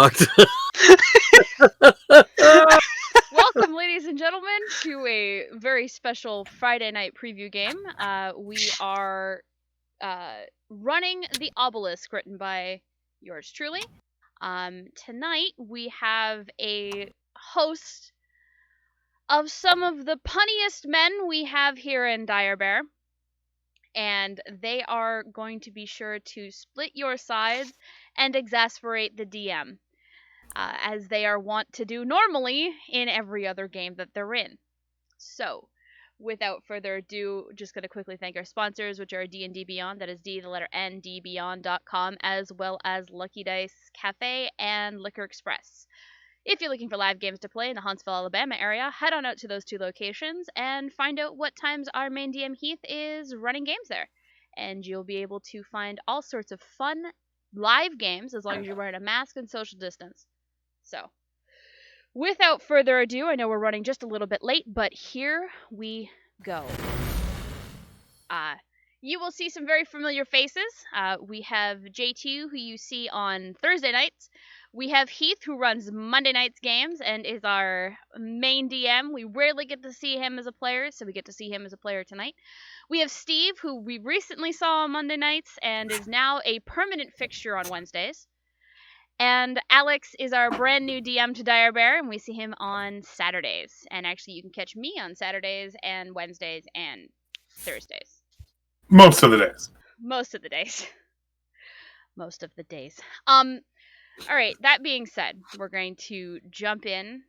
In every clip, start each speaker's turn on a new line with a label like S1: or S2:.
S1: fucked.
S2: Welcome, ladies and gentlemen, to a very special Friday night preview game. We are running the Obelisk, written by yours truly. Tonight we have a host of some of the punniest men we have here in Dire Bear, and they are going to be sure to split your sides and exasperate the DM, as they are wont to do normally in every other game that they're in. So, without further ado, just going to quickly thank our sponsors, which are D&D Beyond, that is D, the letter N, dbeyond.com, as well as Lucky Dice Cafe and Liquor Express. If you're looking for live games to play in the Huntsville, Alabama area, head on out to those two locations and find out what times our main DM Heath is running games there. And you'll be able to find all sorts of fun live games as long as you're wearing a mask and social distance. So, without further ado, I know we're running just a little bit late, but here we go. You will see some very familiar faces. We have J2, who you see on Thursday nights. We have Heath, who runs Monday nights games and is our main DM. We rarely get to see him as a player, so we get to see him as a player tonight. We have Steve, who we recently saw on Monday nights and is now a permanent fixture on Wednesdays. And Alex is our brand new DM to Dire Bear, and we see him on Saturdays. And actually, you can catch me on Saturdays and Wednesdays and Thursdays.
S3: Most of the days.
S2: Most of the days. Most of the days. Alright, that being said, we're going to jump in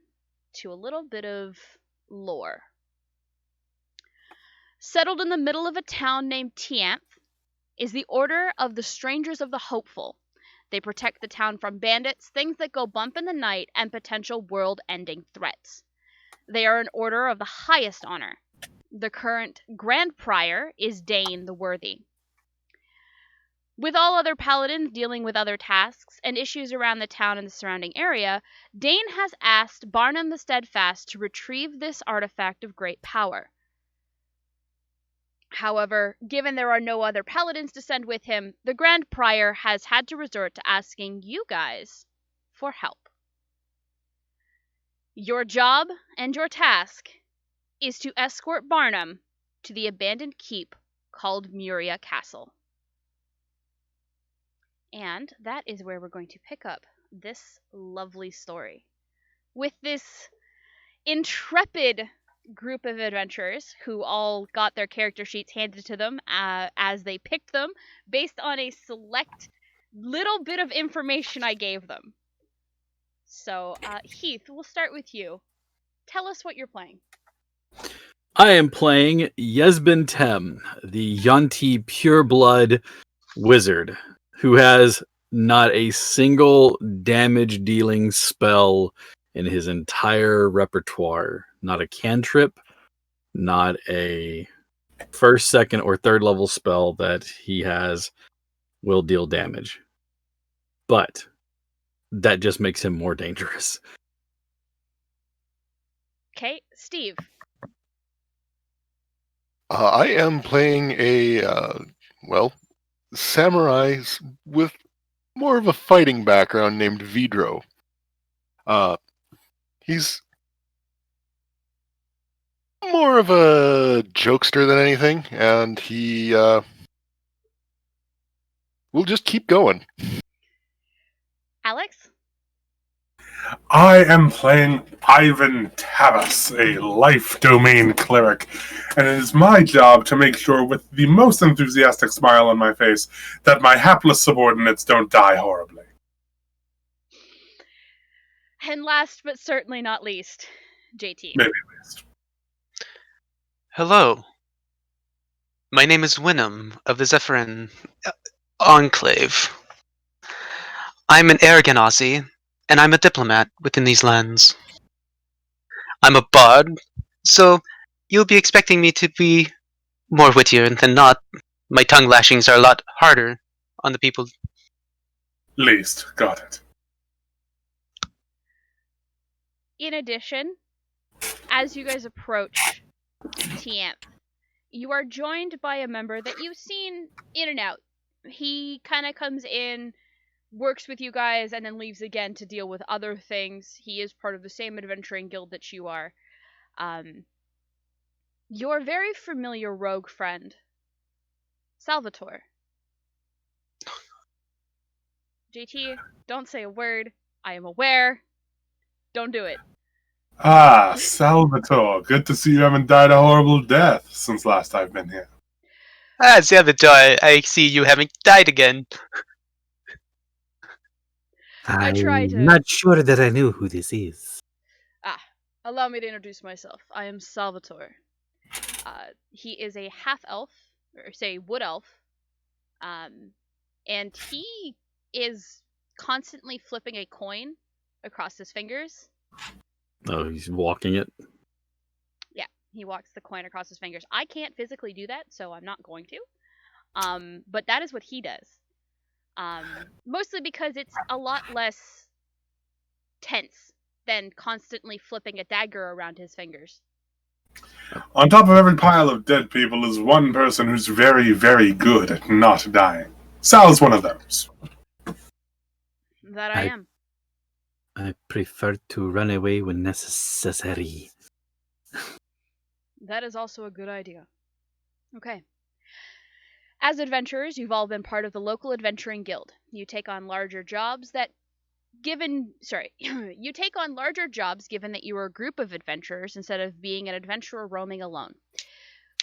S2: to a little bit of lore. Settled in the middle of a town named Tianth is the Order of the Strangers of the Hopeful. They protect the town from bandits, things that go bump in the night, and potential world-ending threats. They are an order of the highest honor. The current Grand Prior is Dane the Worthy. With all other paladins dealing with other tasks and issues around the town and the surrounding area, Dane has asked Barnum the Steadfast to retrieve this artifact of great power. However, given there are no other paladins to send with him, the Grand Prior has had to resort to asking you guys for help. Your job and your task is to escort Barnum to the abandoned keep called Muria Castle. And that is where we're going to pick up this lovely story, with this intrepid group of adventurers who all got their character sheets handed to them as they picked them based on a select little bit of information I gave them. So, Heath, we'll start with you. Tell us what you're playing.
S1: I am playing Yesbin Tem, the Yanti pureblood wizard, who has not a single damage-dealing spell in his entire repertoire. Not a cantrip, not a first, second, or third level spell that he has will deal damage. But that just makes him more dangerous.
S2: Okay, Steve.
S4: I am playing a, samurai with more of a fighting background named Vidro. He's more of a jokester than anything, and he will just keep going.
S2: Alex?
S3: I am playing Ivan Tavis, a life domain cleric, and it is my job to make sure, with the most enthusiastic smile on my face, that my hapless subordinates don't die horribly.
S2: And last but certainly not least, JT.
S3: Maybe at least.
S5: Hello. My name is Wynnum of the Zephyrin Enclave. I'm an arrogant Aussie, and I'm a diplomat within these lands. I'm a bard, so you'll be expecting me to be more wittier than not. My tongue lashings are a lot harder on the people.
S3: Least. Got it.
S2: In addition, as you guys approach Tianth, you are joined by a member that you've seen in and out. He kind of comes in works with you guys and then leaves again to deal with other things. He is part of the same adventuring guild that you are. Your very familiar rogue friend, Salvatore. JT, don't say a word. I am aware. Don't do it.
S3: Ah, Salvatore. Good to see you haven't died a horrible death since last I've been here.
S5: Ah, Salvatore, I see you haven't died again.
S2: I try to...
S6: I'm not sure that I knew who this is.
S2: Allow me to introduce myself. I am Salvatore. He is a half-elf, or say wood elf, and he is constantly flipping a coin across his fingers.
S1: Oh, he's walking it.
S2: Yeah, he walks the coin across his fingers. I can't physically do that, so I'm not going to. But that is what he does. Mostly because it's a lot less tense than constantly flipping a dagger around his fingers.
S3: On top of every pile of dead people is one person who's very, very good at not dying. Sal's one of those.
S2: That I am.
S6: I prefer to run away when necessary.
S2: That is also a good idea. Okay. As adventurers, you've all been part of the local adventuring guild. You take on larger jobs given that you are a group of adventurers instead of being an adventurer roaming alone.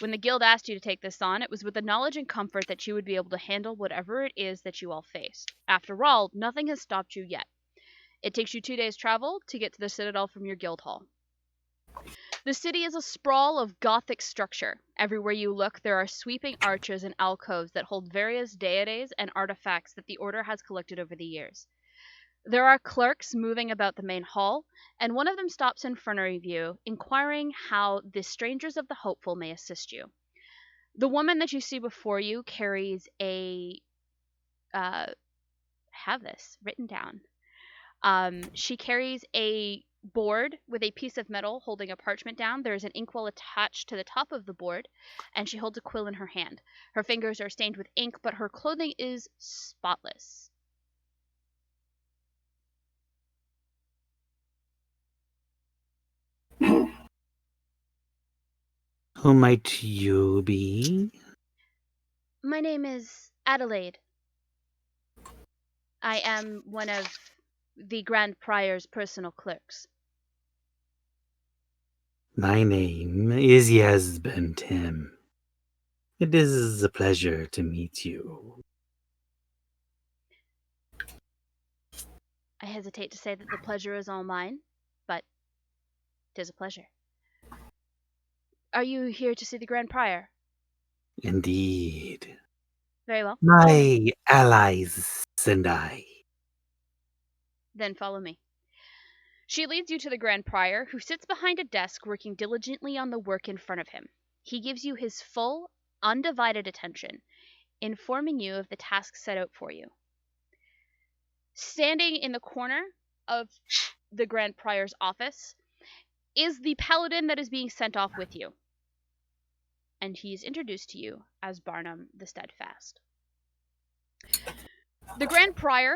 S2: When the guild asked you to take this on, it was with the knowledge and comfort that you would be able to handle whatever it is that you all face. After all, nothing has stopped you yet. It takes you 2 days' travel to get to the Citadel from your guild hall. The city is a sprawl of Gothic structure. Everywhere you look, there are sweeping arches and alcoves that hold various deities and artifacts that the Order has collected over the years. There are clerks moving about the main hall, and one of them stops in front of you, inquiring how the Strangers of the Hopeful may assist you. The woman that you see before you carries a... have this written down. She carries a board with a piece of metal holding a parchment down. There is an inkwell attached to the top of the board, and she holds a quill in her hand. Her fingers are stained with ink, but her clothing is spotless.
S6: Who might you be?
S2: My name is Adelaide. I am one of the Grand Prior's personal clerks.
S6: My name is Yesbentim. It is a pleasure to meet you.
S2: I hesitate to say that the pleasure is all mine, but 'tis a pleasure. Are you here to see the Grand Prior?
S6: Indeed.
S2: Very well.
S6: My allies and I.
S2: Then follow me. She leads you to the Grand Prior, who sits behind a desk working diligently on the work in front of him. He gives you his full, undivided attention, informing you of the task set out for you. Standing in the corner of the Grand Prior's office is the paladin that is being sent off with you. And he is introduced to you as Barnum the Steadfast. The Grand Prior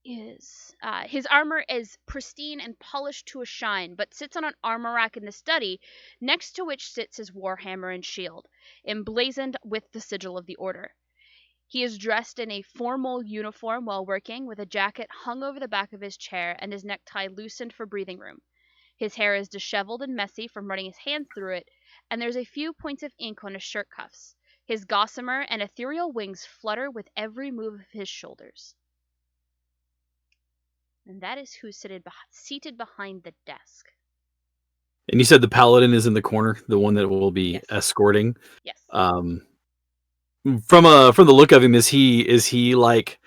S2: his armor is pristine and polished to a shine, but sits on an armor rack in the study, next to which sits his warhammer and shield, emblazoned with the sigil of the Order. He is dressed in a formal uniform while working, with a jacket hung over the back of his chair and his necktie loosened for breathing room. His hair is disheveled and messy from running his hands through it, and there's a few points of ink on his shirt cuffs. His gossamer and ethereal wings flutter with every move of his shoulders. And that is who's seated behind the desk.
S1: And you said the paladin is in the corner, the one that will be escorting.
S2: Yes.
S1: From the look of him, is he like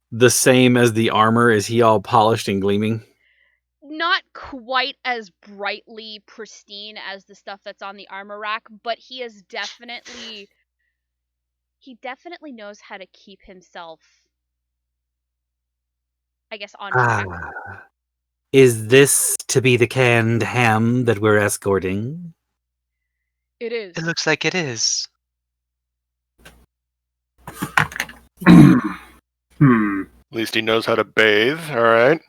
S1: the same as the armor? Is he all polished and gleaming?
S2: Not quite as brightly pristine as the stuff that's on the armor rack, but he definitely knows how to keep himself, I guess, on track.
S6: Is this to be the canned ham that we're escorting?
S2: It is.
S5: It looks like it is.
S4: At least he knows how to bathe, alright?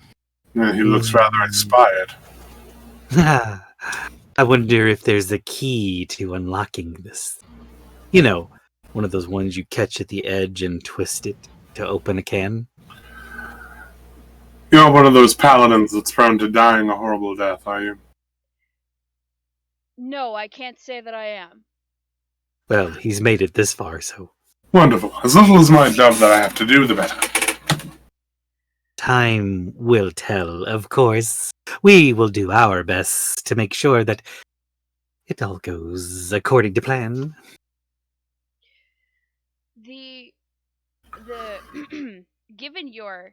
S3: Yeah, he looks rather inspired.
S6: I wonder if there's a key to unlocking this. You know, one of those ones you catch at the edge and twist it to open a can.
S3: You're not one of those paladins that's prone to dying a horrible death, are you?
S2: No, I can't say that I am.
S6: Well, he's made it this far, so
S3: Wonderful. As little as my job that I have to do, the better.
S6: time will tell, of course. We will do our best to make sure that it all goes according to plan.
S2: The given your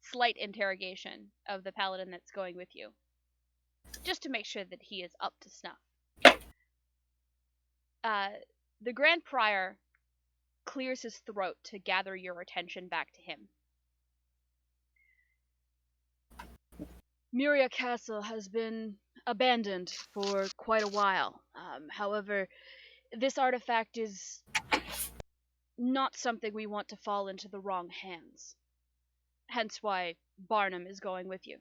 S2: slight interrogation of the paladin that's going with you, just to make sure that he is up to snuff, the Grand Prior clears his throat to gather your attention back to him. Muria Castle has been abandoned for quite a while. However, this artifact is not something we want to fall into the wrong hands. Hence why Barnum is going with you.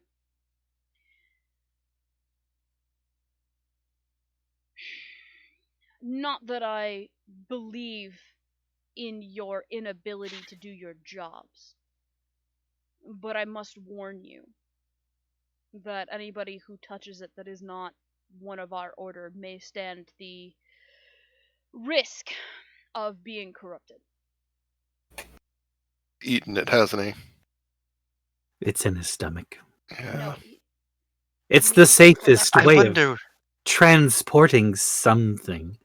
S2: Not that I believe in your inability to do your jobs, but I must warn you that anybody who touches it that is not one of our order may stand the risk of being corrupted.
S4: Eaten it, hasn't he?
S6: It's in his stomach.
S4: Yeah.
S2: No,
S6: It's the safest
S5: I
S6: way
S5: wonder,
S6: of transporting something.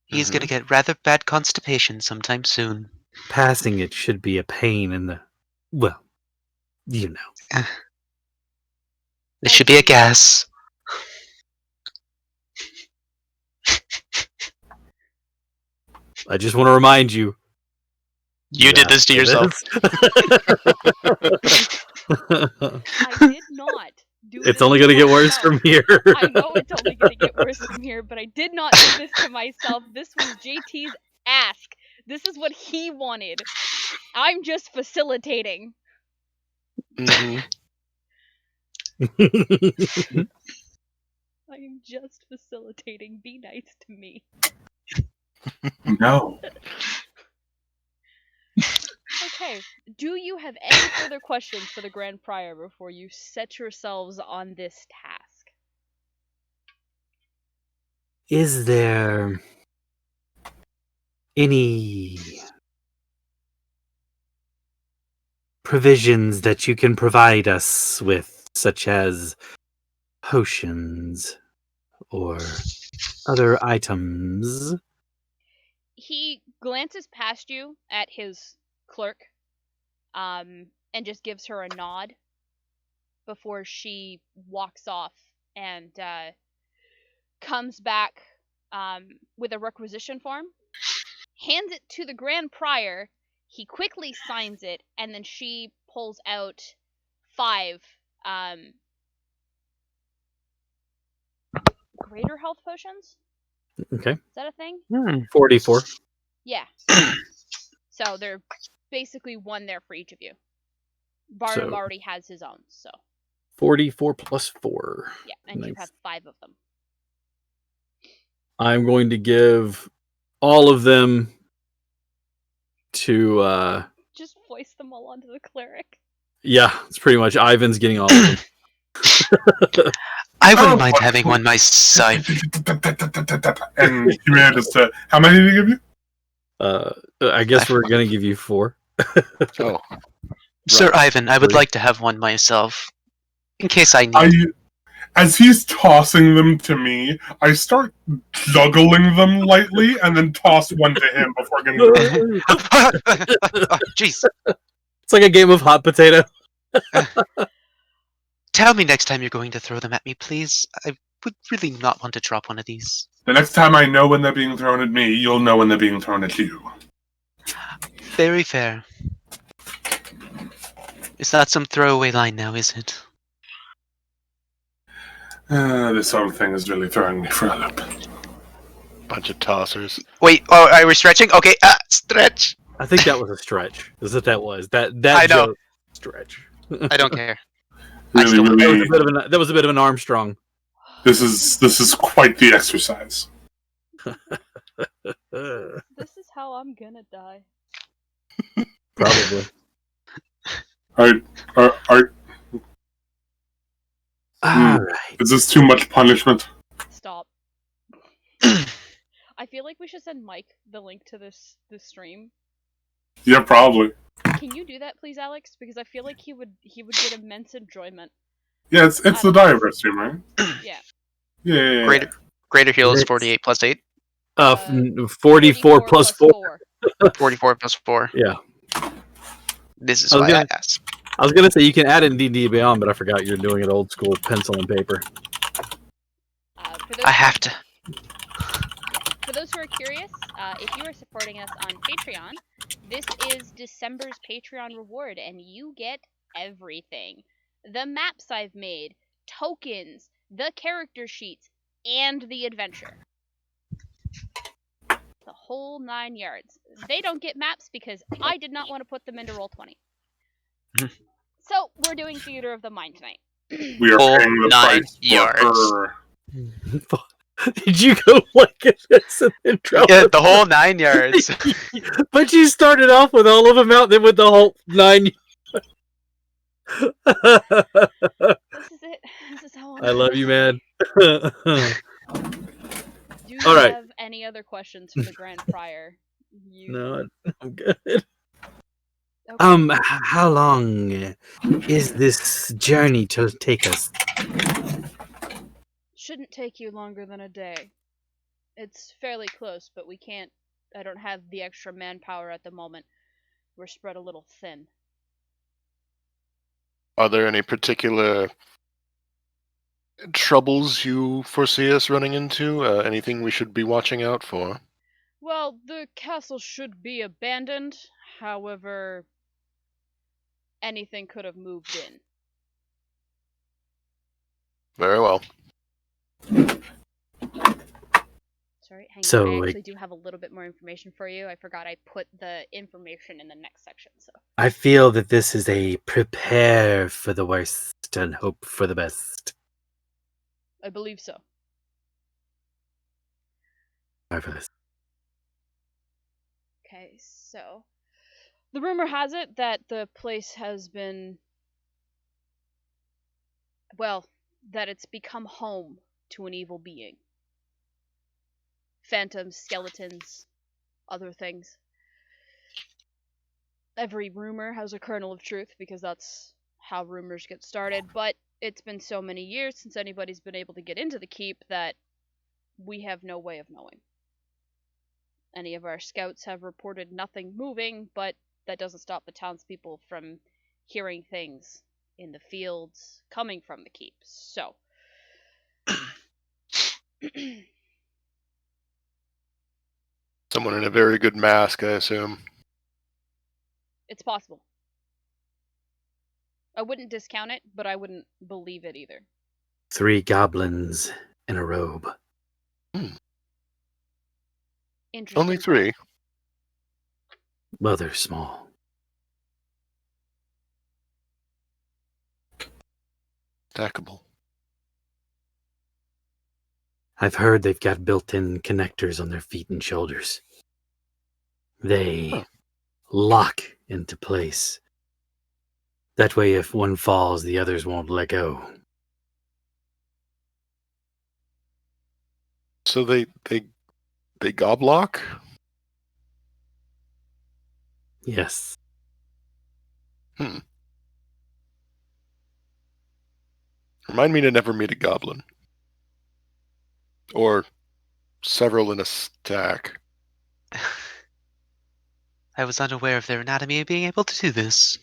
S5: he's gonna get rather bad constipation sometime soon.
S6: Passing it should be a pain in the... Well, you know.
S5: There should be a gas.
S1: I just want to remind you.
S5: You did this to yourself.
S2: I did not do
S1: It's
S2: this
S1: only
S2: to
S1: going to get worse
S2: myself.
S1: from here.
S2: I know it's only going to get worse from here, but I did not do this to myself. This was JT's ask. This is what he wanted. I'm just facilitating.
S4: Mhm.
S2: I am just facilitating. Be nice to me.
S3: No.
S2: Okay. Do you have any further questions for the Grand Prior before you set yourselves on this task?
S6: Is there any provisions that you can provide us with, such as potions or other items?
S2: He glances past you at his clerk, and just gives her a nod before she walks off and comes back with a requisition form, hands it to the Grand Prior. He quickly signs it, and then she pulls out 5 greater health potions.
S1: Okay.
S2: Is that a thing?
S1: 44.
S2: Yeah. So they're basically 1 there for each of you. Barnum
S1: So-
S2: already has his own, so
S1: 44 plus 4.
S2: yeah, and you
S1: Nice.
S2: have 5 of them.
S1: I'm going to give all of them to,
S2: Just voice them all onto the cleric.
S1: yeah, it's pretty much Ivan's getting all of them.
S5: I wouldn't mind having one myself.
S3: And he manages to. How many did he give you?
S1: I guess we're going to give you 4.
S4: Oh,
S5: Sir Ivan, I would
S1: Three.
S5: like to have one myself. In case I need.
S3: As he's tossing them to me, I start juggling them lightly and then toss one to him before getting them.
S5: Jeez.
S1: It's like a game of hot potato.
S5: Tell me next time you're going to throw them at me, please. I would really not want to drop one of these.
S3: The next time I know when they're being thrown at me, you'll know when they're being thrown at you.
S5: Very fair. It's not some throwaway line now, is it?
S3: This whole thing is really throwing me for a loop.
S4: bunch of tossers.
S5: Wait, are we stretching? Okay, stretch.
S1: I think that was a stretch. Is what that was. That
S5: I know.
S1: joke stretch.
S5: I don't care. I
S3: Really,
S5: still want
S1: That was
S3: really,
S1: a bit of an Armstrong.
S3: this is quite the exercise.
S2: This is how I'm gonna die.
S1: Probably.
S3: Are
S6: All right.
S3: is this too much punishment?
S2: Stop. I feel like we should send Mike the link to this stream.
S3: Yeah, probably.
S2: Can you do that, please, Alex? Because I feel like he would get immense enjoyment.
S3: Yeah, it's the diver stream, right?
S2: Yeah.
S3: Yeah.
S5: Greater heal is
S6: Let's-
S5: 48 plus 8.
S1: 44 plus 4.
S5: 44 plus 4.
S1: Yeah.
S5: This is
S1: I was
S5: why
S1: gonna-
S5: I asked.
S1: I was gonna say you can add it in D&D Beyond, but I forgot you're doing it old school pencil and paper.
S5: I have to.
S2: For those who are curious, if you are supporting us on Patreon, this is December's Patreon reward, and you get everything. The maps I've made, tokens, the character sheets, and the adventure. The whole 9 yards. They don't get maps because I did not want to put them into Roll20. So, we're doing Theater of the Mind tonight.
S3: We are
S5: Full
S3: paying the
S5: 9
S3: price
S5: yards.
S3: for her.
S1: Did you go like this and then drop
S5: Yeah,
S1: it?
S5: the whole 9 yards.
S1: But you started off with all of them out, then with the whole 9.
S2: This is it. This is how
S1: I love you, man.
S2: Do you
S1: All right.
S2: have any other questions for the Grand Prior?
S1: No, I'm good.
S2: Okay.
S6: How long is this journey to take us?
S2: Shouldn't take you longer than a day. It's fairly close, but we can't. I don't have the extra manpower at the moment. We're spread a little thin.
S4: Are there any particular troubles you foresee us running into? Anything we should be watching out for?
S2: Well, the castle should be abandoned. However, anything could have moved in.
S4: Very well.
S2: Sorry, hang
S6: So,
S2: on. I
S6: like-
S2: actually do have a little bit more information for you. I forgot I put the information in the next section. So
S6: I feel that this is a prepare for the worst and hope for the best.
S2: I believe so.
S6: Marvelous.
S2: Okay, so the rumor has it that the place has been, well, that it's become home to an evil being. Phantoms, skeletons, other things. Every rumor has a kernel of truth because that's how rumors get started, but it's been so many years since anybody's been able to get into the keep that we have no way of knowing. Any of our scouts have reported nothing moving, but that doesn't stop the townspeople from hearing things in the fields coming from the keep. So,
S4: Someone in a very good mask, I assume.
S2: it's possible. I wouldn't discount it, but I wouldn't believe it either.
S6: 3 goblins in a robe.
S2: Interesting.
S4: Only 3.
S6: Well, they're small.
S4: Stackable.
S6: I've heard they've got built-in connectors on their feet and shoulders. They
S4: Huh.
S6: lock into place. That way, if one falls, the others won't let go.
S4: So they goblock?
S6: Yes.
S4: Remind me to never meet a goblin. Or several in a stack.
S5: I was unaware of their anatomy being able to do this.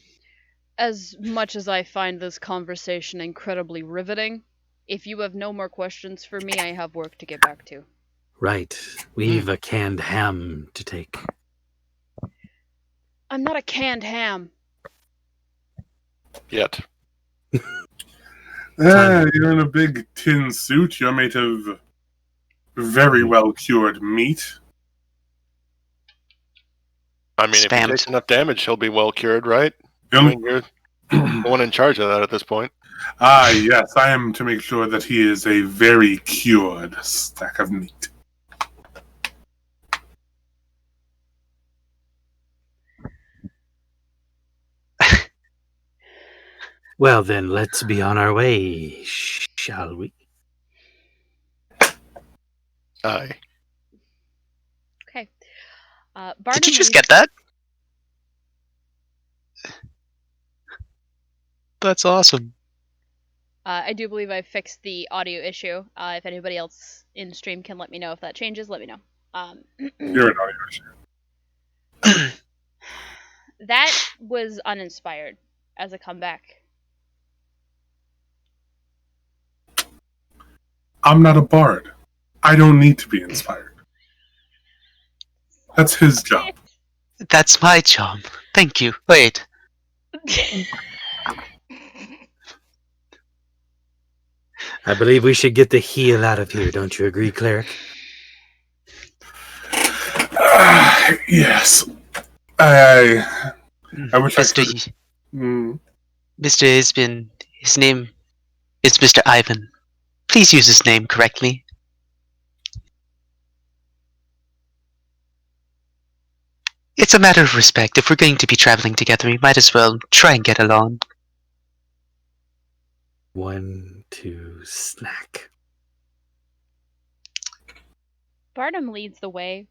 S2: As much as I find this conversation incredibly riveting, if you have no more questions for me, I have work to get back to.
S6: Right. We've a canned ham to take.
S2: I'm not a canned ham.
S4: Yet.
S3: You're in a big tin suit. You're made of very well cured meat.
S4: I mean, if he
S5: Spammed.
S4: takes enough damage, he'll be well cured, right?
S3: The
S4: I
S3: only-
S4: mean, you're the one in charge of that at this point.
S3: Yes, I am to make sure that he is a very cured stack of meat.
S6: Well, then, let's be on our way, shall we?
S4: Aye.
S2: Okay.
S5: Did
S2: Barnum
S5: you just
S2: leads-
S5: get that? That's awesome.
S2: I do believe I fixed the audio issue. If anybody else in stream can let me know if that changes, let me know.
S3: You're an audio issue.
S2: That was uninspired as a comeback.
S3: I'm not a bard. I don't need to be inspired. That's his job.
S5: That's my job. Thank you. Wait.
S6: I believe we should get the heel out of here. Don't you agree, cleric?
S3: Yes. I wish I
S5: Mr.
S3: could. Mm,
S5: Mr. Isbin, his name is Mr. Ivan. Please use his name correctly. It's a matter of respect. If we're going to be traveling together, we might as well try and get along.
S6: 1, 2, snack.
S2: Barnum leads the way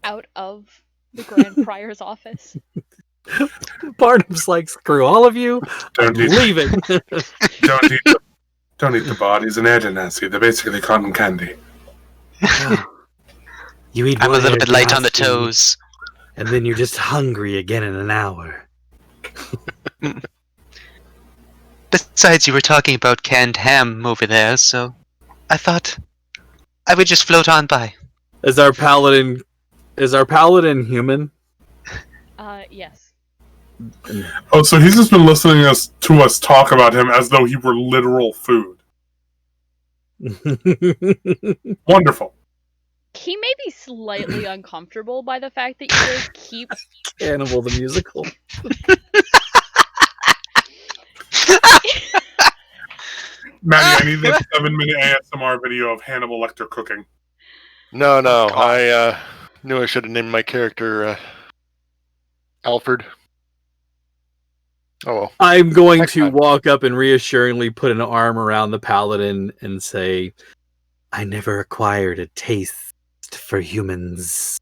S2: out of the Grand Prior's office.
S6: Barnum's like, screw all of you. I'm
S3: Don't eat,
S6: leaving.
S3: don't eat the bodies and air genasi. They're basically cotton candy.
S6: You eat
S5: I'm a
S6: one
S5: little
S6: air
S5: bit light on the
S6: genasi,
S5: toes.
S6: and then you're just hungry again in an hour.
S5: Besides, you were talking about canned ham over there, so I thought I would just float on by.
S1: Is our paladin human?
S2: Yes.
S3: Oh, so he's just been listening to us talk about him as though he were literal food. Wonderful.
S2: He may be slightly uncomfortable by the fact that you guys keep.
S1: Cannibal the musical.
S3: Maddie, I need this 7-minute ASMR video of Hannibal Lecter cooking.
S4: No,
S5: God.
S4: I knew I should have named my character Alfred. Oh well.
S1: I'm going
S4: Next
S1: to
S4: time.
S1: walk up and reassuringly put an arm around the paladin and say,
S6: I never acquired a taste for humans.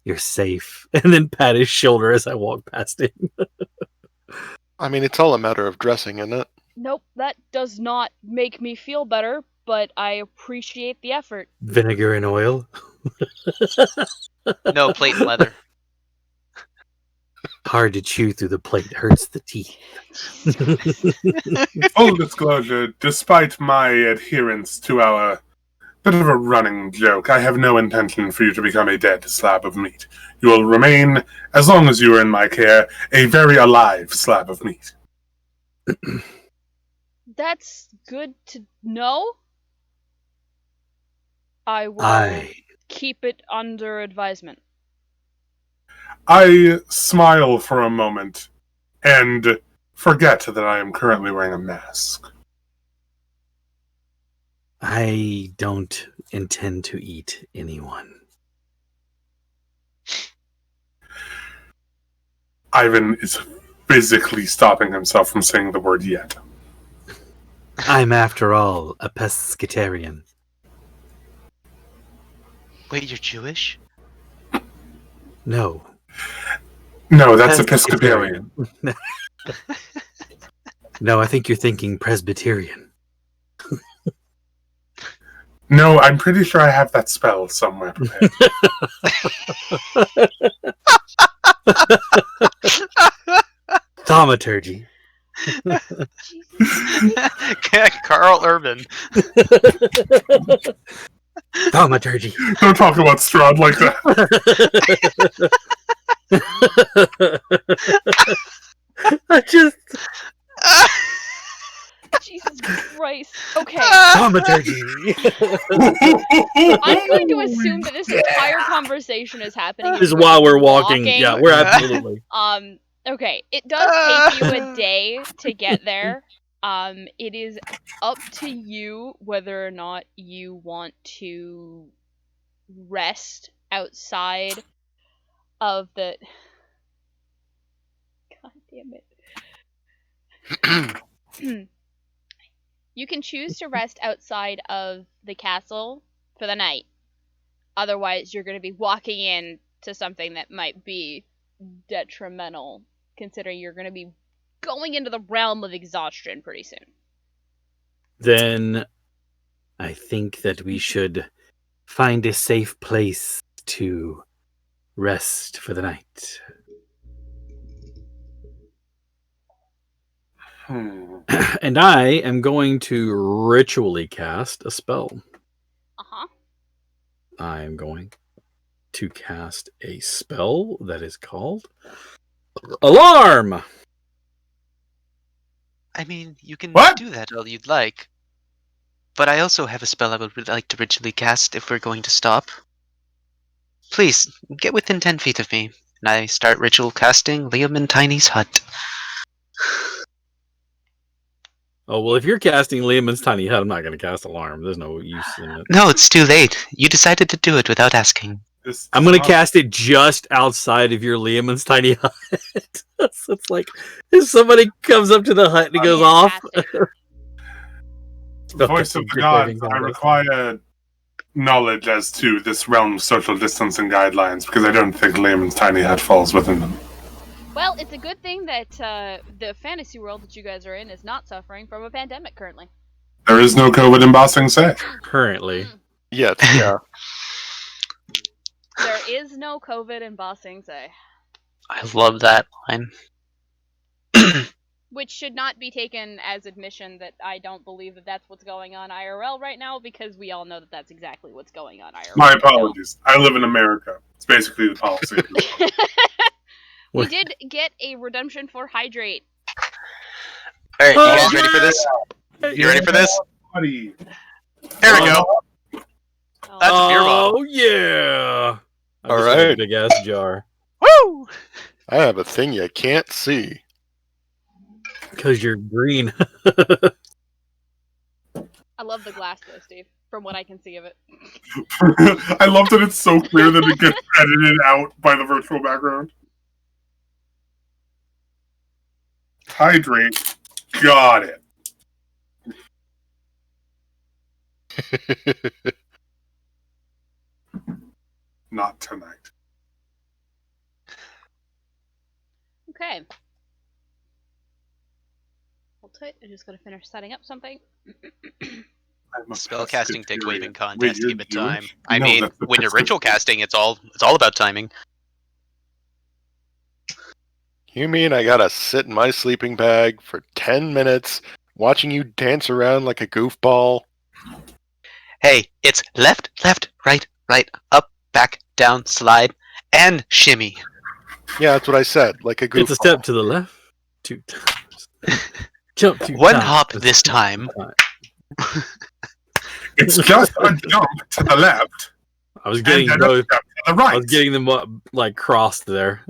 S6: You're safe.
S1: and then pat his shoulder as I walk past him.
S4: I mean, it's all a matter of dressing, isn't it?
S2: Nope, that does not make me feel better, but I appreciate the effort.
S6: Vinegar and oil.
S5: No, plate and leather.
S6: Hard to chew through the plate. Hurts the teeth.
S3: Full disclosure, despite my adherence to our bit of a running joke, I have no intention for you to become a dead slab of meat. You will remain, as long as you are in my care, a very alive slab of meat.
S2: That's good to know. I will
S6: I
S2: keep it under advisement.
S3: I smile for a moment and forget that I am currently wearing a mask.
S6: don't intend to eat anyone.
S3: Ivan is physically stopping himself from saying the word yet.
S6: I'm, after all, a pescatarian.
S5: Wait, you're Jewish?
S6: No.
S3: No, that's Episcopalian.
S6: No, I think you're thinking Presbyterian.
S3: No, I'm pretty sure I have that spell somewhere prepared.
S6: Thaumaturgy.
S5: Carl Urban.
S6: Thaumaturgy.
S3: Don't talk about Strahd like that.
S1: I just
S2: Jesus Christ. Okay.
S6: Thaumaturgy.
S2: I'm going to assume that this entire conversation is happening.
S1: This is while we're walking. Yeah, we're absolutely.
S2: Okay. It does take you a day to get there. It is up to you whether or not you want to rest outside of the. God damn it. You can choose to rest outside of the castle for the night. Otherwise, you're going to be walking in to something that might be detrimental, considering you're going to be going into the realm of exhaustion pretty soon.
S6: Then I think that we should find a safe place to rest for the night. And I am going to ritually cast a spell.
S2: Uh-huh.
S6: I am going to cast a spell that is called Alarm!
S5: I mean, you can
S3: What?
S5: do that all you'd like. But I also have a spell I would like to ritually cast if we're going to stop. Please, get within 10 feet of me. And I start ritual casting Liam and Tiny's hut.
S1: Oh, well, if you're casting Lehman's Tiny Hut, I'm not going to cast Alarm. There's no use in it.
S5: No, it's too late. You decided to do it without asking.
S1: I'm going to cast it just outside of your Lehman's Tiny Hut. So it's like, if somebody comes up to the hut and it goes off.
S3: Voice of the gods, I require knowledge as to this realm's social distancing guidelines, because I don't think Lehman's Tiny Hut falls within them.
S2: Well, it's a good thing that the fantasy world that you guys are in is not suffering from a pandemic currently.
S3: There is no COVID in Bossing Say.
S1: Currently.
S4: Yes, yeah.
S2: There is no COVID in Ba Sing Se.
S5: I love that line.
S2: Which should not be taken as admission that I don't believe that that's what's going on IRL right now, because we all know that that's exactly what's going on IRL.
S3: My apologies. I live in America. It's basically the policy.
S2: We did get a redemption for Hydrate.
S5: Alright, you guys ready for this? You ready for this?
S3: Buddy.
S5: There we go. That's a beer bottle.
S1: Oh, yeah.
S4: All right.
S1: Big ass jar.
S5: Woo!
S4: I have a thing you can't see.
S1: Because you're green.
S2: I love the glass though, Steve, from what I can see of it.
S3: I love that it's so clear that it gets edited out by the virtual background. Hydrate. Got it. Not tonight.
S2: Okay. Hold tight. I'm just gonna finish setting up something.
S5: Spellcasting dick waving contest,
S3: Wait,
S5: give it
S3: you're
S5: time.
S3: Jewish?
S5: I
S3: No,
S5: mean,
S3: that's the
S5: when you're
S3: first
S5: ritual casting, it's all about timing.
S4: You mean I gotta sit in my sleeping bag for 10 minutes watching you dance around like a goofball?
S5: Hey, it's left, right, up, back, down, slide, and shimmy.
S4: Yeah, that's what I said, like a goofball.
S1: It's a step to the left. 2 times. Jump 2
S5: One
S1: times.
S5: hop this time.
S3: It's just a jump to the left.
S1: I was getting
S3: and then a
S1: both.
S3: step to the right.
S1: I was getting them like crossed there.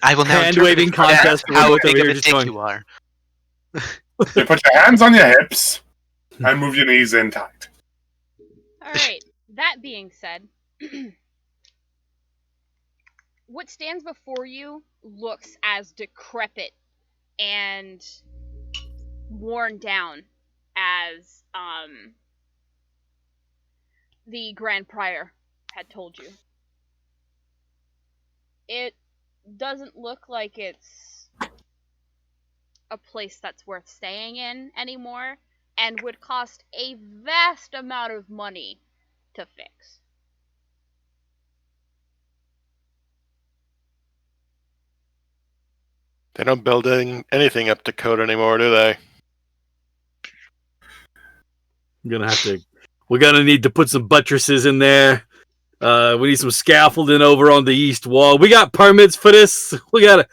S5: I will now
S1: Hand waving contest for
S5: how
S1: both
S5: big
S1: over
S5: of
S1: here
S5: a
S1: just
S5: dick
S1: going.
S5: you are.
S3: You put your hands on your hips and move your knees in tight.
S2: Alright, that being said, what stands before you looks as decrepit and worn down as the Grand Prior had told you. It doesn't look like it's a place that's worth staying in anymore, and would cost a vast amount of money to fix.
S4: They don't build anything up to code anymore, do they?
S1: We're gonna need to put some buttresses in there. We need some scaffolding over on the east wall. We got permits for this. We got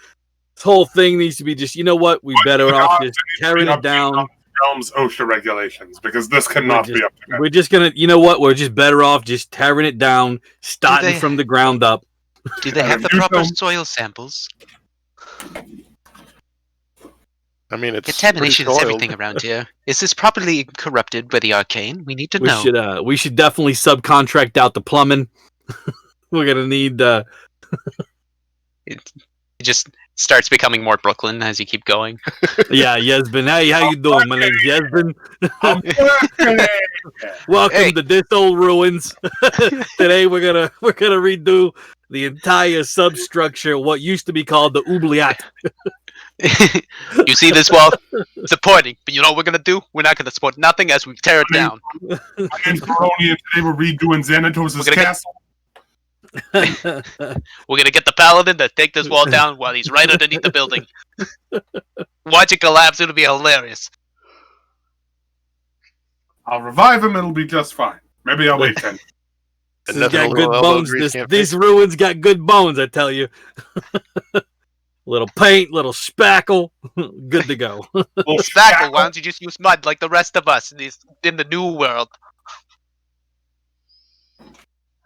S1: whole thing needs to be just, you know what? We better off just tearing it down.
S3: Realm's OSHA regulations, because this cannot be up to
S1: We're just gonna, you know what? We're just better off just tearing it down, starting from the ground up.
S5: Do they have the proper soil samples?
S4: I mean, it's
S5: contamination is everything around here. Is this properly corrupted by the arcane? We need to know.
S1: We should definitely subcontract out the plumbing. We're gonna need.
S5: It just starts becoming more Brooklyn as you keep going.
S1: Yeah, Yesbin. Hey, how you doing? My name's Yesbin. Welcome to this old ruins. Today we're gonna redo the entire substructure, what used to be called the oubliette.
S5: You see this wall? Supporting. But you know what we're gonna do? We're not gonna support nothing as we tear it down.
S3: My name's Baroni, and today we're redoing Xanatos' castle.
S5: We're gonna get the paladin to take this wall down while he's right underneath the building. Watch it collapse, it'll be hilarious.
S3: I'll revive him, it'll be just fine. Maybe I'll wait 10.
S1: This has got good bones. These ruins got good bones, I tell you. Little paint, little spackle, good to go.
S5: Little spackle, why don't you just use mud like the rest of us in the new world?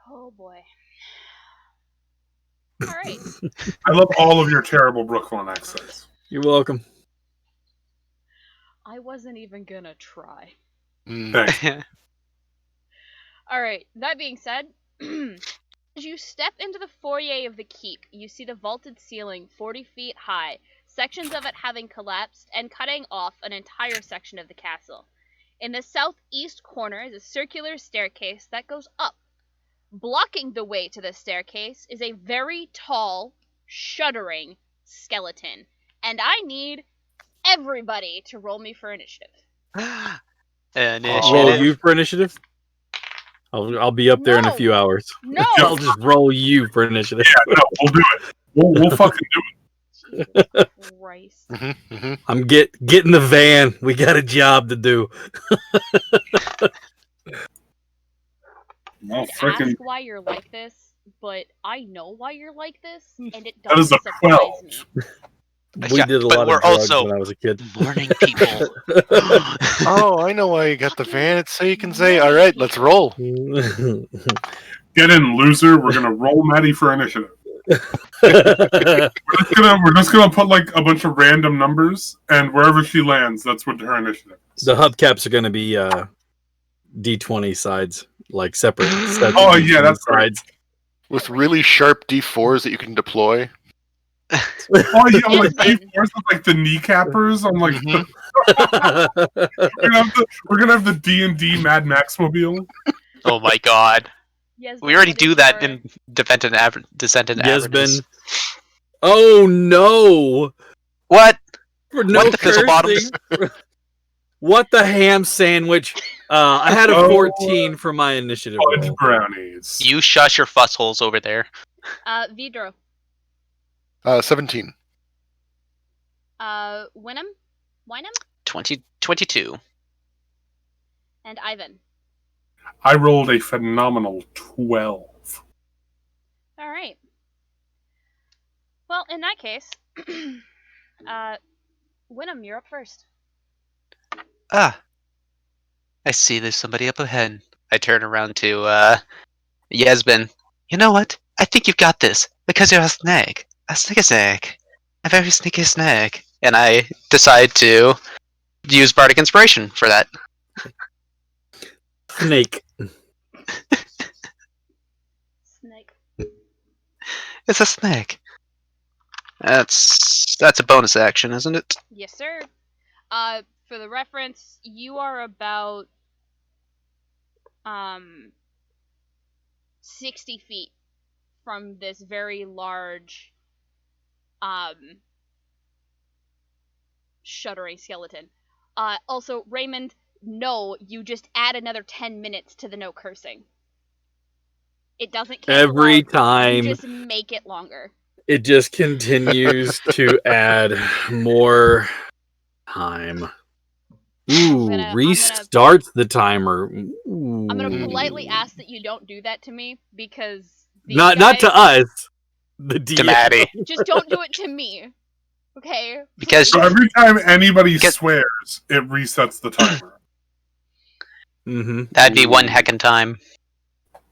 S2: Oh boy. Alright.
S3: I love all of your terrible Brooklyn accents.
S1: You're welcome.
S2: I wasn't even gonna try.
S3: Thanks.
S2: Alright, that being said, as you step into the foyer of the keep, you see the vaulted ceiling 40 feet high, sections of it having collapsed and cutting off an entire section of the castle. In the southeast corner is a circular staircase that goes up. Blocking the way to the staircase is a very tall, shuddering skeleton. And I need everybody to roll me for initiative.
S1: Roll you for initiative? I'll be up there in a few hours.
S2: No!
S1: I'll just roll you for initiative.
S3: Yeah, no, we'll do it. We'll fucking do
S2: it. Christ.
S1: I'm getting the van. We got a job to do.
S3: Well,
S2: ask why you're like this, but I know why you're like this, and it
S3: that is
S2: doesn't
S3: a
S2: surprise me.
S1: We did a lot of drugs when I was a kid.
S5: Learning people.
S4: Oh, I know why you got the van. It's so you can say, all right, let's roll.
S3: Get in, loser. We're going to roll Maddie for initiative. we're just gonna put like a bunch of random numbers, and wherever she lands, that's what her initiative is.
S1: The hubcaps are going to be D20 sides, like separate sets.
S3: Oh yeah, that's sides.
S4: With really sharp D4s that you can deploy.
S3: Oh yeah, like D4s with like the kneecappers. I'm like, we're gonna have the D&D Mad Max mobile.
S5: Oh my god.
S2: Yes,
S5: we already do that in Descent and Avernus.
S1: Oh no!
S5: What?
S1: For no
S5: what the fizzle-bottoms?
S1: What the ham sandwich? I had a 14 for my initiative.
S3: Fudge brownies.
S5: You shush your fussholes over there.
S2: Vidro.
S4: 17.
S2: Wynham?
S5: 22.
S2: And Ivan.
S3: I rolled a phenomenal 12.
S2: Alright. Well, in that case, Wynham, you're up first.
S5: I see there's somebody up ahead. I turn around to Yesbin. You know what? I think you've got this, because you're a snake. A snake. A very sneaky snake. And I decide to use Bardic Inspiration for that.
S1: Snake.
S2: Snake.
S5: It's a snake. That's a bonus action, isn't it?
S2: Yes, sir. For the reference, you are about 60 feet from this very large shuddering skeleton. Also, Raymond, no, you just add another 10 minutes to the no cursing. It doesn't count
S1: every time.
S2: You just make it longer.
S1: It just continues to add more time. Ooh, restarts the timer. Ooh.
S2: I'm gonna politely ask that you don't do that to me, because
S1: not to us. The DM.
S2: Just don't do it to me. Okay.
S5: Because
S3: So every time anybody
S5: Get-
S3: swears, it resets the timer.
S1: Mm-hmm.
S5: that'd be one
S3: Ooh.
S5: heckin' time.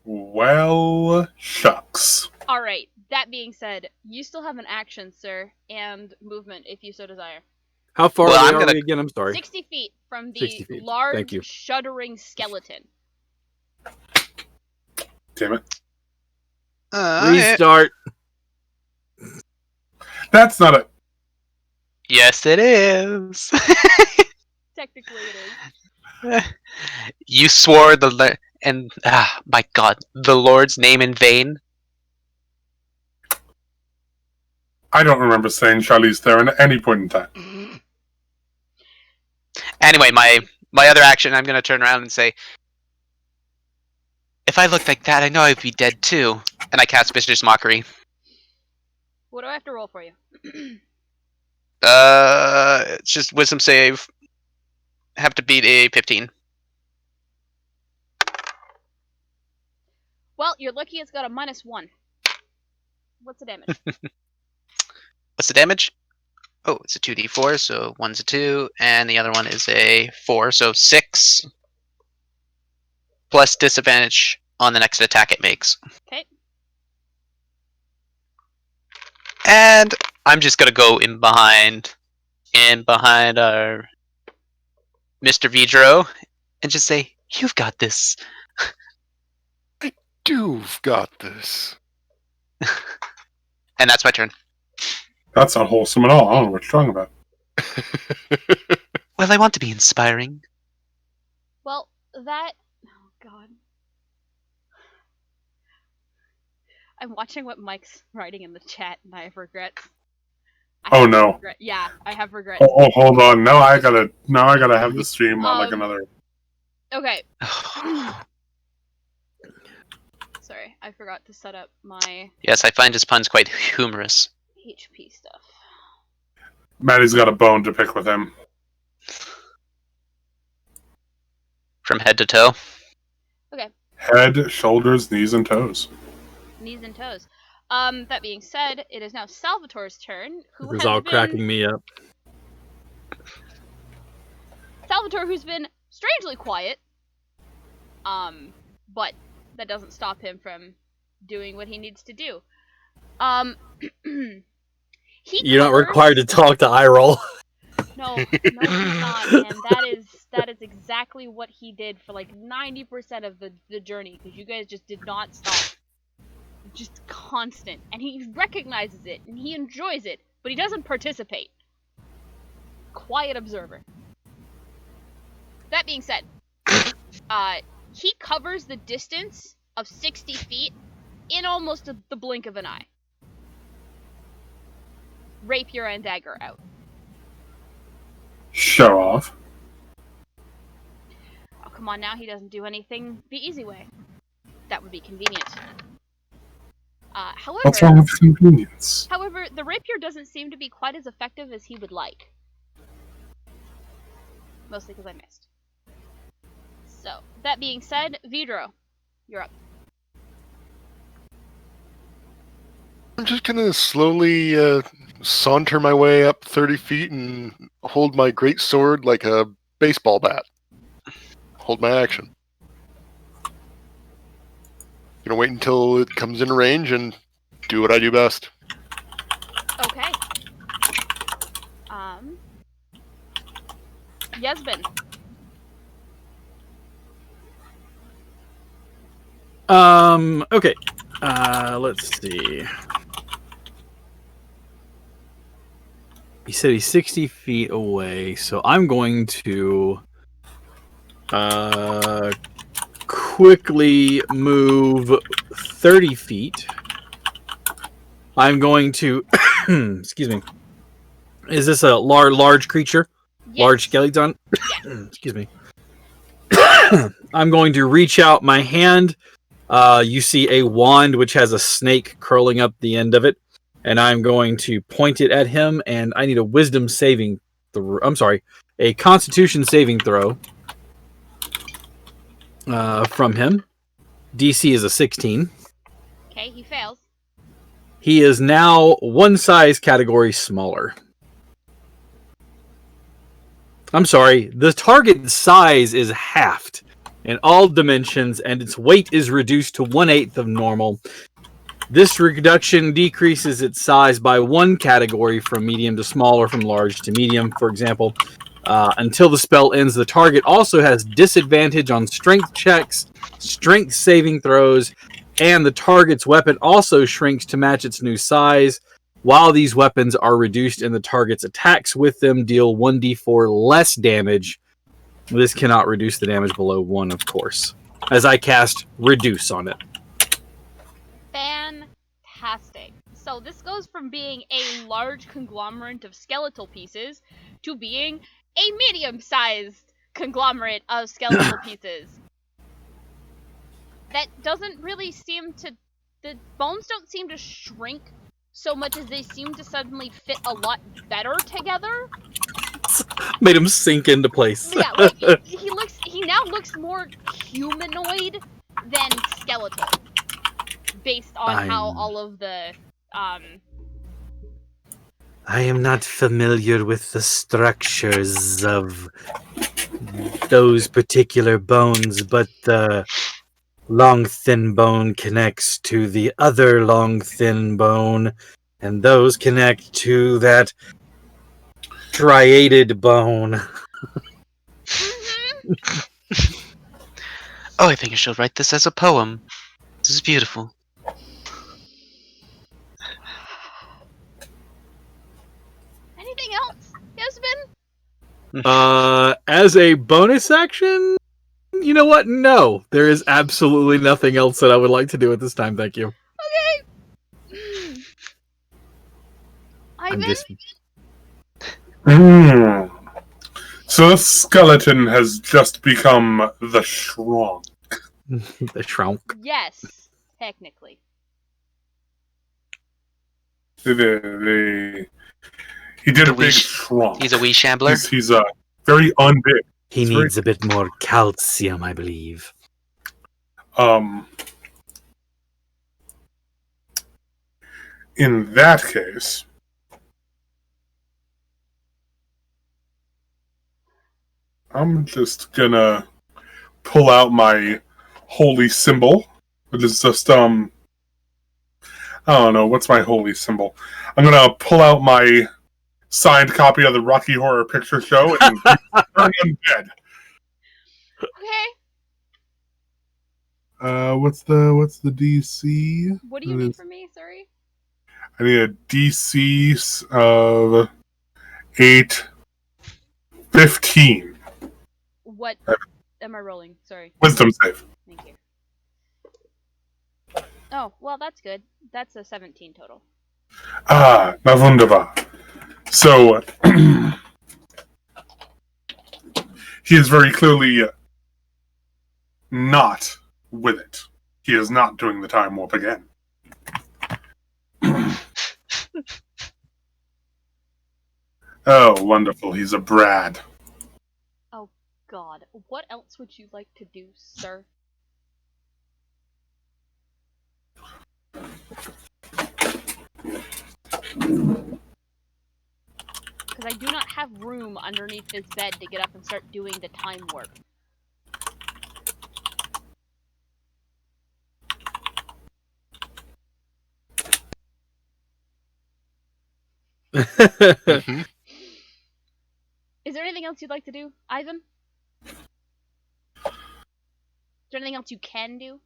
S3: Well, shucks.
S2: All right. That being said, you still have an action, sir, and movement if you so desire.
S1: How far
S5: Well,
S1: away
S5: I'm
S1: are
S5: gonna-
S1: we again? I'm sorry.
S2: 60 feet from
S1: 60
S2: the
S1: feet. Thank
S2: large,
S1: you.
S2: shuddering skeleton.
S3: Damn it.
S1: Restart.
S3: That's not it.
S5: Yes, it is.
S2: Technically, it is.
S5: You swore my God, the Lord's name in vain.
S3: I don't remember saying Charlize Theron at any point in time.
S5: Anyway, my other action, I'm gonna turn around and say, if I looked like that, I know I'd be dead too. And I cast Vicious Mockery.
S2: What do I have to roll for you?
S5: It's just Wisdom save. Have to beat a 15.
S2: Well, you're lucky it's got a -1. What's the damage?
S5: What's the damage? Oh, it's a 2d4, so one's a 2, and the other one is a 4, so 6. Plus disadvantage on the next attack it makes.
S2: Okay.
S5: And I'm just gonna go in behind our Mr. Vidro, and just say, "You've got this."
S4: You've got this.
S5: And that's my turn.
S3: That's not wholesome at all. I don't know what you're talking about.
S5: Well, I want to be inspiring.
S2: Well, that... Oh, God. I'm watching what Mike's writing in the chat, and I have regrets.
S3: Oh, no.
S2: Yeah, I have regrets.
S3: Oh, hold on. Now I gotta have the stream on like another.
S2: Okay. Sorry, I forgot to set up my
S5: Yes, I find his puns quite humorous.
S2: HP stuff.
S3: Maddie's got a bone to pick with him.
S5: From head to toe.
S3: Head, shoulders, knees, and toes.
S2: Knees and toes. That being said, it is now Salvatore's turn.
S1: This is all cracking me up.
S2: Salvatore, who's been strangely quiet. But that doesn't stop him from doing what he needs to do.
S1: You're not required to talk to eye roll.
S2: No, he's not, and that is exactly what he did for like 90% of the journey, because you guys just did not stop. Just constant, and he recognizes it, and he enjoys it, but he doesn't participate. Quiet observer. That being said, he covers the distance of 60 feet in almost the blink of an eye. Rapier and dagger out.
S3: Show off.
S2: Oh, come on now, he doesn't do anything the easy way. That would be convenient.
S3: What's wrong with convenience?
S2: However, the rapier doesn't seem to be quite as effective as he would like. Mostly because I missed. So, that being said, Vidro, you're up.
S4: I'm just gonna slowly saunter my way up 30 feet and hold my great sword like a baseball bat. Hold my action. Gonna wait until it comes in range and do what I do best.
S2: Okay. Yesbin.
S1: Okay. Let's see. He said he's 60 feet away, so I'm going to quickly move 30 feet. I'm going to excuse me. Is this a large creature?
S2: Yes.
S1: Large skeleton?
S2: Yes.
S1: Excuse me. I'm going to reach out my hand. You see a wand which has a snake curling up the end of it, and I'm going to point it at him, and I need a wisdom saving throw. I'm sorry, a constitution saving throw from him. DC is a 16.
S2: Okay, he fails.
S1: He is now one size category smaller. I'm sorry, the target size is halved in all dimensions, and its weight is reduced to 1/8 of normal. This reduction decreases its size by one category from medium to small or from large to medium, for example. Until the spell ends, the target also has disadvantage on strength checks, strength saving throws, and the target's weapon also shrinks to match its new size. While these weapons are reduced and the target's attacks with them deal 1d4 less damage, this cannot reduce the damage below 1, of course, as I cast Reduce on it.
S2: Fantastic. So this goes from being a large conglomerate of skeletal pieces to being a medium-sized conglomerate of skeletal pieces. That doesn't really seem to... The bones don't seem to shrink so much as they seem to suddenly fit a lot better together.
S1: Made him sink into place.
S2: Yeah, like, he now looks more humanoid than skeletal. Based on how all of the,
S6: I am not familiar with the structures of those particular bones, but the long, thin bone connects to the other long, thin bone, and those connect to that striated bone.
S5: Oh, I think I should write this as a poem. This is beautiful.
S2: Anything else, Yasmin?
S1: As a bonus action, you know what? No, there is absolutely nothing else that I would like to do at this time. Thank you.
S2: Okay. Ivan?
S3: So the skeleton has just become the shrunk.
S1: The shrunk.
S2: Yes, technically.
S3: He did a big shrunk.
S5: He's a wee shambler.
S3: He's very unbig.
S6: He needs a bit more calcium, I believe.
S3: In that case, I'm just gonna pull out my holy symbol. It is just I don't know, what's my holy symbol? I'm gonna pull out my signed copy of the Rocky Horror Picture Show and turn him dead.
S2: Okay.
S3: What's the DC?
S2: What do you need from me? Sorry.
S3: I need a DC of 15.
S2: What am I rolling? Sorry.
S3: Wisdom save.
S2: Thank you. Oh, well, that's good. That's a 17 total.
S3: Ah, na wunderbar. So, he is very clearly not with it. He is not doing the time warp again. Oh, wonderful. He's a Brad.
S2: Oh, God. What else would you like to do, sir? Because I do not have room underneath this bed to get up and start doing the time warp.
S4: Mm-hmm.
S2: Is there anything else you'd like to do, Ivan? Is there anything else you can do?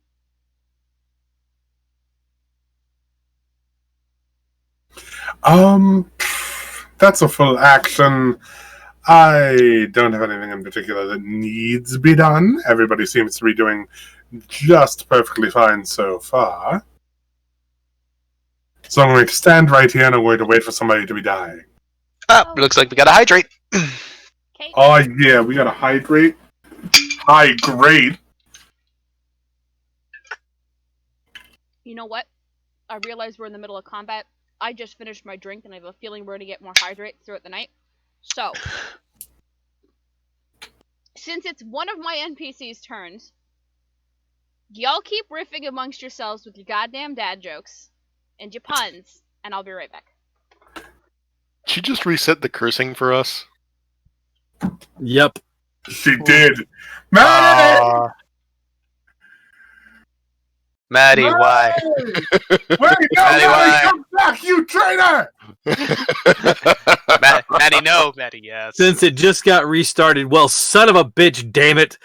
S3: That's a full action. I don't have anything in particular that needs to be done. Everybody seems to be doing just perfectly fine so far. So I'm going to stand right here and I'm going to wait for somebody to be dying.
S5: Oh, looks like we gotta hydrate.
S2: Okay.
S3: Oh yeah, we gotta hydrate. Hydrate.
S2: You know what? I realize we're in the middle of combat. I just finished my drink and I have a feeling we're going to get more hydrates throughout the night. So, since it's one of my NPC's turns, y'all keep riffing amongst yourselves with your goddamn dad jokes and your puns, and I'll be right back.
S4: Did you just reset the cursing for us?
S1: Yep.
S3: She did. Maddie!
S5: Maddie, why?
S3: Wait, no,
S5: Maddie, why?
S3: come back, you traitor!
S5: Maddie, no. Maddie, yes.
S1: Since it just got restarted, well, son of a bitch, damn it.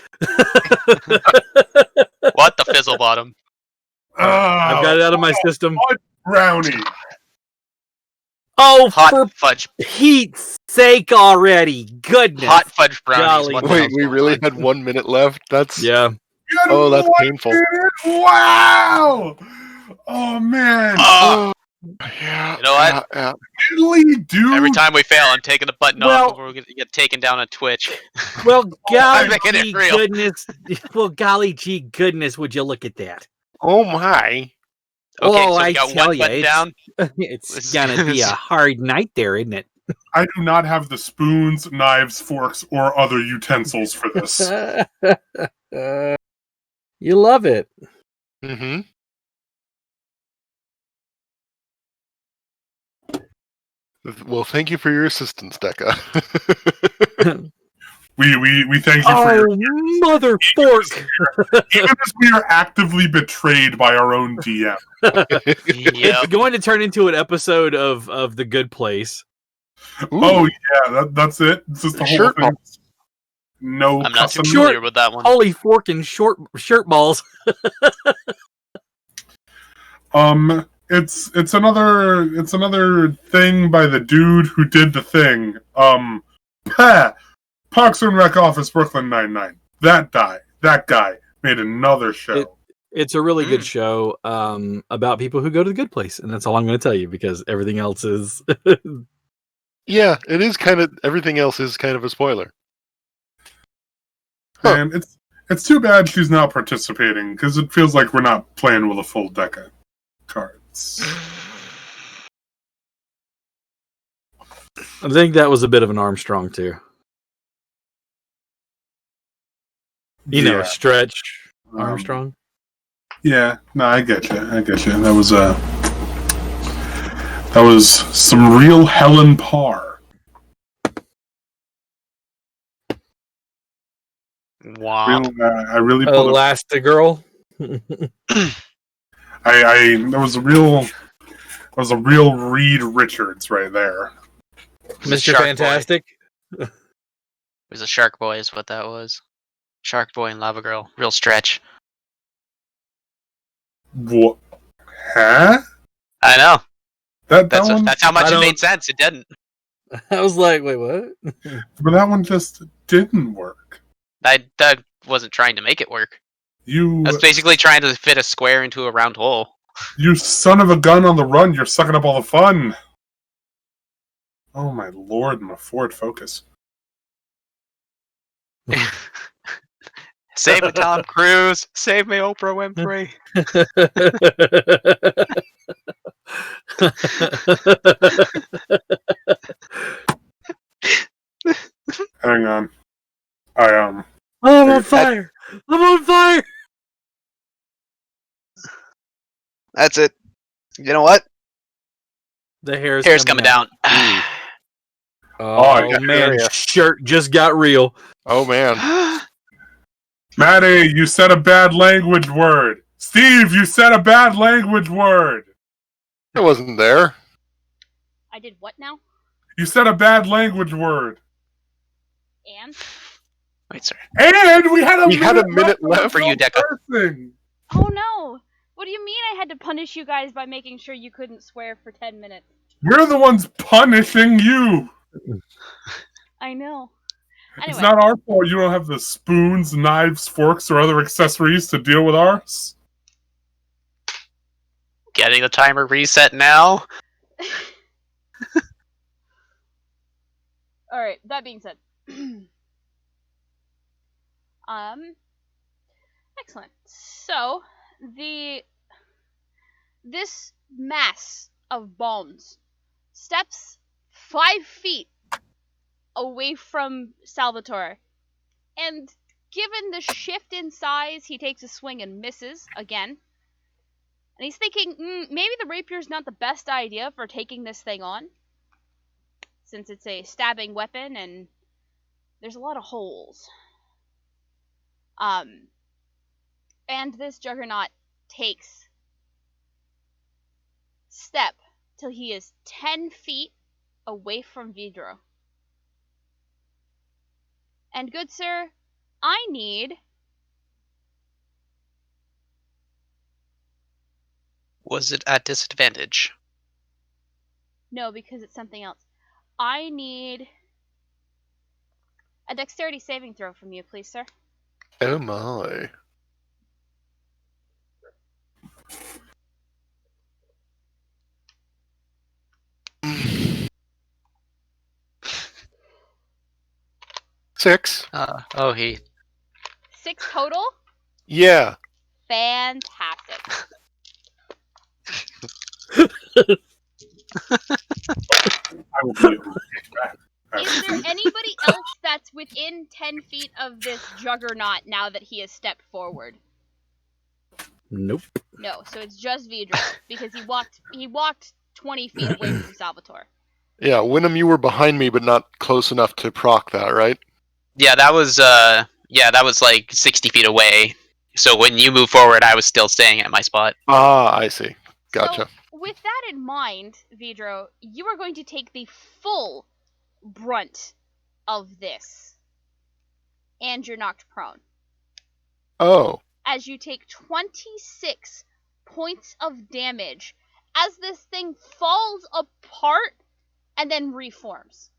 S5: What the fizzle bottom?
S1: I've got it out of my system.
S3: Brownie.
S1: Oh,
S5: Hot
S1: for
S5: fudge.
S1: Pete's sake already. Goodness.
S5: Hot fudge brownies.
S1: Golly.
S5: What the
S4: Wait,
S5: hell's
S4: we
S5: going
S4: really
S5: on?
S4: had 1 minute left? That's
S1: Yeah.
S4: Oh, that's painful.
S3: Wow! Oh man!
S5: Ah!
S4: yeah.
S5: You know what?
S4: Yeah.
S3: Diddly dude!
S5: Every time we fail, I'm taking the button
S1: Well-
S5: off before we get taken down on Twitch.
S1: Well, golly
S5: I'm making it
S1: gee
S5: real.
S1: goodness. Well, golly gee goodness, would you look at that?
S4: Oh my.
S5: Okay,
S1: Oh,
S5: so we
S1: I
S5: got
S1: tell
S5: one
S1: ya,
S5: button
S1: it's-
S5: down.
S1: It's gonna be a hard night there, isn't it?
S3: I do not have the spoons, knives, forks, or other utensils for this.
S1: You love it.
S4: Mm-hmm. Well, thank you for your assistance, Decca.
S3: We thank you for
S1: Oh,
S3: your
S1: mother fork!
S3: even as we are actively betrayed by our own DM.
S1: It's
S5: Yep.
S1: going to turn into an episode of The Good Place.
S3: Oh yeah, that's it. It's just the whole
S4: Shirt
S3: thing. No
S5: I'm not too
S3: custom.
S5: familiar with that one.
S1: Holy fork and short shirt balls.
S3: It's another thing by the dude who did the thing. Parks and Rec Office Brooklyn Nine-Nine. That guy made another show.
S1: It's a really good
S5: Mm.
S1: show about people who go to The Good Place, and that's all I'm going to tell you because everything else is.
S4: Yeah, it is kind of. Everything else is kind of a spoiler. Huh.
S3: And it's too bad she's not participating because it feels like we're not playing with a full deck of cards.
S1: I think that was a bit of an Armstrong too. You know,
S3: Yeah.
S1: Stretch
S3: Um,
S1: Armstrong.
S3: Yeah, no, I get you. That was some real Helen Parr.
S5: Wow.
S3: I really pulled up.
S1: Elastigirl.
S3: That was a real Reed Richards right there.
S1: Mr.
S5: Shark Boy.
S1: Fantastic.
S5: It was a Shark Boy, is what that was. Shark Boy and Lava Girl. Real stretch.
S3: What? Huh?
S5: I know.
S3: That one,
S5: That's how much
S1: I
S5: it
S1: don't-
S5: made sense. It didn't.
S1: I was like, wait, what?
S3: but that one just didn't work.
S5: That wasn't trying to make it work.
S3: You,
S5: I was basically trying to fit a square into a round hole.
S3: you son of a gun on the run! You're sucking up all the fun. Oh my lord, my Ford Focus.
S5: Save me, Tom Cruise. Save me, Oprah Winfrey.
S3: Hang on.
S1: I'm on fire! I'm on fire!
S5: That's it. You know what?
S1: The hair's
S5: Coming down.
S1: Oh,
S3: yeah,
S1: man,
S4: yeah.
S1: shirt just got real.
S4: Oh man.
S3: Maddie, you said a bad language word. Steve, you said a bad language word.
S4: It wasn't there.
S2: I did what now?
S3: You said a bad language word.
S2: And?
S5: Wait, sir.
S3: And we had a
S4: minute left
S5: for you, Decca.
S3: Person.
S2: Oh no! What do you mean I had to punish you guys by making sure you couldn't swear for 10 minutes?
S3: We're the ones punishing you.
S2: I know. Anyway,
S3: It's not our fault you don't have the spoons, knives, forks, or other accessories to deal with ours.
S5: Getting the timer reset now.
S2: Alright, that being said. Excellent. So, this mass of bones steps 5 feet away from Salvatore. And given the shift in size, he takes a swing and misses again. And he's thinking, maybe the rapier's not the best idea for taking this thing on, since it's a stabbing weapon and There's a lot of holes. And this juggernaut takes step till he is 10 feet away from Vidro. And good sir, I need...
S5: Was it at disadvantage?
S2: No, because it's something else. I need a dexterity saving throw from you, please, sir.
S4: Oh my. Six.
S5: He
S2: 6 total?
S4: Yeah.
S2: Fantastic.
S3: I will be able to take that.
S2: Is there anybody else that's within 10 feet of this juggernaut now that he has stepped forward?
S1: Nope.
S2: No, so it's just Vidro, because he walked 20 feet away from Salvatore.
S4: Yeah, Wynnum, you were behind me, but not close enough to proc that, right?
S5: Yeah, that was like 60 feet away. So when you move forward, I was still staying at my spot.
S4: Ah, I see. Gotcha.
S2: So, with that in mind, Vidro, you are going to take the full brunt of this. And you're knocked prone.
S4: Oh.
S2: As you take 26 points of damage as this thing falls apart and then reforms.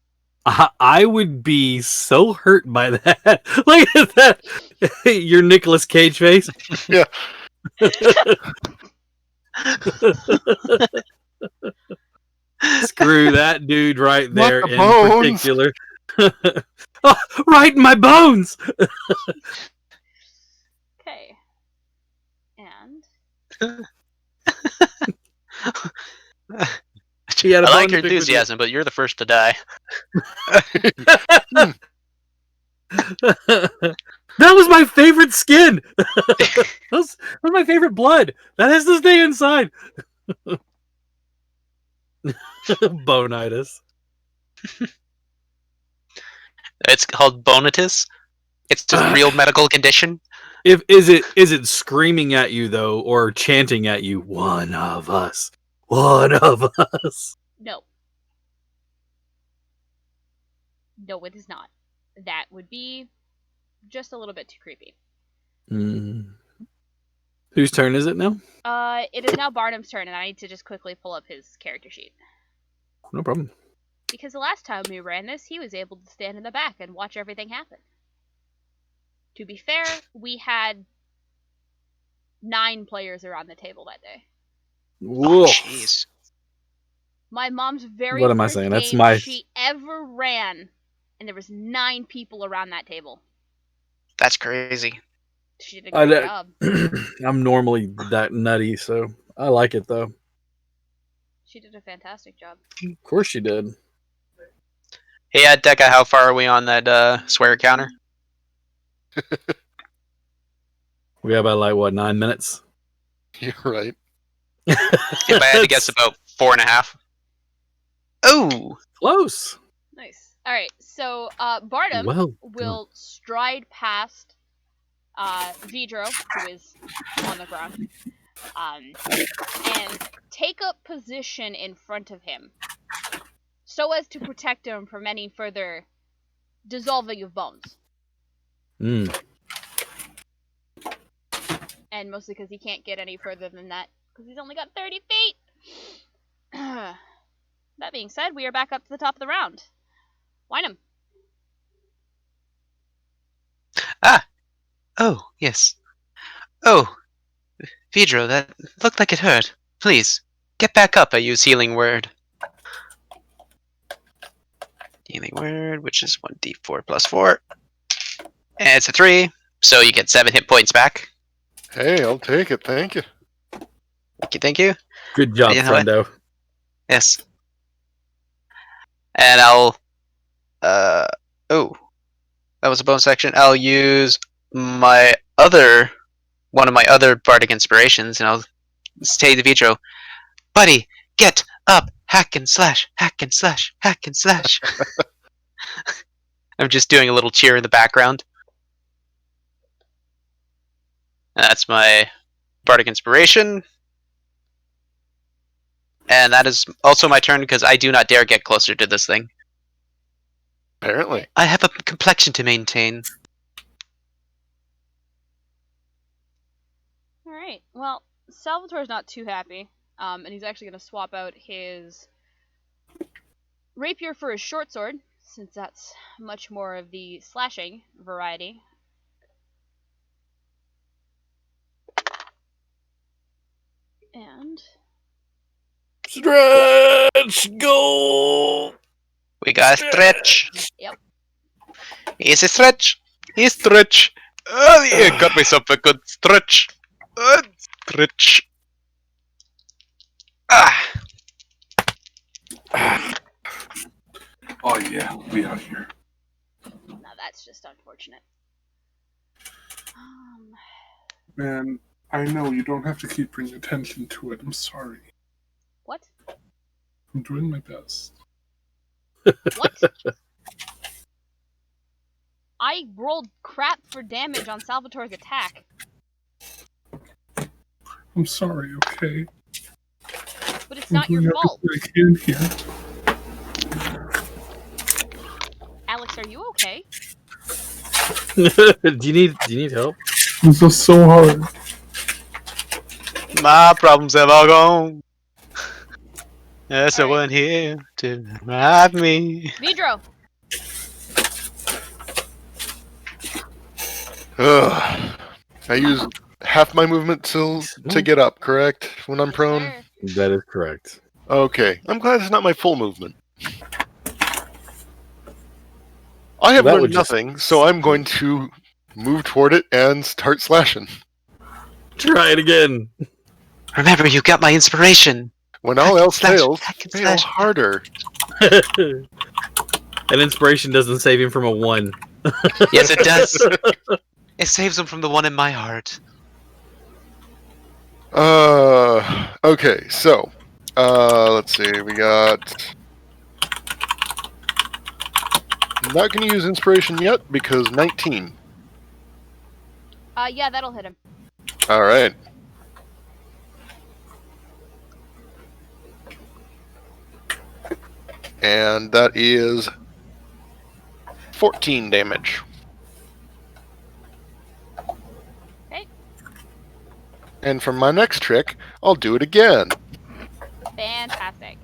S1: I would be so hurt by that. Look at that. Your Nicolas Cage face.
S4: Yeah.
S1: Screw that dude right
S4: Not
S1: there
S4: the
S1: in
S4: bones.
S1: particular. Oh, right in my bones.
S2: Okay. And
S1: She had a
S5: I
S1: bone
S5: like
S1: to
S5: your
S1: pick with you.
S5: enthusiasm, but you're the first to die.
S1: That was my favorite skin. that was my favorite blood. That has to stay inside. Bonitis.
S5: It's called bonitis. It's a real medical condition.
S1: Is it screaming at you though, or chanting at you? One of us. One of us.
S2: no. No, it is not. That would be just a little bit too creepy.
S1: Mm. Whose turn is it now?
S2: It is now Barnum's turn, and I need to just quickly pull up his character sheet.
S1: No problem.
S2: Because the last time we ran this, he was able to stand in the back and watch everything happen. To be fair, we had 9 players around the table that day.
S1: Whoa.
S5: Oh, jeez.
S2: My mom's very
S1: What am I
S2: first
S1: saying? That's
S2: game
S1: my-
S2: she ever ran, and there was 9 people around that table.
S5: That's crazy.
S2: She did a great job.
S1: I'm normally that nutty, so I like it though.
S2: She did a fantastic job.
S1: Of course she did.
S5: Hey, Deca, how far are we on that swear counter?
S1: We got about, like, what, 9 minutes?
S4: You're right.
S5: If I had to guess, about 4.5. Oh!
S1: Close.
S2: Nice. Alright, so Barnum
S1: Well,
S2: will stride past Vidro, who is on the ground, and take up position in front of him so as to protect him from any further dissolving of bones.
S1: Mm.
S2: And mostly because he can't get any further than that, because he's only got 30 feet! That being said, we are back up to the top of the round. Wynham.
S5: Oh, yes. Oh, Vidro, that looked like it hurt. Please, get back up, I use healing word. Healing word, which is 1d4 plus 4. And it's a 3, so you get 7 hit points back.
S4: Hey, I'll take it. Thank you.
S5: Thank you.
S1: Good job,
S5: You know what?
S1: friendo.
S5: Yes. And I'll... Oh. That was a bonus action. I'll use one of my other bardic inspirations, and I'll say to Vitro, buddy, get up, hack and slash, hack and slash, hack and slash. I'm just doing a little cheer in the background. That's my Bardic Inspiration. And that is also my turn because I do not dare get closer to this thing.
S4: Apparently.
S5: I have a complexion to maintain.
S2: Alright, well, Salvatore's not too happy, and he's actually going to swap out his rapier for his short sword, since that's much more of the slashing variety. And
S6: Stretch goal.
S5: We got a stretch.
S2: Yep.
S5: Easy stretch. Easy stretch. Oh, yeah, got myself a good stretch. Stretch. Ah.
S3: Oh yeah, we out here.
S2: now that's just unfortunate.
S3: Man, I know you don't have to keep bringing attention to it. I'm sorry.
S2: What?
S3: I'm doing my best.
S2: What? I rolled crap for damage on Salvatore's attack.
S3: I'm sorry, okay?
S2: But it's not your
S3: doing
S2: fault.
S3: everything I can here.
S2: Alex, are you okay?
S6: do you need help?
S3: This is so hard.
S5: My problems have all gone. There's no
S2: Alright.
S5: one here to revive me.
S2: Vidro!
S4: Ugh. I use half my movement to get up, correct? When I'm prone?
S2: Sir.
S6: That is correct.
S4: Okay. I'm glad it's not my full movement. I have
S6: That
S4: learned
S6: would just-
S4: nothing, so I'm going to move toward it and start slashing.
S6: Try it again.
S5: Remember, you got my inspiration.
S4: When all
S5: Hack and
S4: else
S5: slash,
S4: fails,
S5: hack and
S4: fail
S5: slash.
S4: harder.
S6: An inspiration doesn't save him from a 1.
S5: Yes, it does. It saves him from the one in my heart.
S4: Okay, so, let's see, we got... I'm not going to use inspiration yet, because 19.
S2: Yeah, that'll hit him.
S4: Alright. And that is 14 damage.
S2: Okay.
S4: And for my next trick, I'll do it again.
S2: Fantastic.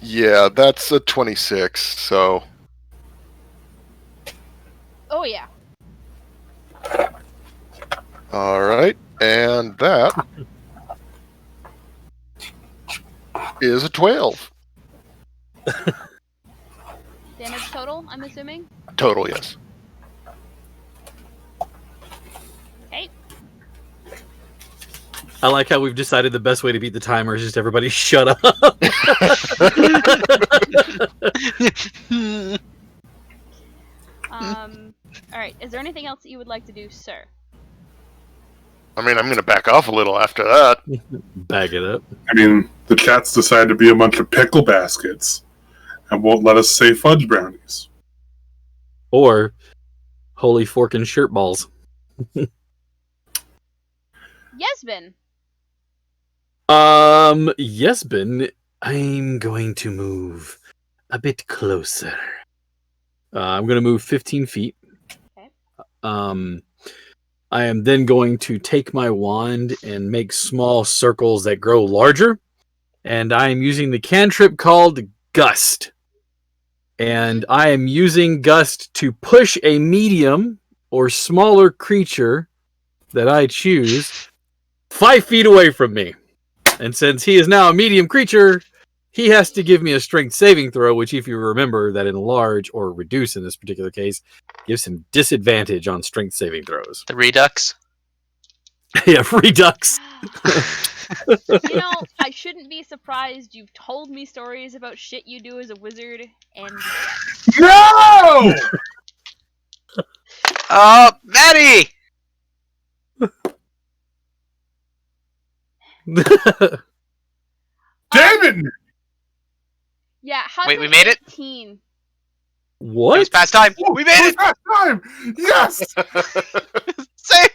S4: Yeah, that's a 26, so...
S2: Oh, yeah.
S4: Alright, and that is a 12.
S2: Damage total, I'm assuming?
S4: Total, yes.
S2: Okay.
S6: I like how we've decided the best way to beat the timer is just everybody shut up.
S2: Alright, is there anything else that you would like to do, sir?
S4: I mean, I'm going to back off a little after that.
S6: Bag it up.
S3: I mean, the chat's decided to be a bunch of pickle baskets and won't let us say fudge brownies.
S6: Or holy fork and shirt balls.
S2: Yesbin!
S6: Yesbin, I'm going to move a bit closer. I'm going to move 15 feet.
S2: Okay.
S6: I am then going to take my wand and make small circles that grow larger. And I am using the cantrip called Gust. And I am using Gust to push a medium or smaller creature that I choose 5 feet away from me. And since he is now a medium creature, he has to give me a strength saving throw, which, if you remember, that enlarge or reduce in this particular case, gives him disadvantage on strength saving throws.
S5: The Redux.
S6: Yeah, redux.
S2: You know, I shouldn't be surprised. You've told me stories about shit you do as a wizard, and
S3: No!
S5: Oh, Maddie!
S3: Damn it!
S2: Yeah, how's
S5: Wait, we made it?
S2: 18?
S1: What?
S5: It was past time. We made it.
S3: Last time! Yes!
S5: Say.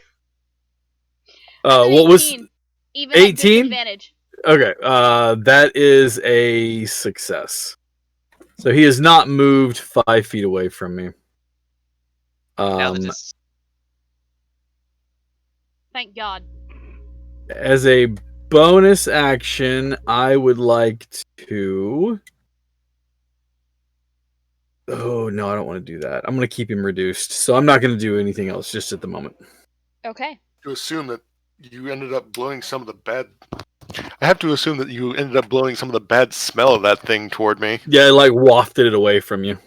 S2: How's an
S1: What was
S2: 18? Even at
S1: 18?
S2: disadvantage.
S1: Okay, that is a success. So he has not moved 5 feet away from me.
S5: Now that is-
S2: Thank God.
S1: As a bonus action, I would like to. Oh no, I don't want to do that. I'm going to keep him reduced, so I'm not going to do anything else just at the moment.
S2: Okay.
S4: To assume that you ended up blowing some of the bad. I have to assume that you ended up blowing some of the bad smell of that thing toward me.
S1: Yeah, I like wafted it away from you.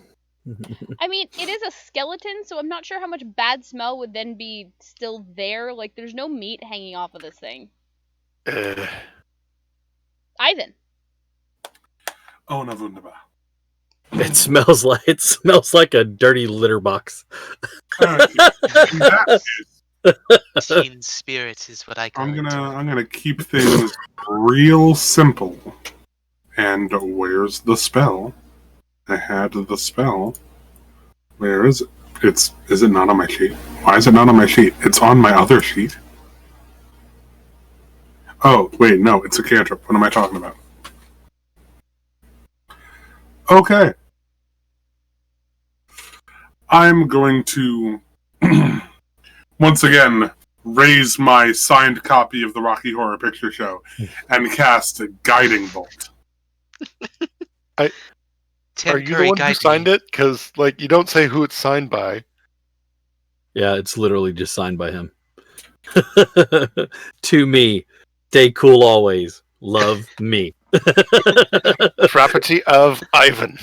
S2: I mean, it is a skeleton, so I'm not sure how much bad smell would then be still there. Like, there's no meat hanging off of this thing. Ivan.
S3: Oh, no, wunderbar.
S1: It smells like a dirty litter box.
S5: teen spirit is what I call
S3: I'm
S5: it.
S3: gonna keep things real simple. And where's the spell? I had the spell. Where is it? Is it not on my sheet? Why is it not on my sheet? It's on my other sheet. Oh, wait, no, it's a cantrip. What am I talking about? Okay. I'm going to once again raise my signed copy of the Rocky Horror Picture Show and cast a Guiding Bolt.
S4: Are you the one who signed it? Because, like, you don't say who it's signed by.
S1: Yeah, it's literally just signed by him. To me, stay cool always. Love me.
S4: Property of Ivan.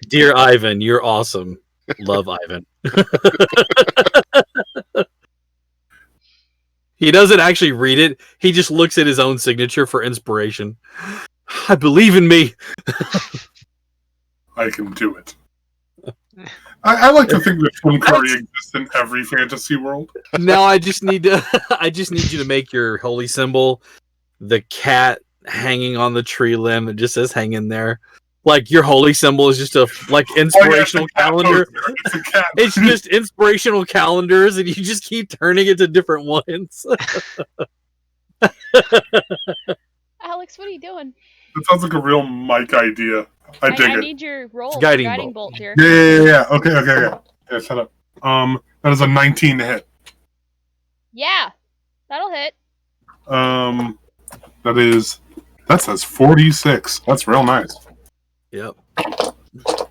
S1: Dear Ivan, you're awesome. Love Ivan. He doesn't actually read it. He just looks at his own signature for inspiration. I believe in me.
S3: I can do it. I like to think that Tim Curry exists in every fantasy world.
S1: Now I just need you to make your holy symbol the cat hanging on the tree limb. It just says hang in there. Like your holy symbol is just a inspirational calendar.
S3: It's a cat.
S1: It's just inspirational calendars, and you just keep turning it to different ones.
S2: Alex, what are you doing?
S3: That sounds like a real Mike idea. I dig
S2: I
S3: it.
S2: need your roll
S1: Guiding
S2: for guiding
S1: bolt.
S2: bolt here.
S3: Yeah. Okay. Yeah, shut up. That is a 19 to hit.
S2: Yeah, that'll hit.
S3: That says 46. That's real nice.
S1: Yep.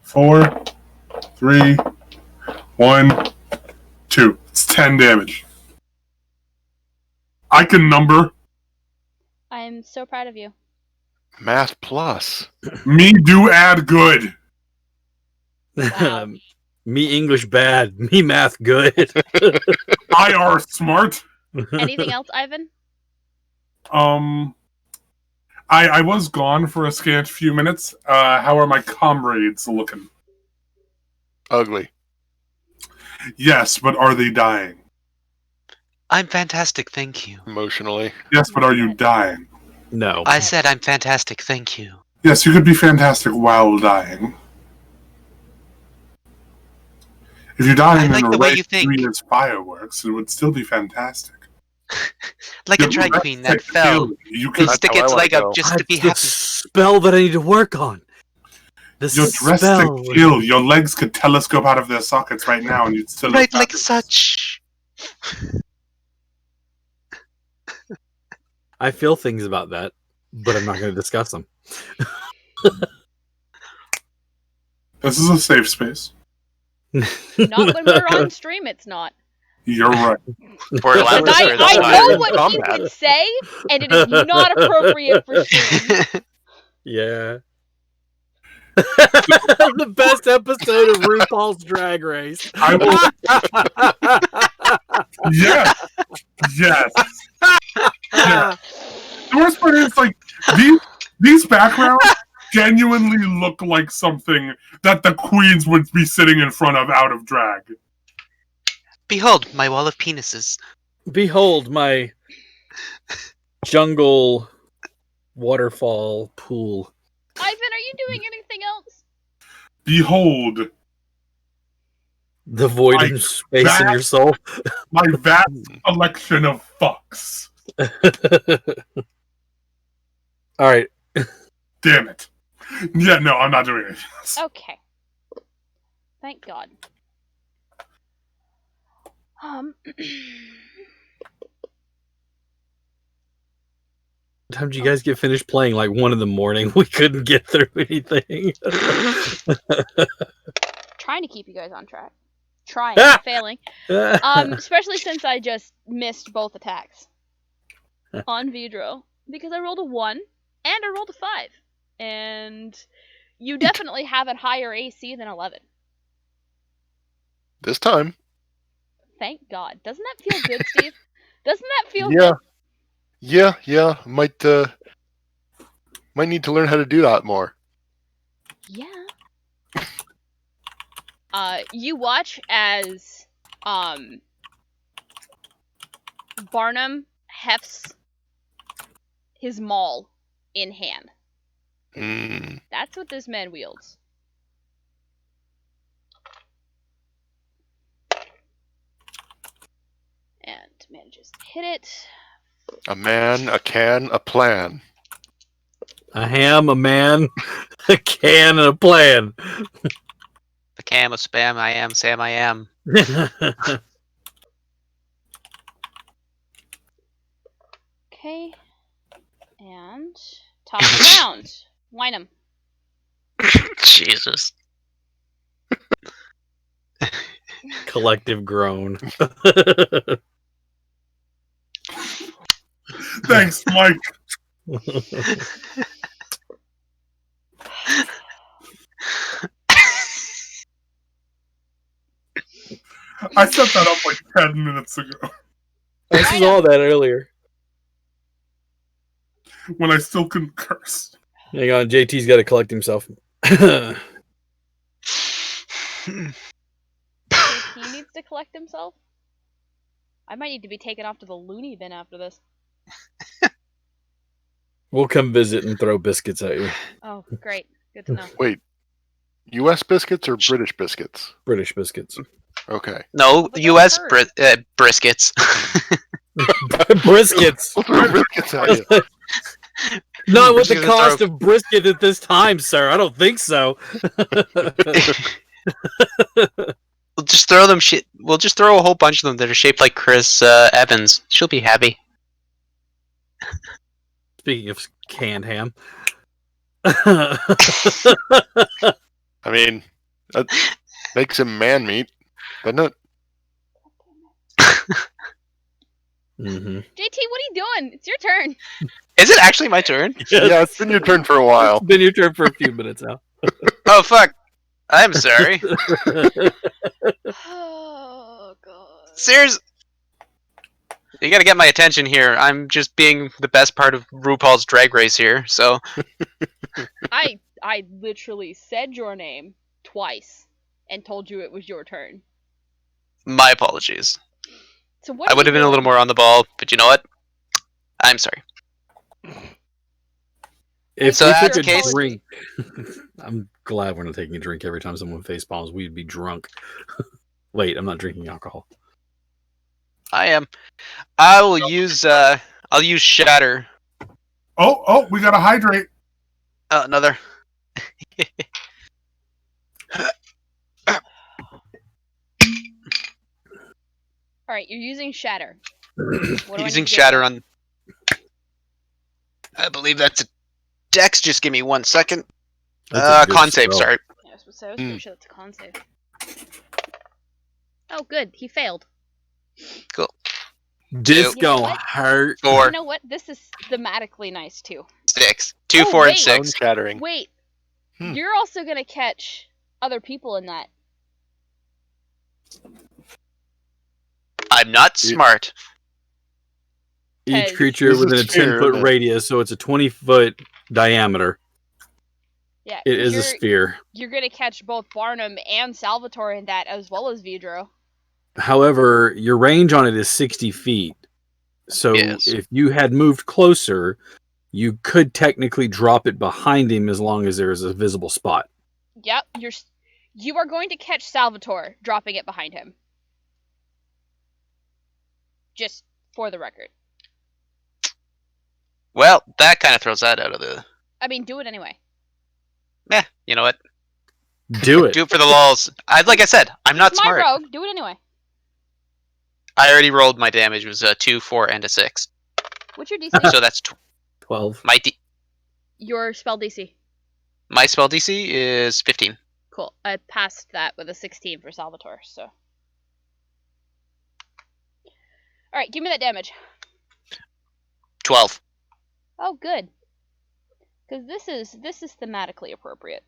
S3: 4, 3, 1, 2. It's 10 damage. I can number.
S2: I'm so proud of you.
S4: Math plus.
S3: Me do add good.
S2: Wow.
S1: Me English bad. Me math good.
S3: I are smart.
S2: Anything else, Ivan?
S3: I was gone for a scant few minutes. How are my comrades looking?
S4: Ugly.
S3: Yes, but are they dying?
S5: I'm fantastic, thank you.
S4: Emotionally.
S3: Yes, but are you dying?
S1: No.
S5: I said I'm fantastic, thank you.
S3: Yes, you could be fantastic while dying. If you die
S5: I
S3: in
S5: like
S3: an
S5: the way
S3: array
S5: you
S3: of
S5: think.
S3: 3 years fireworks, it would still be fantastic.
S5: Like a drag queen that fell.
S3: You
S5: They
S3: can
S4: That's
S5: stick
S4: how I
S5: its
S4: wanna
S5: leg
S4: go.
S5: up just to be
S1: the
S5: happy.
S1: spell that I need to work on. The
S3: You're dressed
S1: spell.
S3: to kill. Your legs could telescope out of their sockets right now, and you'd still
S5: Right,
S3: look
S5: like
S3: fabulous.
S5: such.
S1: I feel things about that, but I'm not going to discuss them.
S3: This is a safe space.
S2: Not when we're on stream, it's not.
S3: You're right.
S4: We're allowed
S2: Because
S4: to say
S2: I
S4: that
S2: know
S4: in
S2: what
S4: combat.
S2: he would say, and it is not appropriate for stream.
S1: Yeah. The best episode of RuPaul's Drag Race.
S3: I will. Yes. Yes. Yeah. The worst part is, like, these backgrounds genuinely look like something that the queens would be sitting in front of out of drag.
S5: Behold, my wall of penises.
S1: Behold my jungle waterfall pool.
S2: Ivan, are you you doing anything else?
S3: Behold,
S1: The void
S3: My
S1: in space in
S3: vast-
S1: your soul.
S3: my vast collection of fucks.
S1: All right.
S3: Damn it. Yeah, no, I'm not doing it.
S2: Okay. Thank God.
S1: Time did you guys get finished playing? Like 1 in the morning. We couldn't get through anything.
S2: Trying to keep you guys on track. Trying, failing. Especially since I just missed both attacks on Vidro because I rolled a 1 and I rolled a 5, and you definitely have a higher AC than 11.
S4: This time.
S2: Thank God. Doesn't that feel good, Steve? Doesn't that feel
S4: Yeah.
S2: good?
S4: Yeah. Might need to learn how to do that more.
S2: Yeah. You watch as Barnum hefts his maul in hand. That's what this man wields. And manages to hit it.
S4: A man, a can, a plan.
S1: A ham, a man, a can, and a plan.
S5: The cam of spam, I am Sam, I am.
S2: Okay. And top of the round. Wine
S5: Jesus.
S1: Collective groan.
S3: Thanks, Mike. I set that up like 10 minutes ago
S1: I saw that earlier.
S3: when I still couldn't curse.
S1: Hang on, JT's got to collect himself.
S2: He needs to collect himself. I might need to be taken off to the loony bin after this.
S1: We'll come visit and throw biscuits at you.
S2: Oh, great. Good to know.
S4: Wait. U.S. biscuits or British biscuits?
S1: British biscuits.
S4: Okay.
S5: No,
S2: But
S5: U.S.
S2: those
S5: briskets.
S1: Briskets.
S4: We'll throw biscuits at you.
S1: Not with
S5: We're
S1: the
S5: just gonna
S1: cost of brisket at this time, sir. I don't think so.
S5: We'll just throw them shit. We'll just throw a whole bunch of them that are shaped like Chris Evans. She'll be happy.
S1: Speaking of canned ham.
S4: I mean, that makes him man meat, doesn't it?
S1: Mm-hmm.
S2: JT, what are you doing? It's your turn.
S5: Is it actually my turn?
S4: Yeah, it's been your turn for a while.
S1: It's been your turn for a few minutes now.
S5: Oh fuck! I'm sorry.
S2: Oh, God.
S5: Serious? You gotta get my attention here. I'm just being the best part of RuPaul's Drag Race here. So
S2: I literally said your name twice and told you it was your turn.
S5: my apologies.
S2: So what
S5: I
S2: are
S5: would
S2: you
S5: have been a little
S2: doing?
S5: more on the ball, but you know what? I'm sorry.
S1: If
S5: So
S1: we
S5: that's
S1: took
S5: the
S1: a
S5: case.
S1: drink, I'm glad we're not taking a drink every time someone face palms. We'd be drunk. Wait, I'm not drinking alcohol.
S5: I am. I will use. I'll use Shatter.
S3: Oh, we gotta hydrate.
S5: Another.
S2: All right, you're using Shatter. What do I need
S5: Using
S2: to do?
S5: Shatter on. I believe that's a Dex. Just give me 1 second.
S1: That's a good
S5: Con save.
S1: spell.
S5: Sorry.
S2: Yeah, I was pretty sure that's a con save. Oh, good. He failed.
S1: This
S2: You know
S1: gonna
S2: what?
S1: hurt.
S5: 4,
S2: You know what? This is thematically nice too.
S5: 6. 2,
S2: Oh,
S5: 4, and
S2: wait.
S4: Bone
S5: 6.
S4: shattering.
S2: Wait,
S4: Hmm.
S2: you're also gonna catch other people in that.
S5: I'm not smart.
S1: Each
S2: Because-
S1: creature
S4: This is
S1: within a
S4: sphere,
S1: 10-foot
S4: isn't it?
S1: radius, so it's a 20-foot diameter.
S2: Yeah,
S1: It is a
S2: you're,
S1: sphere.
S2: You're gonna catch both Barnum and Salvatore in that, as well as Vidro.
S1: However, your range on it is 60 feet. So
S5: Yes.
S1: if you had moved closer, you could technically drop it behind him as long as there is a visible spot.
S2: Yep, you are going to catch Salvatore dropping it behind him. Just for the record.
S5: Well, that kind of throws that out of the...
S2: I mean, do it anyway.
S5: You know what?
S1: Do it.
S5: Do it for the lulz. Like I said, I'm not
S2: It's my
S5: smart.
S2: rogue. Do it anyway.
S5: I already rolled my damage. It was a 2, 4, and a 6.
S2: What's your DC?
S5: So that's
S1: 12.
S2: Your spell DC.
S5: My spell DC is 15.
S2: Cool. I passed that with a 16 for Salvatore, so. Alright, give me that damage.
S5: 12.
S2: Oh, good. Because this is thematically appropriate.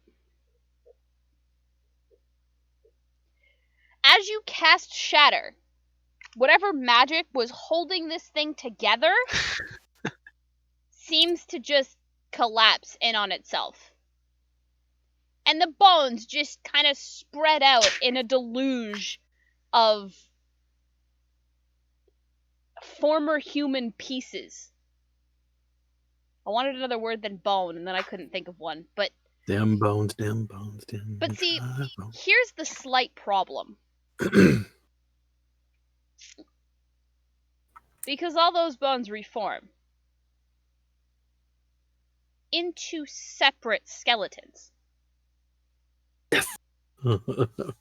S2: As you cast Shatter, whatever magic was holding this thing together seems to just collapse in on itself. And the bones just kind of spread out in a deluge of former human pieces. I wanted another word than bone, and then I couldn't think of one, but...
S1: Them bones, them bones, them
S2: But see,
S1: bones.
S2: here's the slight problem. Because all those bones reform into separate skeletons.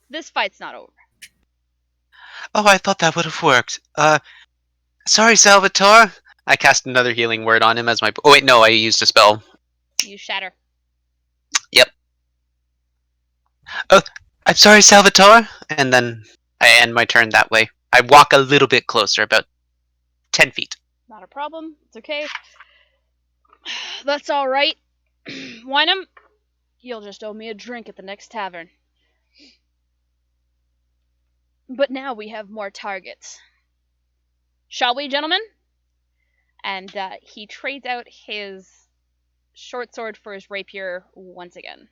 S2: This fight's not over.
S5: Oh, I thought that would have worked. Sorry, Salvatore. I cast another healing word on him as my... Oh, wait, no, I used a spell.
S2: You shatter.
S5: Yep. Oh, I'm sorry, Salvatore. And then I end my turn that way. I walk a little bit closer, about 10 feet.
S2: Not a problem. It's okay. That's alright. Wynham, you'll just owe me a drink at the next tavern. But now we have more targets. Shall we, gentlemen? And he trades out his short sword for his rapier once again.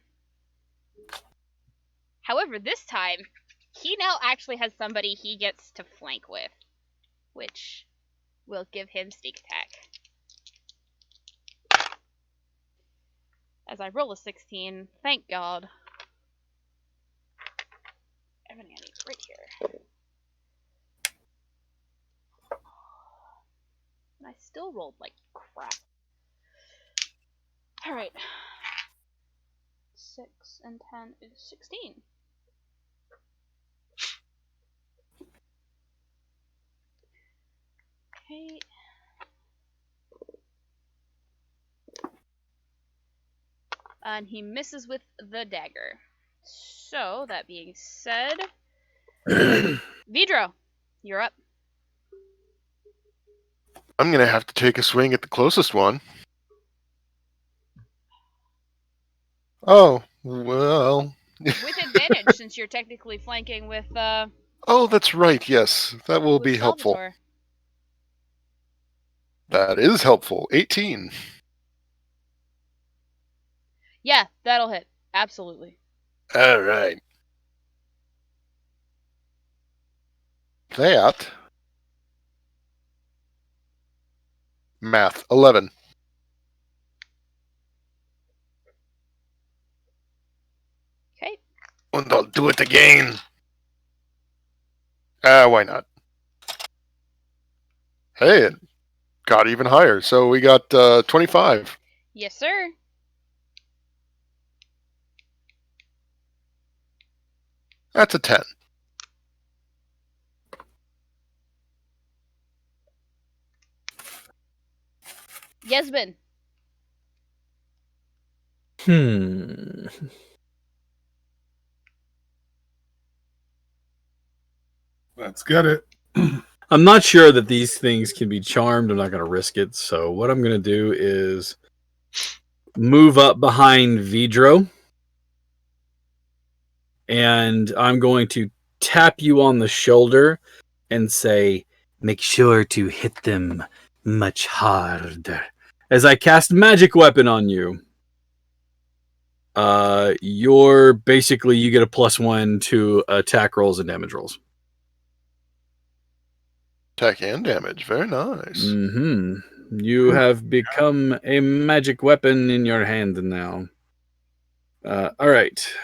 S2: However, this time, he now actually has somebody he gets to flank with, which will give him sneak attack. As I roll a 16, thank God. Everything I need is right here. And I still rolled like crap. Alright. 6 and 10 is 16. Okay. And he misses with the dagger. So, that being said, Vidro, you're up.
S4: I'm going to have to take a swing at the closest one. Oh, well.
S2: With advantage, since you're technically flanking with,
S4: Oh, that's right, yes. That will
S2: with
S4: be helpful.
S2: Salvatore.
S4: That is helpful. 18.
S2: Yeah, that'll hit. Absolutely.
S4: All right. That. Math. 11.
S2: Okay.
S4: And I'll do it again. Why not? Hey, it got even higher. So we got 25.
S2: Yes, sir.
S4: That's a 10.
S2: Yesbin.
S3: Let's get it.
S1: I'm not sure that these things can be charmed. I'm not going to risk it. So what I'm going to do is move up behind Vidro. And I'm going to tap you on the shoulder and say, make sure to hit them much harder. As I cast Magic Weapon on you. You get a +1 to attack rolls and damage rolls.
S4: Attack and damage. Very nice.
S1: Mm-hmm. You have become a magic weapon in your hand now. All right.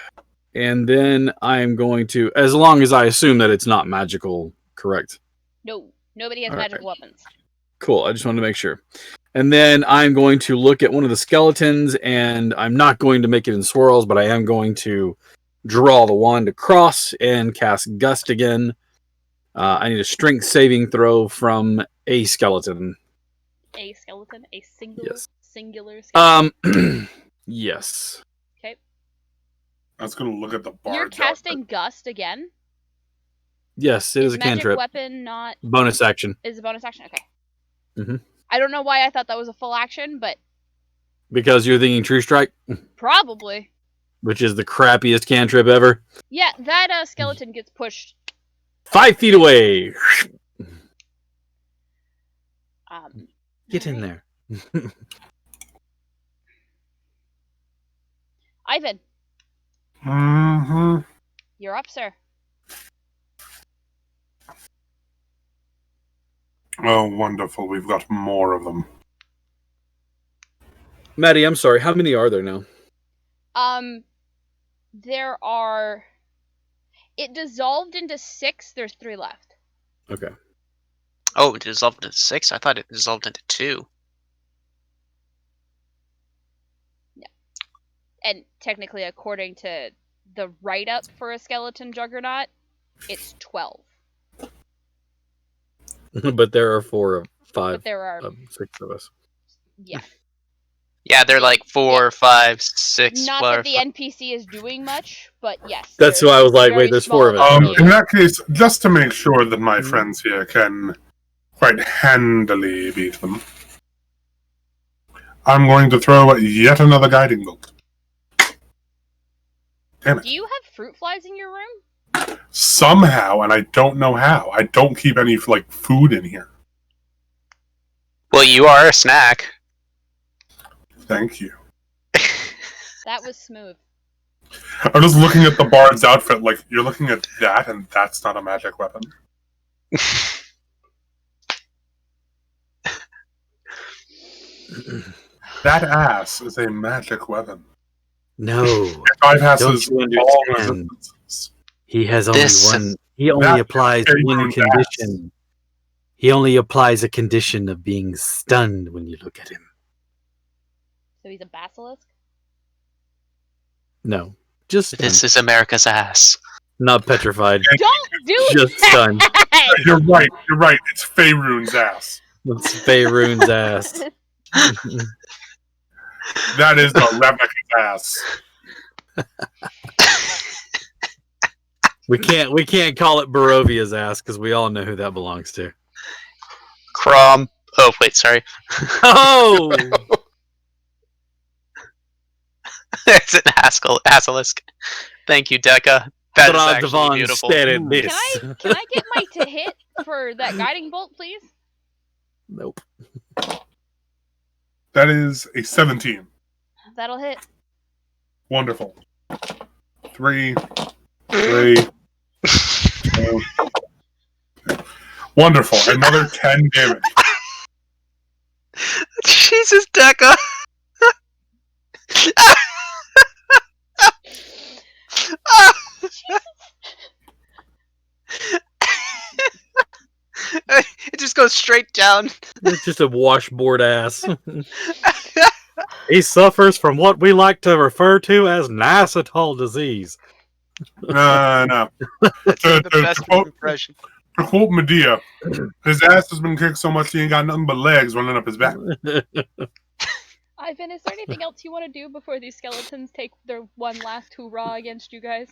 S1: And then I'm going to, as long as I assume that it's not magical, correct?
S2: No, nobody has
S1: All
S2: magic
S1: right.
S2: weapons.
S1: Cool. I just wanted to make sure. And then I'm going to look at one of the skeletons, and I'm not going to make it in swirls, but I am going to draw the wand across and cast Gust again. I need a strength saving throw from a skeleton.
S2: A skeleton? A
S1: Yes.
S2: singular skeleton?
S1: Yes.
S2: Okay.
S3: I was going to look at the bard's
S2: You're casting
S3: outfit.
S2: Gust again?
S1: Yes, it is a
S2: magic
S1: cantrip.
S2: weapon not...
S1: Bonus action.
S2: Is a bonus action? Okay.
S1: Mhm.
S2: I don't know why I thought that was a full action, but...
S1: Because you're thinking True Strike,
S2: Probably.
S1: which is the crappiest cantrip ever.
S2: Yeah, that skeleton gets pushed.
S1: 5 feet away. Get in there.
S2: Ivan,
S3: Mm-hmm.
S2: you're up, sir.
S3: Oh, wonderful. We've got more of them.
S1: Maddie, I'm sorry. How many are there now?
S2: There are... It dissolved into 6. There's 3 left.
S1: Okay.
S5: Oh, it dissolved into 6? I thought it dissolved into 2.
S2: And technically, according to the write-up for a skeleton juggernaut, it's 12.
S1: But there are 4 of 5.
S2: But there are...
S1: 6 of us.
S2: Yeah.
S5: Yeah, they're like 4, 5, 6.
S2: Not that the NPC is doing much, but yes.
S1: That's
S2: there's
S1: why I was like,
S2: very
S1: wait, there's
S2: small
S1: 4 of us.
S2: amount
S3: In that case, just to make sure that my
S1: Mhm.
S3: friends here can quite handily beat them, I'm going to throw yet another guiding bolt. Damn it.
S2: Do you have fruit flies in your room?
S3: Somehow, and I don't know how, I don't keep any food in here.
S5: Well, you are a snack.
S3: Thank you.
S2: That was smooth.
S3: I'm just looking at the bard's outfit like, you're looking at that and that's not a magic weapon. That ass is a magic weapon.
S6: No,
S3: Five asses
S6: Don't you
S3: all
S6: understand?
S3: resistances.
S6: he has only
S5: This-
S6: one. He only
S3: That
S6: applies
S3: is
S6: one
S3: ruined
S6: condition. He only applies a condition of being stunned when you look at him.
S2: So he's a basilisk?
S1: No. Just
S5: This
S1: stunned.
S5: is America's ass.
S1: Not petrified.
S2: Don't do
S1: Just stunned.
S2: that!
S3: You're right. It's Faerun's ass.
S1: That's Faerun's ass.
S3: That is the Rebecca's ass.
S1: We can't call it Barovia's ass because we all know who that belongs to.
S5: Crom. Oh, wait, sorry.
S1: Oh!
S5: It's an asilisk. Thank you, Deca. That is actually
S1: Thradvan
S5: beautiful.
S1: stared at
S3: Ooh.
S1: this.
S2: Can I get Mike to hit for that guiding bolt, please?
S1: Nope.
S3: That is a 17.
S2: That'll hit.
S3: Wonderful. 3. 2. Wonderful. Another 10 damage.
S5: Jesus, Deca. It just goes straight down.
S1: It's just a washboard ass. He suffers from what we like to refer to as Nacetol disease.
S3: No.
S5: The best
S3: quote,
S5: impression.
S3: to quote Medea, his ass has been kicked so much he ain't got nothing but legs running up his back.
S2: Ivan, is there anything else you want to do before these skeletons take their one last hoorah against you guys?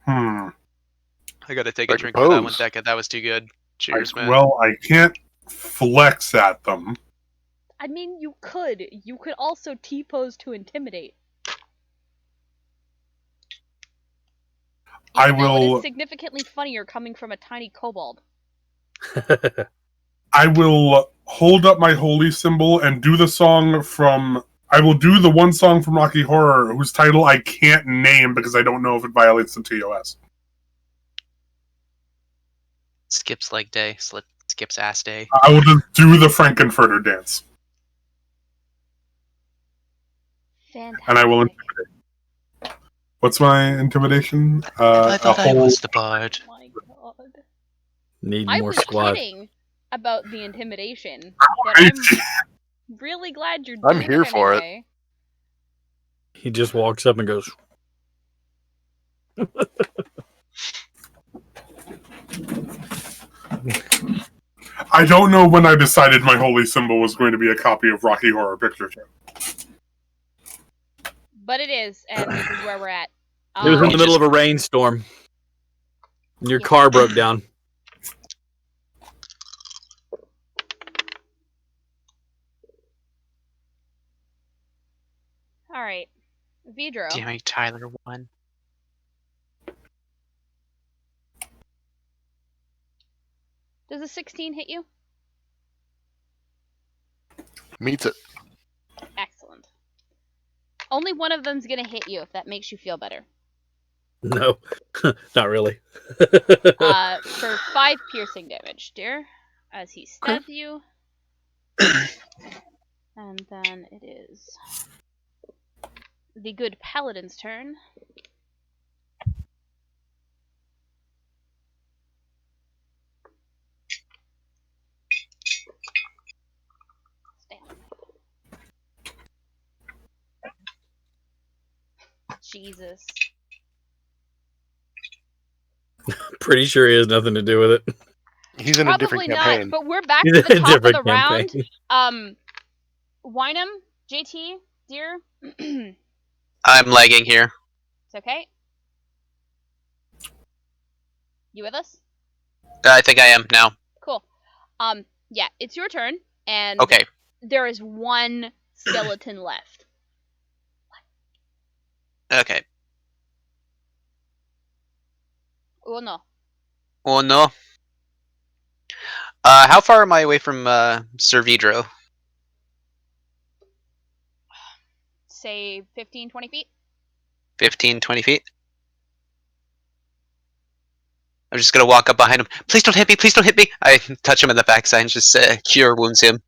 S3: Hmm.
S5: I gotta take a
S4: I
S5: drink of that one,
S4: suppose.
S5: Deca. That was too good. Cheers, man.
S3: Well, I can't flex at them.
S2: I mean, you could. You could also T-pose to intimidate.
S3: I
S2: Even though it
S3: will-
S2: is significantly funnier coming from a tiny kobold.
S3: I will hold up my holy symbol and do the song from... I will do the one song from Rocky Horror whose title I can't name because I don't know if it violates the TOS.
S5: Skips leg day. Skips skips ass day.
S3: I will just do the Frankenfurter dance.
S2: Fantastic.
S3: And I will intimidate. What's my intimidation?
S5: I thought I
S3: whole...
S5: was the bard.
S2: Oh my god.
S1: Need
S2: I
S1: more
S2: was
S1: squad.
S2: kidding about the intimidation, but I'm really glad you're doing
S4: I'm here
S2: it
S4: for it.
S2: anyway.
S1: He just walks up and goes,
S3: I don't know when I decided my holy symbol was going to be a copy of Rocky Horror Picture Show.
S2: But it is, and this is where we're at.
S1: it was in the
S5: You
S1: middle
S5: just-
S1: of a rainstorm. And your
S2: Yeah.
S1: car broke down.
S2: Alright. Vidro.
S5: Damn it, Tyler won.
S2: Does a 16 hit you?
S4: Meets it.
S2: Excellent. Only one of them's gonna hit you if that makes you feel better.
S1: No, not really.
S2: For 5 piercing damage, dear, as he stabs you. And then it is the good paladin's turn. Stand. Jesus.
S1: Pretty sure he has nothing to do with it.
S4: He's in a different
S2: Probably
S4: campaign.
S2: not, but we're back
S1: He's
S2: to
S1: in
S2: the
S1: a
S2: top of the
S1: different
S2: round.
S1: campaign.
S2: Wynham, JT, dear, it's
S5: I'm lagging here.
S2: okay. You with us?
S5: I think I am now.
S2: Cool. Yeah, it's your turn, and
S5: Okay.
S2: there is one skeleton left.
S5: Okay.
S2: Oh no.
S5: Oh no. How far am I away from Sir Vidro?
S2: Say 15, 20 feet?
S5: 15, 20 feet? I'm just gonna walk up behind him. Please don't hit me! Please don't hit me! I touch him in the backside and just cure wounds him.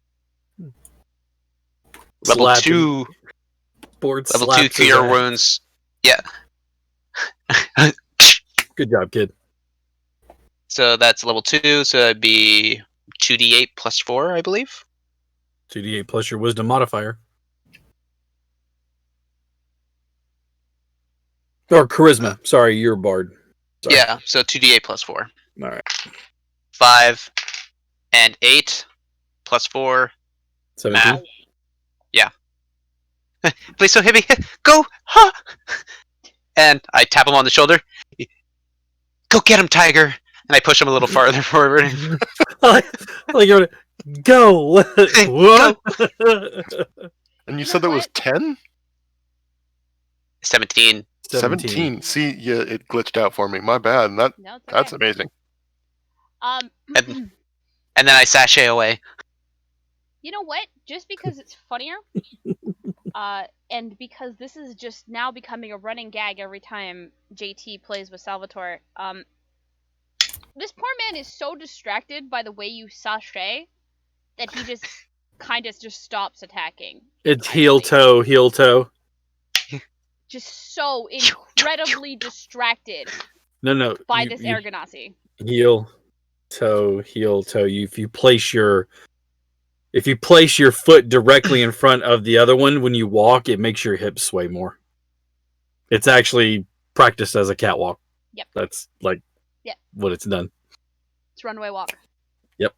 S5: Level
S1: Slap him.
S5: 2.
S1: Board
S5: Level 2
S1: slaps his
S5: cure
S1: ass.
S5: wounds. Yeah.
S1: Good job, kid.
S5: So that's level 2, so that'd be 2d8 plus 4, I believe.
S1: 2d8 plus your wisdom modifier. Or charisma. Sorry, you're a bard. Sorry.
S5: Yeah, so 2d8 plus 4.
S1: All right.
S5: 5 and 8 plus 4.
S1: 17.
S5: Math. Please don't hit me! Go! Huh! And I tap him on the shoulder. Go get him, Tiger! And I push him a little farther forward.
S1: like you're go. What?
S4: And you
S2: know
S4: said that was
S2: what?
S4: 10?
S5: 17.
S4: 17. See, yeah, it glitched out for me. My bad. And
S2: No, it's okay.
S4: that's amazing.
S2: Um,
S5: And then I sashay away.
S2: you know what? Just because it's funnier, and because this is just now becoming a running gag every time JT plays with Salvatore, this poor man is so distracted by the way you sashay that he just kind of just stops attacking.
S1: It's heel toe, heel toe.
S2: Just so incredibly distracted
S1: No.
S2: by
S1: you-
S2: this
S1: you-
S2: Aragonasi.
S1: Heel toe, heel toe. If you place your foot directly in front of the other one when you walk, it makes your hips sway more. It's actually practiced as a catwalk.
S2: Yep.
S1: That's like what it's done.
S2: It's runway walk.
S1: Yep.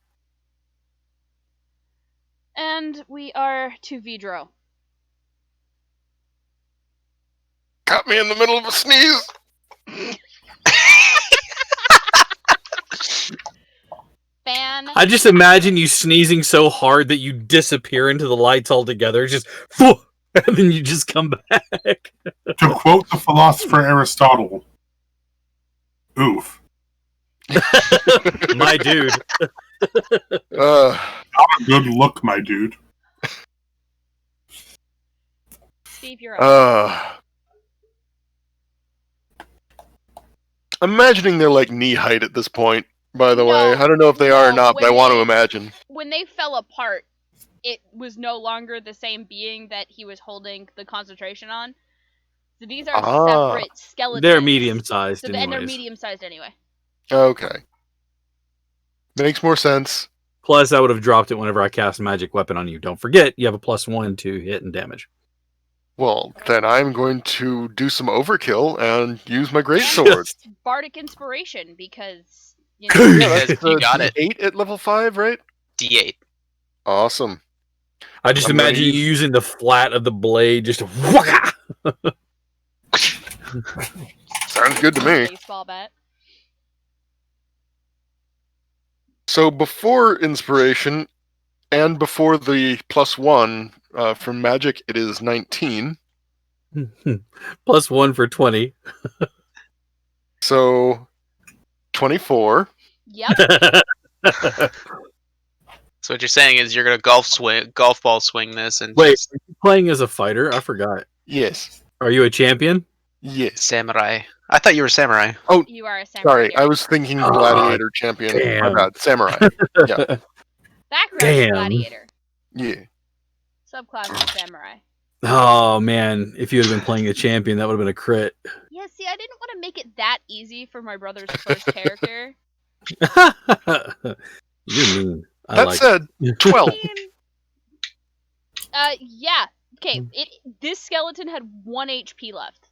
S2: And we are to Vidro.
S4: Got me in the middle of a sneeze.
S2: Fan.
S1: I just imagine you sneezing so hard that you disappear into the lights altogether. Just and then you just come back.
S3: To quote the philosopher Aristotle, oof.
S1: My dude.
S3: Not a good look, my dude.
S2: Steve, you're up.
S4: Imagining they're like knee height at this point, by the way.
S2: No,
S4: I don't know if they are or
S2: no,
S4: not, but I
S2: when
S4: want to
S2: they-
S4: imagine.
S2: When they fell apart, it was no longer the same being that he was holding the concentration on. So these are separate skeletons.
S1: They're medium-sized
S2: and they're
S1: anyways.
S2: medium-sized anyway.
S4: Okay. Makes more sense.
S1: Plus, I would have dropped it whenever I cast a magic weapon on you. Don't forget, you have a +1 to hit and damage.
S4: Well, then I'm going to do some overkill and use my greatsword.
S2: Bardic inspiration, because you know.
S4: Yeah, that's
S5: You got it.
S4: 8 at level 5, right?
S5: D8.
S4: Awesome.
S1: I just
S4: I'm gonna
S1: imagine you
S4: use-
S1: using the flat of the blade just to whacka!
S4: Sounds good to me.
S2: Baseball bat.
S4: So before inspiration and before the +1 from magic, it is 19.
S1: +1 for 20.
S4: So 24.
S2: Yep.
S5: So what you're saying is you're gonna golf ball swing this and
S1: Wait,
S5: just
S1: are you playing as a fighter? I forgot.
S4: Yes.
S1: Are you a champion?
S4: Yes.
S5: samurai. I thought you were samurai.
S2: You are a samurai.
S4: Sorry,
S2: hero.
S4: I was thinking
S1: Ah,
S4: gladiator champion. My
S1: damn.
S4: bad. Samurai.
S2: Background
S1: Damn.
S2: gladiator.
S4: Yeah.
S2: Subclass of samurai.
S1: Oh man, if you had been playing a champion, that would have been a crit.
S2: Yeah, see, I didn't want to make it that easy for my brother's first character.
S1: You're mean. I
S4: That
S1: like
S4: said, 12.
S2: Yeah. Okay, this skeleton had 1 HP left.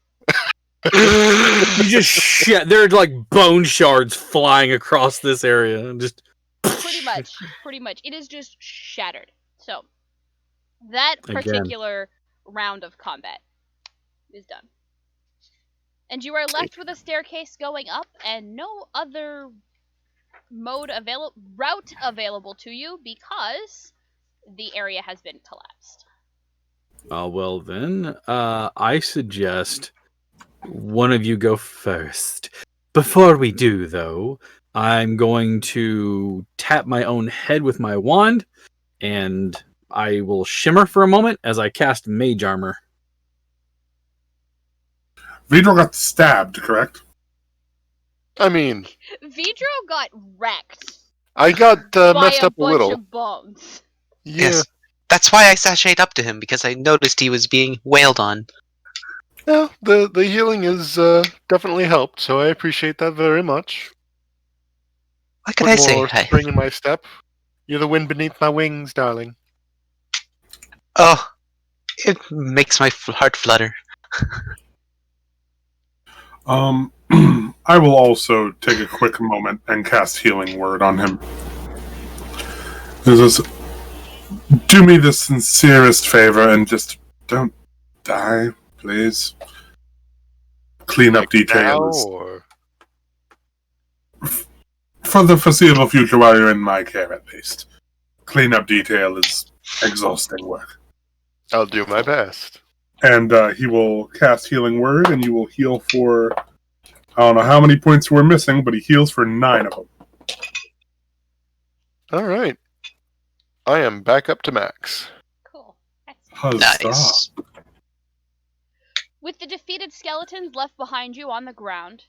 S1: You just shit. There are like bone shards flying across this area. Just
S2: Pretty much. It is just shattered. So, that
S1: Again.
S2: particular round of combat is done. And you are left with a staircase going up and no other route available to you because the area has been collapsed.
S1: well then, I suggest one of you go first. Before we do, though, I'm going to tap my own head with my wand, and I will shimmer for a moment as I cast Mage Armor.
S3: Vidro got stabbed, correct?
S4: I mean,
S2: Vidro got wrecked
S4: I got
S2: by
S4: messed up a
S2: bunch
S4: little.
S2: of bones.
S4: Yeah.
S5: Yes. That's why I sashayed up to him, because I noticed he was being wailed on.
S4: Yeah, the healing has definitely helped, so I appreciate that very much.
S5: What can
S4: Put
S5: I say?
S4: more spring in my step. You're the wind beneath my wings, darling.
S5: Oh, it makes my heart flutter.
S3: I will also take a quick moment and cast Healing Word on him. This is, do me the sincerest favor and just don't die, please. Cleanup details.
S4: Now, or...
S3: For the foreseeable future, while you're in my care, at least. Cleanup detail is exhausting work.
S4: I'll do my best.
S3: And he will cast Healing Word, and you will heal for... I don't know how many points we're missing, but he heals for 9 of them.
S4: Alright. I am back up to max.
S2: Cool. Excellent.
S3: Huzzah.
S5: Nice.
S2: With the defeated skeletons left behind you on the ground,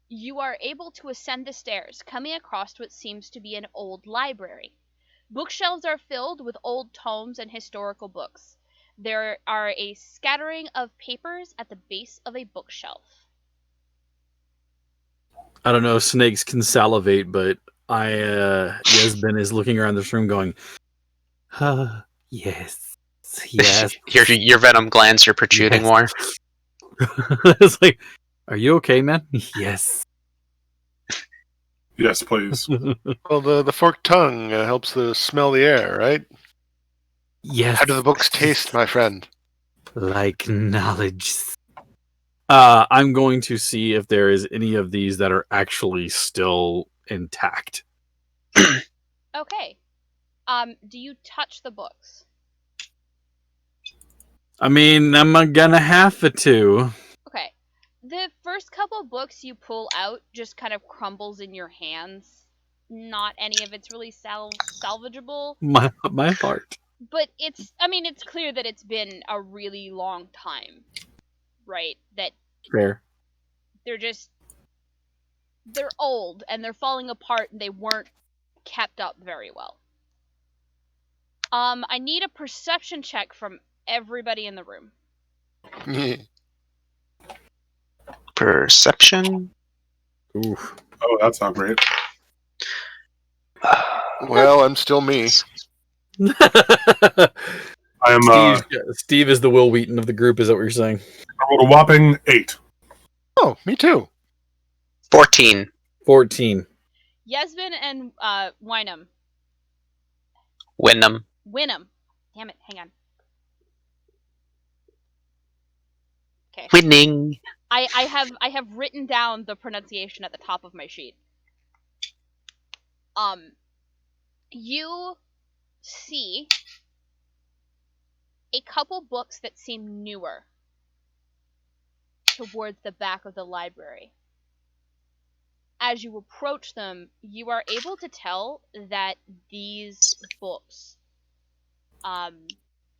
S2: you are able to ascend the stairs, coming across what seems to be an old library. Bookshelves are filled with old tomes and historical books. There are a scattering of papers at the base of a bookshelf.
S1: I don't know if snakes can salivate, but Yesben is looking around this room going, yes, yes.
S5: Your venom glands are protruding
S1: Yes.
S5: more.
S1: It's like, are you okay, man? Yes.
S3: Yes, please.
S4: Well, the forked tongue helps to smell the air, right?
S6: Yes.
S4: How do the books taste, my friend?
S6: Like knowledge.
S1: I'm going to see if there is any of these that are actually still intact.
S2: Okay. Do you touch the books?
S1: I mean, I'm gonna have to.
S2: Okay. The first couple books you pull out just kind of crumbles in your hands. Not any of it's really salvageable.
S1: My heart.
S2: But it's clear that it's been a really long time. Right? That
S1: Fair.
S2: they're just they're old and they're falling apart and they weren't kept up very well. I need a perception check from everybody in the room.
S5: Perception.
S1: Oof.
S3: Oh, that's not great.
S4: Well, I'm still me.
S3: I am
S1: Steve is the Will Wheaton of the group. Is that what you're saying?
S3: I rolled a whopping 8.
S4: Oh, me too.
S5: 14.
S1: 14.
S2: Yesvin and Wynham.
S5: Wynnum.
S2: Damn it, hang on. Okay.
S5: Winning.
S2: I have written down the pronunciation at the top of my sheet. You see a couple books that seem newer towards the back of the library. As you approach them, you are able to tell that these books,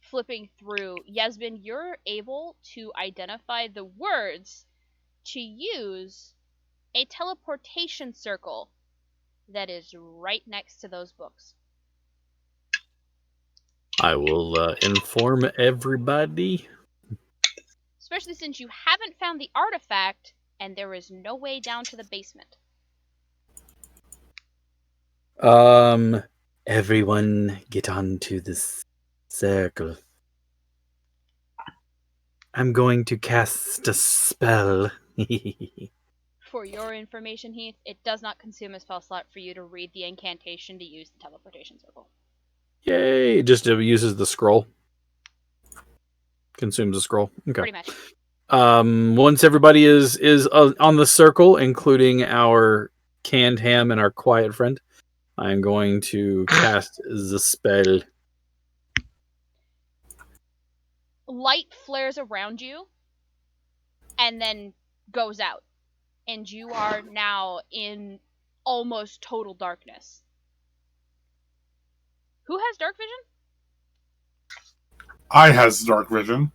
S2: flipping through, Yasmin, you're able to identify the words to use a teleportation circle that is right next to those books.
S1: I will inform everybody.
S2: Especially since you haven't found the artifact and there is no way down to the basement.
S6: Everyone get onto this circle. I'm going to cast a spell.
S2: For your information, Heath, it does not consume a spell slot for you to read the incantation to use the teleportation circle.
S1: Yay! It just uses the scroll. Consumes the scroll. Okay.
S2: Pretty much.
S1: Once everybody is on the circle, including our canned ham and our quiet friend, I'm going to cast the spell.
S2: Light flares around you and then goes out. And you are now in almost total darkness. Who has dark vision?
S3: I has dark vision.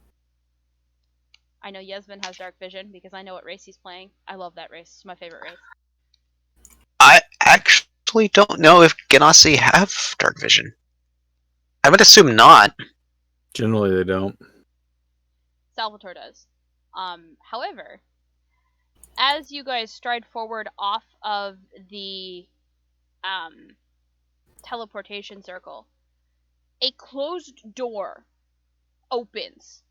S2: I know Yasmin has dark vision because I know what race he's playing. I love that race. It's my favorite race.
S5: I actually don't know if Genasi have dark vision. I would assume not.
S1: Generally, they don't.
S2: Salvatore does. However, as you guys stride forward off of the teleportation circle, a closed door opens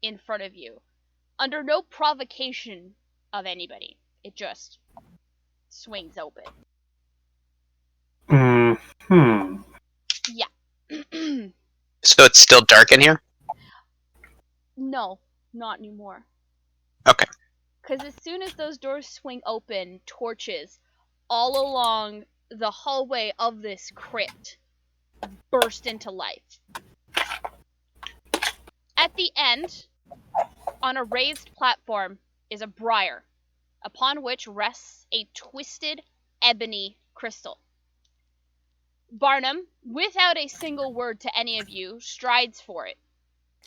S2: in front of you under no provocation of anybody. It just swings open. Yeah.
S5: So it's still dark in here?
S2: No, not anymore.
S5: Okay.
S2: Because as soon as those doors swing open, torches all along the hallway of this crypt burst into life. At the end, on a raised platform, is a briar, upon which rests a twisted ebony crystal. Barnum, without a single word to any of you, strides for it.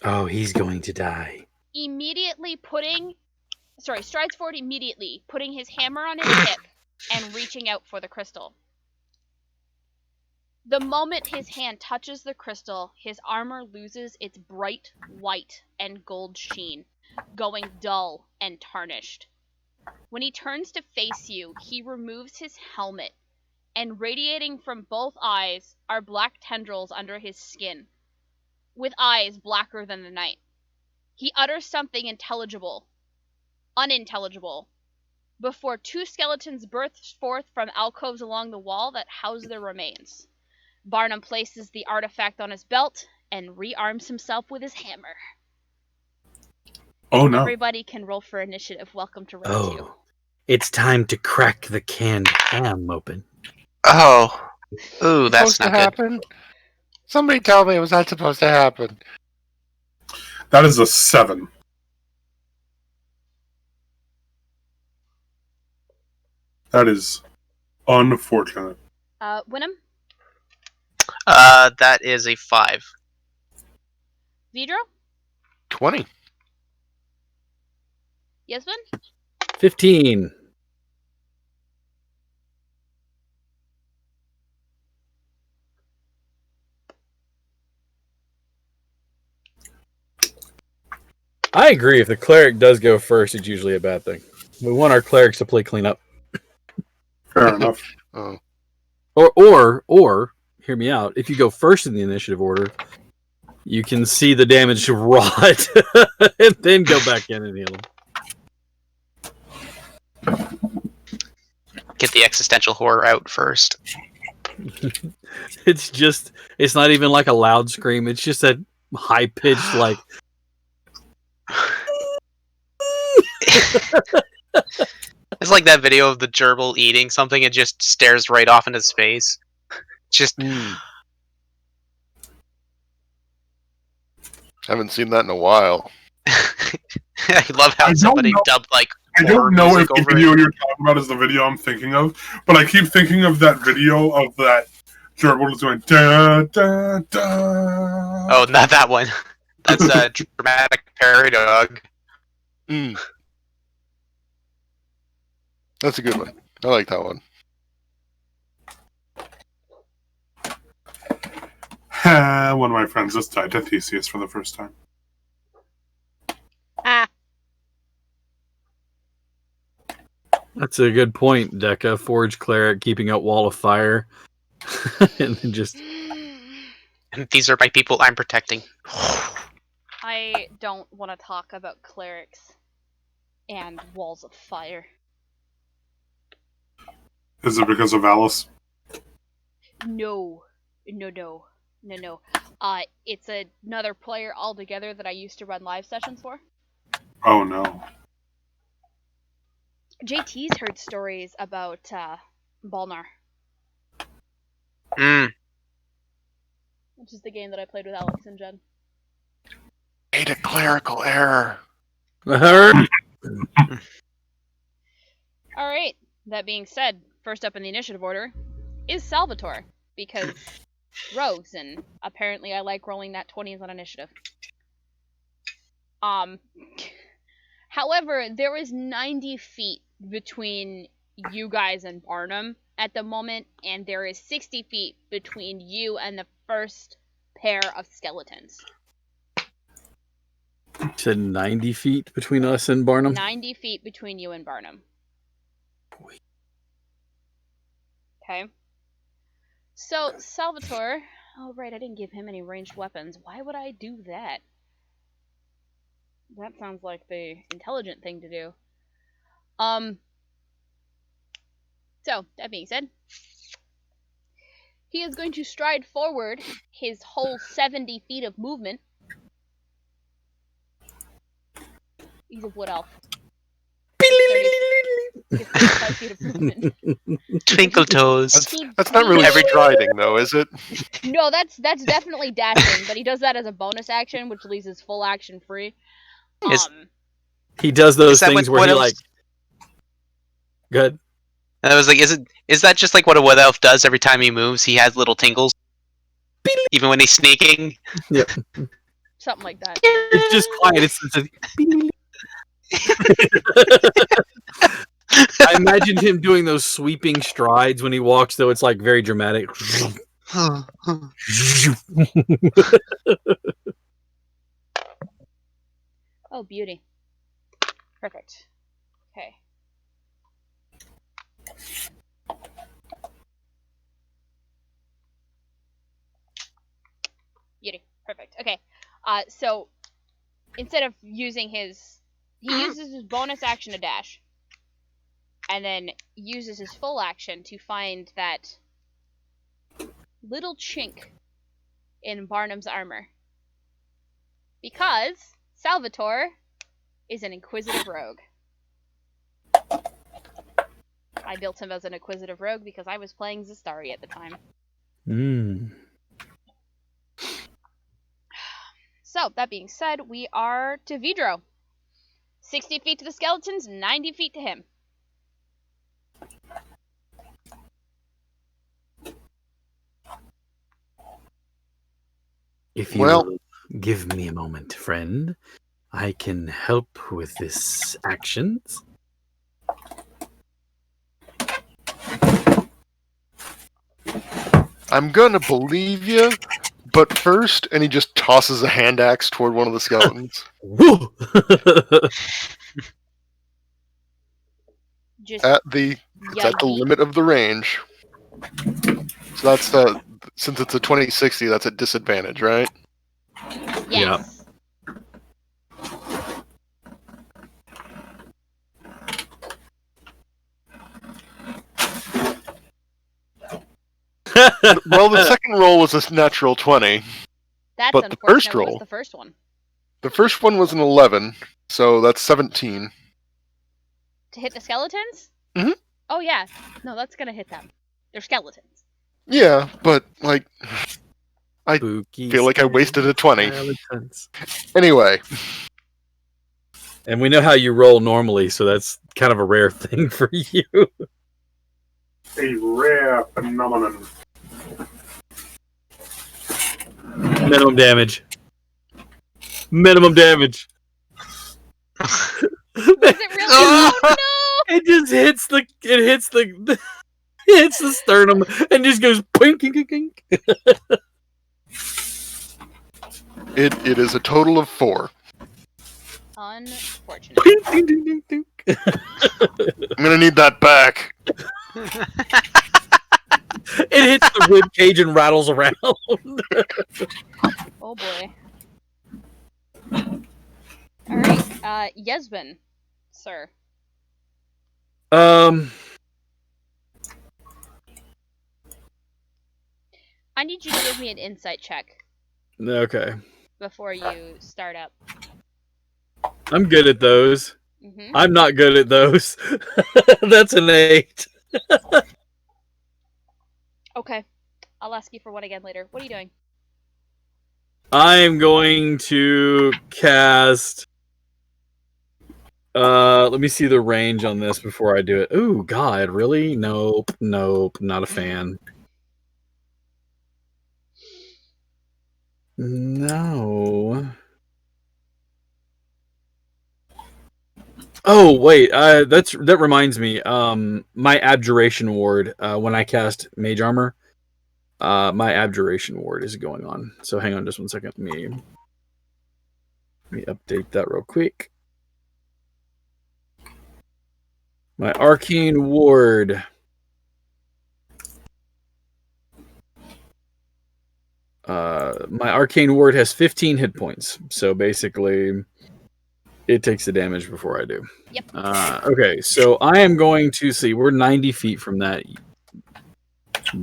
S6: Oh, he's going to die.
S2: Strides forward immediately, putting his hammer on his hip and reaching out for the crystal. The moment his hand touches the crystal, his armor loses its bright white and gold sheen, going dull and tarnished. When he turns to face you, he removes his helmet, and radiating from both eyes are black tendrils under his skin, with eyes blacker than the night. He utters something unintelligible, before two skeletons burst forth from alcoves along the wall that house their remains. Barnum places the artifact on his belt and rearms himself with his hammer.
S3: Oh no.
S2: Everybody can roll for initiative. Welcome to round 2.
S6: It's time to crack the canned ham open.
S5: Oh. Ooh, that's
S4: Supposed to
S5: not good.
S4: happen? Somebody tell me it was not supposed to happen.
S3: That is a 7. That is unfortunate.
S2: Wynnum?
S5: That is a 5.
S2: Vidro?
S4: 20.
S2: Yasmin?
S1: 15. I agree. If the cleric does go first, it's usually a bad thing. We want our clerics to play cleanup.
S3: Fair enough.
S4: Oh.
S1: Or, hear me out. If you go first in the initiative order, you can see the damage to Rod, and then go back in and heal him.
S5: Get the existential horror out first.
S1: It's not even like a loud scream. It's just a high pitched like.
S5: It's like that video of the gerbil eating something and just stares right off into space. Just.
S4: Haven't seen that in a while.
S5: I love how
S3: I don't
S5: somebody
S3: know-
S5: dubbed like.
S3: I
S5: horror
S3: don't know if
S5: music
S3: the
S5: over
S3: video
S5: it.
S3: you're talking about is the video I'm thinking of, but I keep thinking of that video of that gerbil just going da da da.
S5: Oh, not that one. That's a dramatic prairie dog.
S4: That's a good one. I like that one.
S3: One of my friends just died to Theseus for the first time.
S2: Ah,
S1: That's a good point, Deca. Forge cleric keeping out wall of fire, and then just
S5: And these are my people I'm protecting.
S2: I don't want to talk about clerics and walls of fire.
S3: Is it because of Alice?
S2: No. It's another player altogether that I used to run live sessions for.
S3: Oh no.
S2: JT's heard stories about Balnar, which is the game that I played with Alex and Jen.
S4: Made a clerical error.
S2: Alright, that being said, first up in the initiative order is Salvatore, because rogues, and apparently I like rolling that 20s on initiative. However, there is 90 feet between you guys and Barnum at the moment, and there is 60 feet between you and the first pair of skeletons.
S1: you said 90 feet between us and Barnum.
S2: 90 feet between you and Barnum.
S1: Boy.
S2: Okay. So, Salvatore... Oh, right, I didn't give him any ranged weapons. Why would I do that? That sounds like the intelligent thing to do. So, that being said, he is going to stride forward his whole 70 feet of movement. He's a wood elf. 35 feet of movement.
S5: Twinkle toes.
S4: That's not really striding, though, is it?
S2: No, that's definitely dashing, but he does that as a bonus action, which leaves his full action free.
S1: He does those
S5: Is that
S1: things
S5: what
S1: where he
S5: else-
S1: like. Good.
S5: And I was like, is that just like what a wood elf does every time he moves? He has little tingles, even when he's sneaking.
S2: Something like that.
S1: It's just quiet. I imagined him doing those sweeping strides when he walks, though. It's like very dramatic.
S2: Oh, beauty. Perfect. Okay. Beauty. Perfect. Okay. So instead of using his... He uses his bonus action to dash. And then uses his full action to find that little chink in Barnum's armor. Because Salvatore is an inquisitive rogue. I built him as an inquisitive rogue because I was playing Zistari at the time. So, that being said, we are to Vidro. 60 feet to the skeletons, 90 feet to him.
S6: If you will give me a moment, friend, I can help with this actions.
S4: I'm gonna believe you, But first, and he just tosses a hand axe toward one of the skeletons.
S6: Woo!
S2: Just
S4: It's at the limit of the range. So that's since it's a 2060, that's a disadvantage, right?
S2: yes.
S4: Well, the second roll was a natural 20.
S2: That's
S4: But the
S2: unfortunate.
S4: first
S2: What
S4: roll-
S2: was the first one?
S4: The first one was an 11, so that's 17.
S2: To hit the skeletons?
S4: Mhm.
S2: Oh yeah. No, that's gonna hit them. They're skeletons.
S4: Yeah, but I
S6: Spooky
S4: feel like I wasted a 20.
S6: skeletons.
S4: Anyway,
S6: And we know how you roll normally, so that's kind of a rare thing for you.
S3: A rare phenomenon.
S6: Minimum damage. Minimum damage.
S2: Was it really? Oh no!
S6: It just hits the it hits the sternum and just goes pink.
S4: it is a total of 4.
S2: Unfortunate.
S4: I'm gonna need that back.
S6: It hits the rib cage and rattles around.
S2: Oh boy. Alright, Yesbin, sir.
S6: Um,
S2: I need you to give me an insight check
S6: okay.
S2: before you start up.
S6: I'm good at those.
S2: Mm-hmm.
S6: I'm not good at those. That's an 8.
S2: Okay. I'll ask you for one again later. What are you doing?
S6: I'm going to cast. Let me see the range on this before I do it. Ooh, God, really? Nope, not a fan. No. Oh wait, that reminds me. My abjuration ward. When I cast mage armor, my abjuration ward is going on. So hang on just one second. Let me update that real quick. My arcane ward. My arcane ward has 15 hit points. So basically, it takes the damage before I do.
S2: Yep.
S6: Okay, so I am going to see. We're 90 feet from that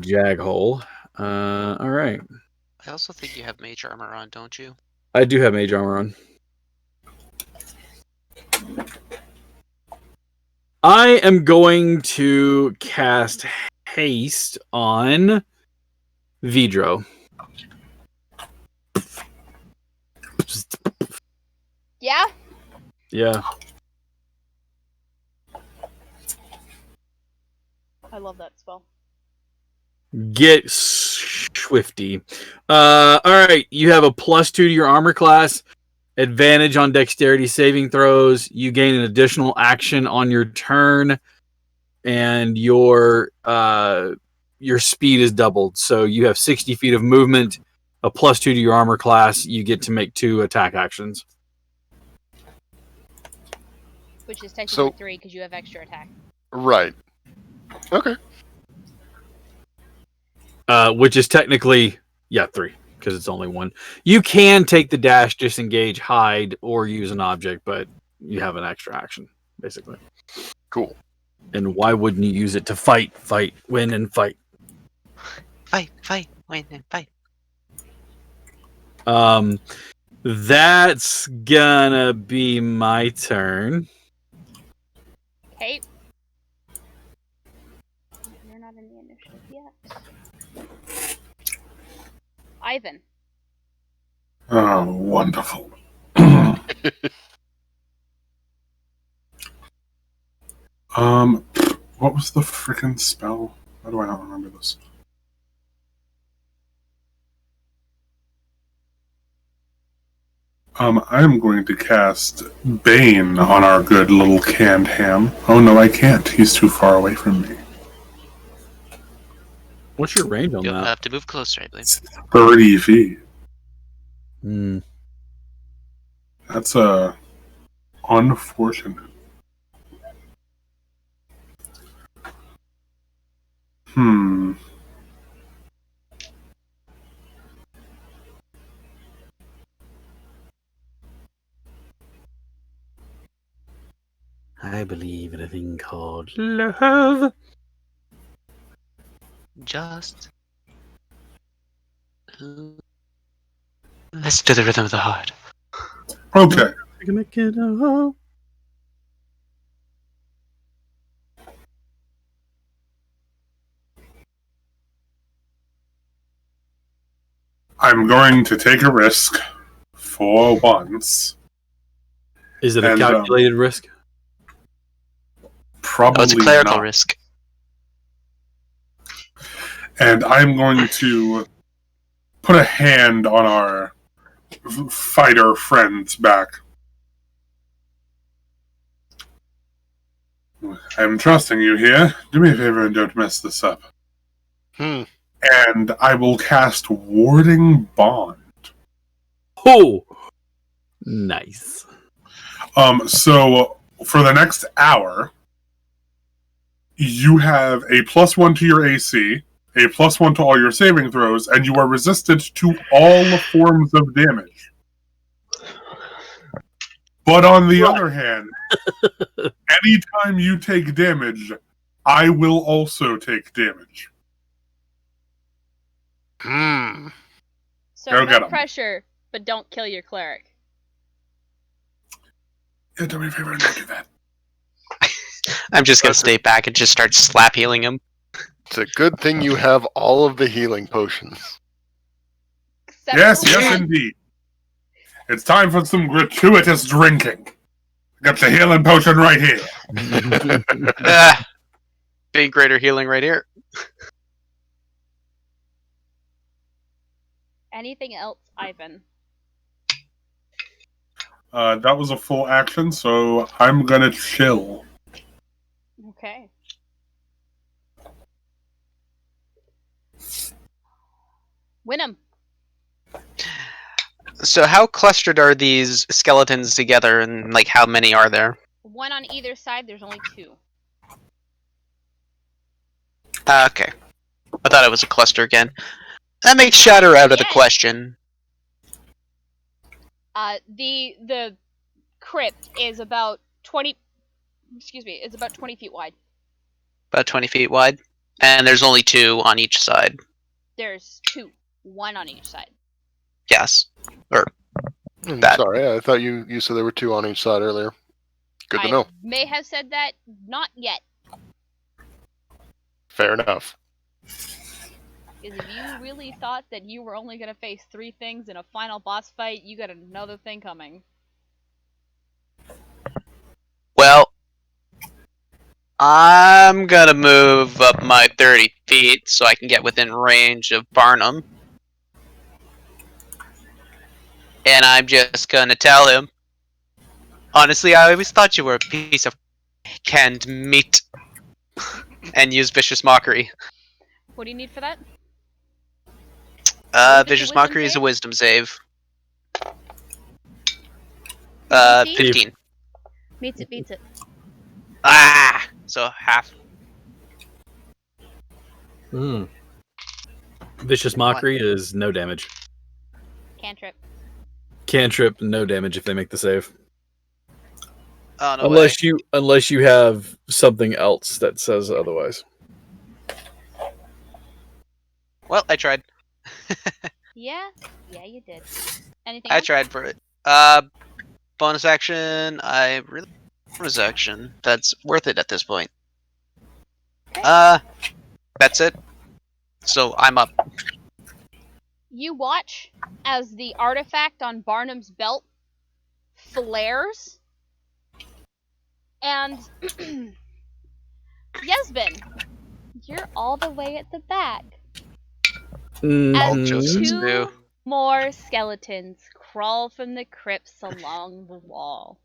S6: jag hole. All right.
S5: I also think you have mage armor on, don't you?
S6: I do have mage armor on. I am going to cast haste on Vidro.
S2: Yeah?
S6: Yeah.
S2: I love that spell.
S6: Get swifty. All right. You have a +2 to your armor class. Advantage on dexterity saving throws. You gain an additional action on your turn, and your speed is doubled. So you have 60 feet of movement. A +2 to your armor class. You get to make 2 attack actions.
S2: Which is technically
S4: So-
S2: 3 because you have extra attack.
S4: Right. Okay.
S6: Which is technically 3 because it's only 1. You can take the dash, disengage, hide, or use an object, but you have an extra action basically.
S4: Cool.
S6: And why wouldn't you use it to fight, win, and fight?
S5: Fight, win, and fight.
S6: That's gonna be my turn.
S2: Okay. You're not in the initiative yet. Ivan.
S3: Oh, wonderful. What was the frickin' spell? How do I not remember this? I'm going to cast Bane on our good little canned ham. Oh no, I can't. He's too far away from me.
S6: What's your range on
S5: You'll
S6: that?
S5: have to move closer, I believe.
S3: It's 30 feet.
S1: Hmm.
S3: That's unfortunate. Hmm.
S1: I believe in a thing called love.
S5: Just listen to the rhythm of the heart.
S3: Okay.
S1: We can make it all.
S3: I'm going to take a risk for once.
S1: Is it a
S3: And,
S1: calculated risk?
S3: Probably
S5: Oh, it's a clerical
S3: not.
S5: risk.
S3: And I'm going to put a hand on our fighter friend's back. I'm trusting you here. Do me a favor and don't mess this up. And I will cast Warding Bond.
S1: Oh, nice.
S3: So for the next hour, you have a +1 to your AC, a +1 to all your saving throws, and you are resistant to all forms of damage. But on the other hand, anytime you take damage, I will also take damage.
S2: So
S3: Go get
S2: no
S3: 'em.
S2: pressure, but don't kill your cleric.
S3: Yeah, do me a favor and don't do that.
S5: I'm just gonna
S3: Okay.
S5: stay back and just start slap healing him.
S4: It's a good thing you have all of the healing potions.
S2: Except
S3: Yes,
S2: for
S3: yes,
S2: one.
S3: indeed. It's time for some gratuitous drinking. Got the healing potion right here.
S5: Big greater healing right here.
S2: Anything else, Ivan?
S3: That was a full action, so I'm gonna chill.
S2: Okay. Winham.
S5: So how clustered are these skeletons together, and like how many are there?
S2: One on either side. There's only two.
S5: Okay. I thought it was a cluster again. That makes Shatter out of the
S2: Yes.
S5: question.
S2: The crypt is about 20. Excuse me. It's about 20 feet wide.
S5: About 20 feet wide. And there's only two on each side.
S2: There's two. One on each side.
S5: Yes. Or
S4: I'm
S5: that.
S4: sorry, I thought you said there were two on each side earlier. Good to
S2: I
S4: know.
S2: may have said that. Not yet.
S4: Fair enough.
S2: Because if you really thought that you were only going to face three things in a final boss fight, you got another thing coming.
S5: Well, I'm gonna move up my 30 feet so I can get within range of Barnum. And I'm just gonna tell him, honestly, I always thought you were a piece of canned meat. And use Vicious Mockery.
S2: What do you need for that? What is
S5: Vicious
S2: the wisdom
S5: Mockery is a
S2: save?
S5: wisdom save.
S2: DC?
S5: 15.
S2: Beats it, beats it.
S5: Ah! So half.
S1: Vicious Mockery is no damage.
S2: Cantrip.
S1: Cantrip, no damage if they make the save.
S5: Oh, no way.
S1: Unless you have something else that says otherwise.
S5: Well, I tried.
S2: Yeah? Yeah, you did. Anything
S5: I
S2: else?
S5: tried for it. Bonus action. I really bonus action. That's worth it at this point. That's it. So I'm up.
S2: You watch as the artifact on Barnum's belt flares, and Yesbin, you're all the way at the back.
S5: All
S2: As
S5: jokes
S2: two
S5: askew.
S2: more skeletons crawl from the crypts along the wall.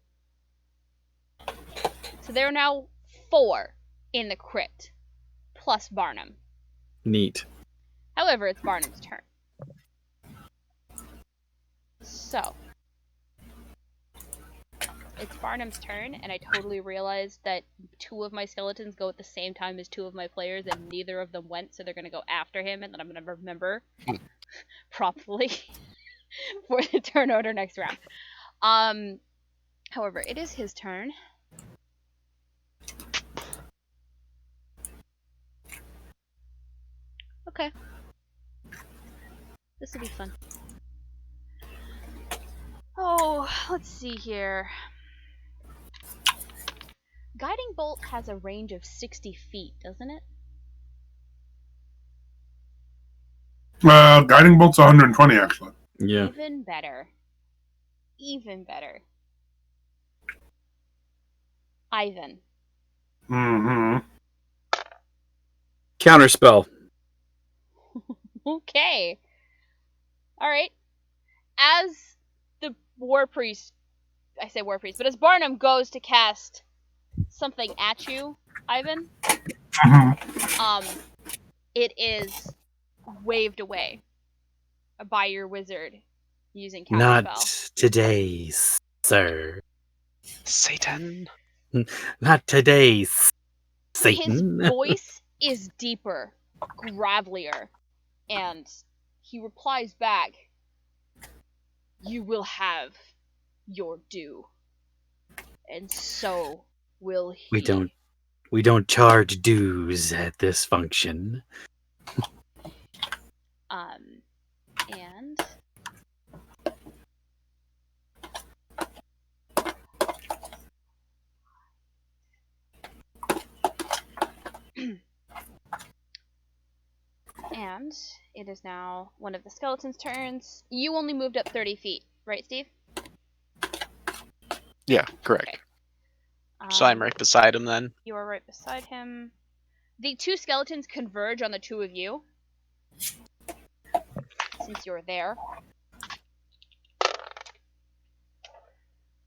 S2: So there are now 4 in the crypt, plus Barnum.
S1: Neat.
S2: However, it's Barnum's turn. So, it's Barnum's turn, and I totally realized that 2 of my skeletons go at the same time as 2 of my players, and neither of them went, so they're gonna go after him, and then I'm gonna remember properly for the turn order next round. However, it is his turn. Okay. This will be fun. Oh, let's see here. Guiding Bolt has a range of 60 feet, doesn't it?
S3: Guiding bolt's 120 actually.
S1: Yeah.
S2: Even better. Even better. Ivan.
S3: Mm-hmm.
S1: Counterspell.
S2: Okay. Alright. As the War Priest, I say War Priest, but as Barnum goes to cast something at you, Ivan, it is waved away by your wizard using counterspell.
S6: Not today, sir.
S5: Satan.
S6: Not today,
S2: His
S6: Satan.
S2: voice is deeper, gravelier, and he replies back, "You will have your due, and so will he."
S6: We don't charge dues at this function.
S2: And and it is now one of the skeletons' turns. You only moved up 30 feet, right, Steve?
S4: Yeah, correct.
S2: Okay.
S5: So I'm right beside him then.
S2: You are right beside him. The 2 skeletons converge on the 2 of you, since you're there.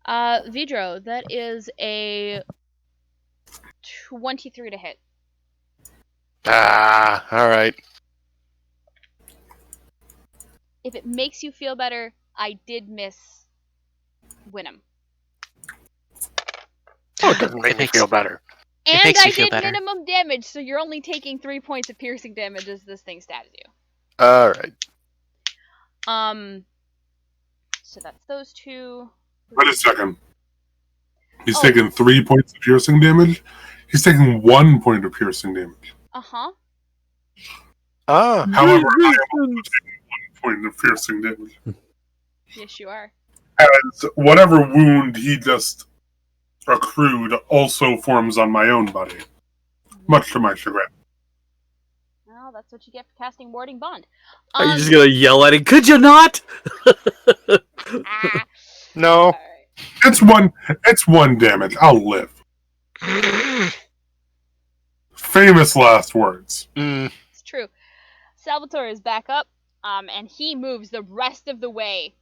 S2: Vidro, that is a 23 to hit.
S4: Ah, all right.
S2: If it makes you feel better, I did miss Winham.
S4: Oh, it doesn't make me feel better.
S2: And
S5: makes
S2: I
S5: me feel
S2: did
S5: better.
S2: minimum damage, so you're only taking 3 points of piercing damage as this thing stabs you.
S4: All right.
S2: So that's those 2.
S3: Wait a second. He's taking 3 points of piercing damage. He's taking 1 point of piercing damage.
S2: Uh-huh.
S4: Ah,
S3: However, I am also taking 1 point of piercing damage.
S2: Yes, you are.
S3: As whatever wound he just accrued also forms on my own body, much to my chagrin.
S2: Well, that's what you get for casting Warding Bond.
S1: Are you just gonna yell at it? Could you not?
S4: no.
S2: Alright.
S3: It's one damage. I'll live. Famous last words.
S2: It's true. Salvatore is back up, and he moves the rest of the way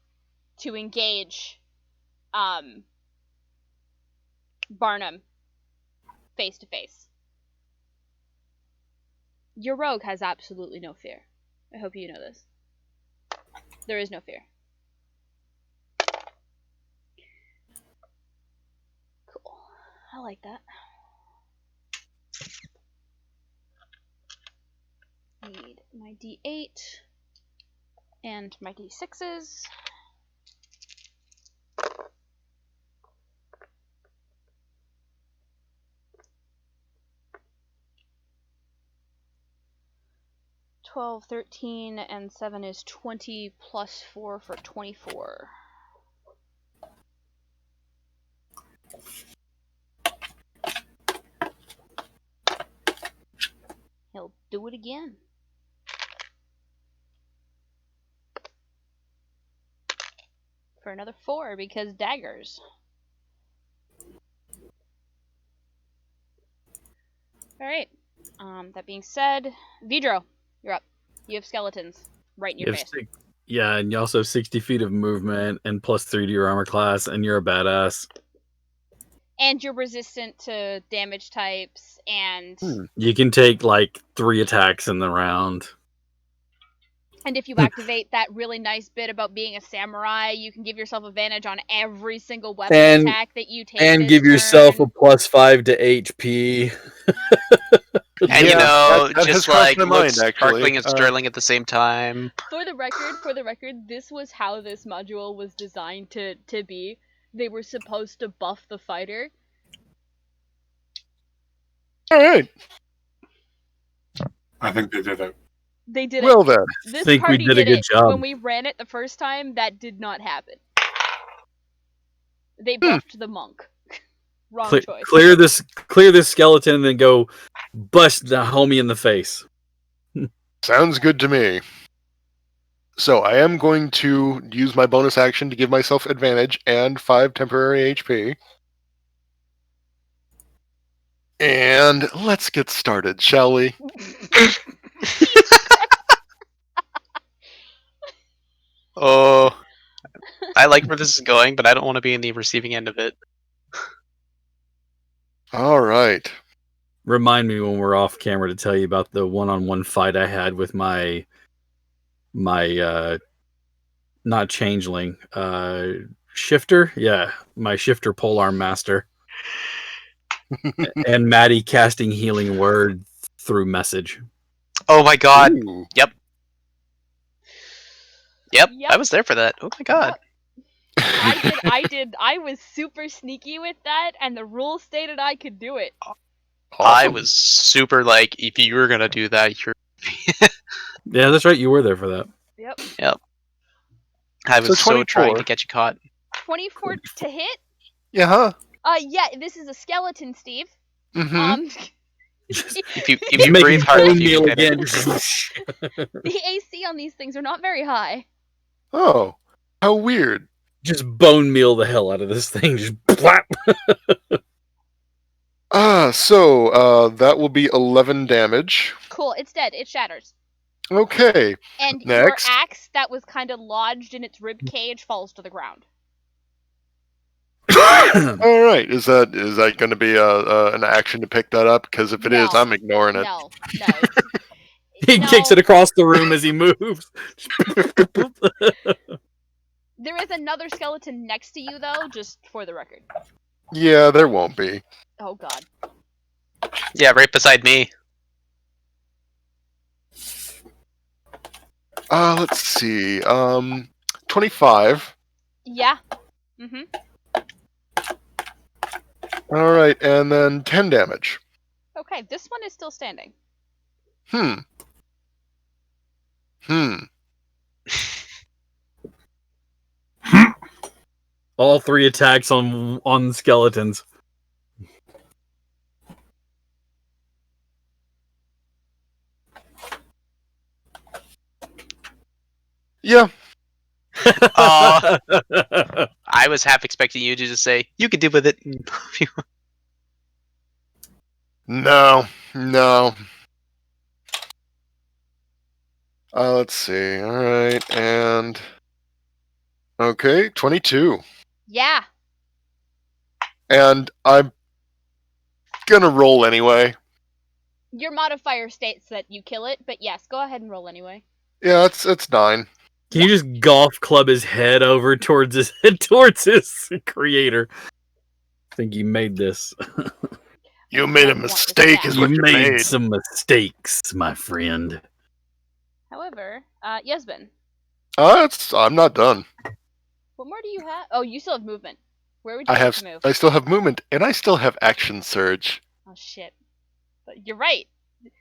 S2: to engage Barnum face to face. Your rogue has absolutely no fear. I hope you know this. There is no fear. Cool. I like that. Need my D8 and my D6s. $12, 13, and 7 is 20 plus 4 for 24. He'll do it again. For another 4 because daggers. Alright. That being said, Vidro, you're up. You have skeletons right in your face.
S1: Yeah, and you also have 60 feet of movement and plus 3 to your armor class, and you're a badass.
S2: And you're resistant to damage types, and...
S1: You can take, like, 3 attacks in the round.
S2: And if you activate that really nice bit about being a samurai, you can give yourself advantage on every single weapon
S1: And-
S2: attack that you take.
S1: And
S2: this
S1: give yourself a
S2: turn.
S1: +5 to HP.
S5: And
S4: Yeah, that has
S5: just
S4: crossed
S5: like
S4: my
S5: look
S4: mind, actually.
S5: sparkling and sterling at the same time.
S2: For the record, this was how this module was designed to be. They were supposed to buff the fighter.
S4: All right.
S3: I think they did it.
S2: They did
S4: Well
S2: it.
S4: then.
S2: This
S1: think we
S2: party
S1: did a good
S2: it.
S1: job.
S2: When we ran it the first time, that did not happen. They buffed the monk. Wrong choice.
S1: Clear this skeleton and then go bust the homie in the face.
S4: Sounds good to me. So I am going to use my bonus action to give myself advantage and 5 temporary HP. And let's get started, shall we?
S5: Oh, I like where this is going, but I don't want to be in the receiving end of it.
S4: All right.
S1: Remind me when we're off camera to tell you about the one-on-one fight I had with my not changeling shifter. Yeah, my shifter polearm master. And Maddie casting healing word through message.
S5: Oh my god.
S4: Ooh.
S5: Yep,
S2: Yep.
S5: I was there for that. Oh my god.
S2: I was super sneaky with that, and the rules stated I could do it.
S5: I
S4: Awesome.
S5: was super like, if you were gonna do that, you're.
S1: Yeah, that's right. You were there for that.
S2: Yep.
S5: I was so
S4: 24.
S5: trying to get you caught.
S2: 24 to hit?
S4: Yeah, huh?
S2: Yeah, this is a skeleton, Steve.
S4: Mm-hmm.
S5: If you
S1: Make
S5: breathe hard,
S1: bone
S5: if you
S1: meal
S5: hit it.
S1: again.
S2: The AC on these things are not very high.
S4: Oh, how weird.
S1: Just bone meal the hell out of this thing. Just plap.
S4: That will be 11 damage.
S2: Cool, it's dead. It shatters.
S4: Okay.
S2: And
S4: Next.
S2: your axe that was kind of lodged in its rib cage falls to the ground.
S4: All right. Is that going to be an action to pick that up? Because if it is,
S2: No.
S4: I'm ignoring it.
S2: No.
S1: He
S2: No.
S1: kicks it across the room as he moves.
S2: There is another skeleton next to you, though, just for the record.
S4: Yeah, there won't be.
S2: Oh, God.
S5: Yeah, right beside me.
S4: Let's see. 25.
S2: Yeah. Mm-hmm.
S4: All right, and then 10 damage.
S2: Okay, this one is still standing.
S1: All 3 attacks on skeletons.
S4: Yeah.
S5: I was half expecting you to just say, you could do with it.
S4: No. Let's see. All right, and okay, 22.
S2: Yeah.
S4: And I'm gonna roll anyway.
S2: Your modifier states that you kill it, but yes, go ahead and roll anyway.
S4: Yeah, it's 9.
S1: Can you just golf club his head over towards his creator? I think you made this.
S4: You made a
S2: Don't want this
S4: mistake,
S2: back.
S4: is
S1: You
S4: what you
S1: made
S4: made.
S1: some mistakes, my friend.
S2: However, Yesbin,
S4: I'm not done.
S2: what more do you have? Oh, you still have movement. Where would you
S4: I
S2: like
S4: have.
S2: to move?
S4: I still have movement, and I still have action surge.
S2: Oh, shit. But you're right.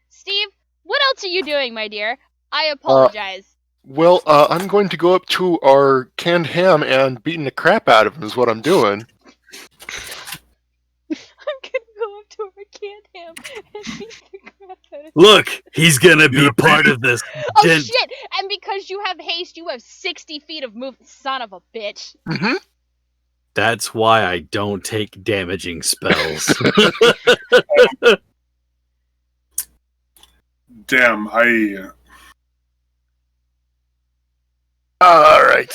S2: Steve, what else are you doing, my dear? I apologize.
S4: Well, I'm going to go up to our canned ham and beating the crap out of him is what I'm doing.
S2: I'm gonna go up to our canned ham and beat the crap out of him.
S1: Look, he's gonna be part of this.
S2: Oh,
S1: gent-
S2: shit! And because you have haste, you have 60 feet of movement. Son of a bitch.
S4: Mm-hmm.
S1: That's why I don't take damaging spells.
S3: Damn,
S4: All right.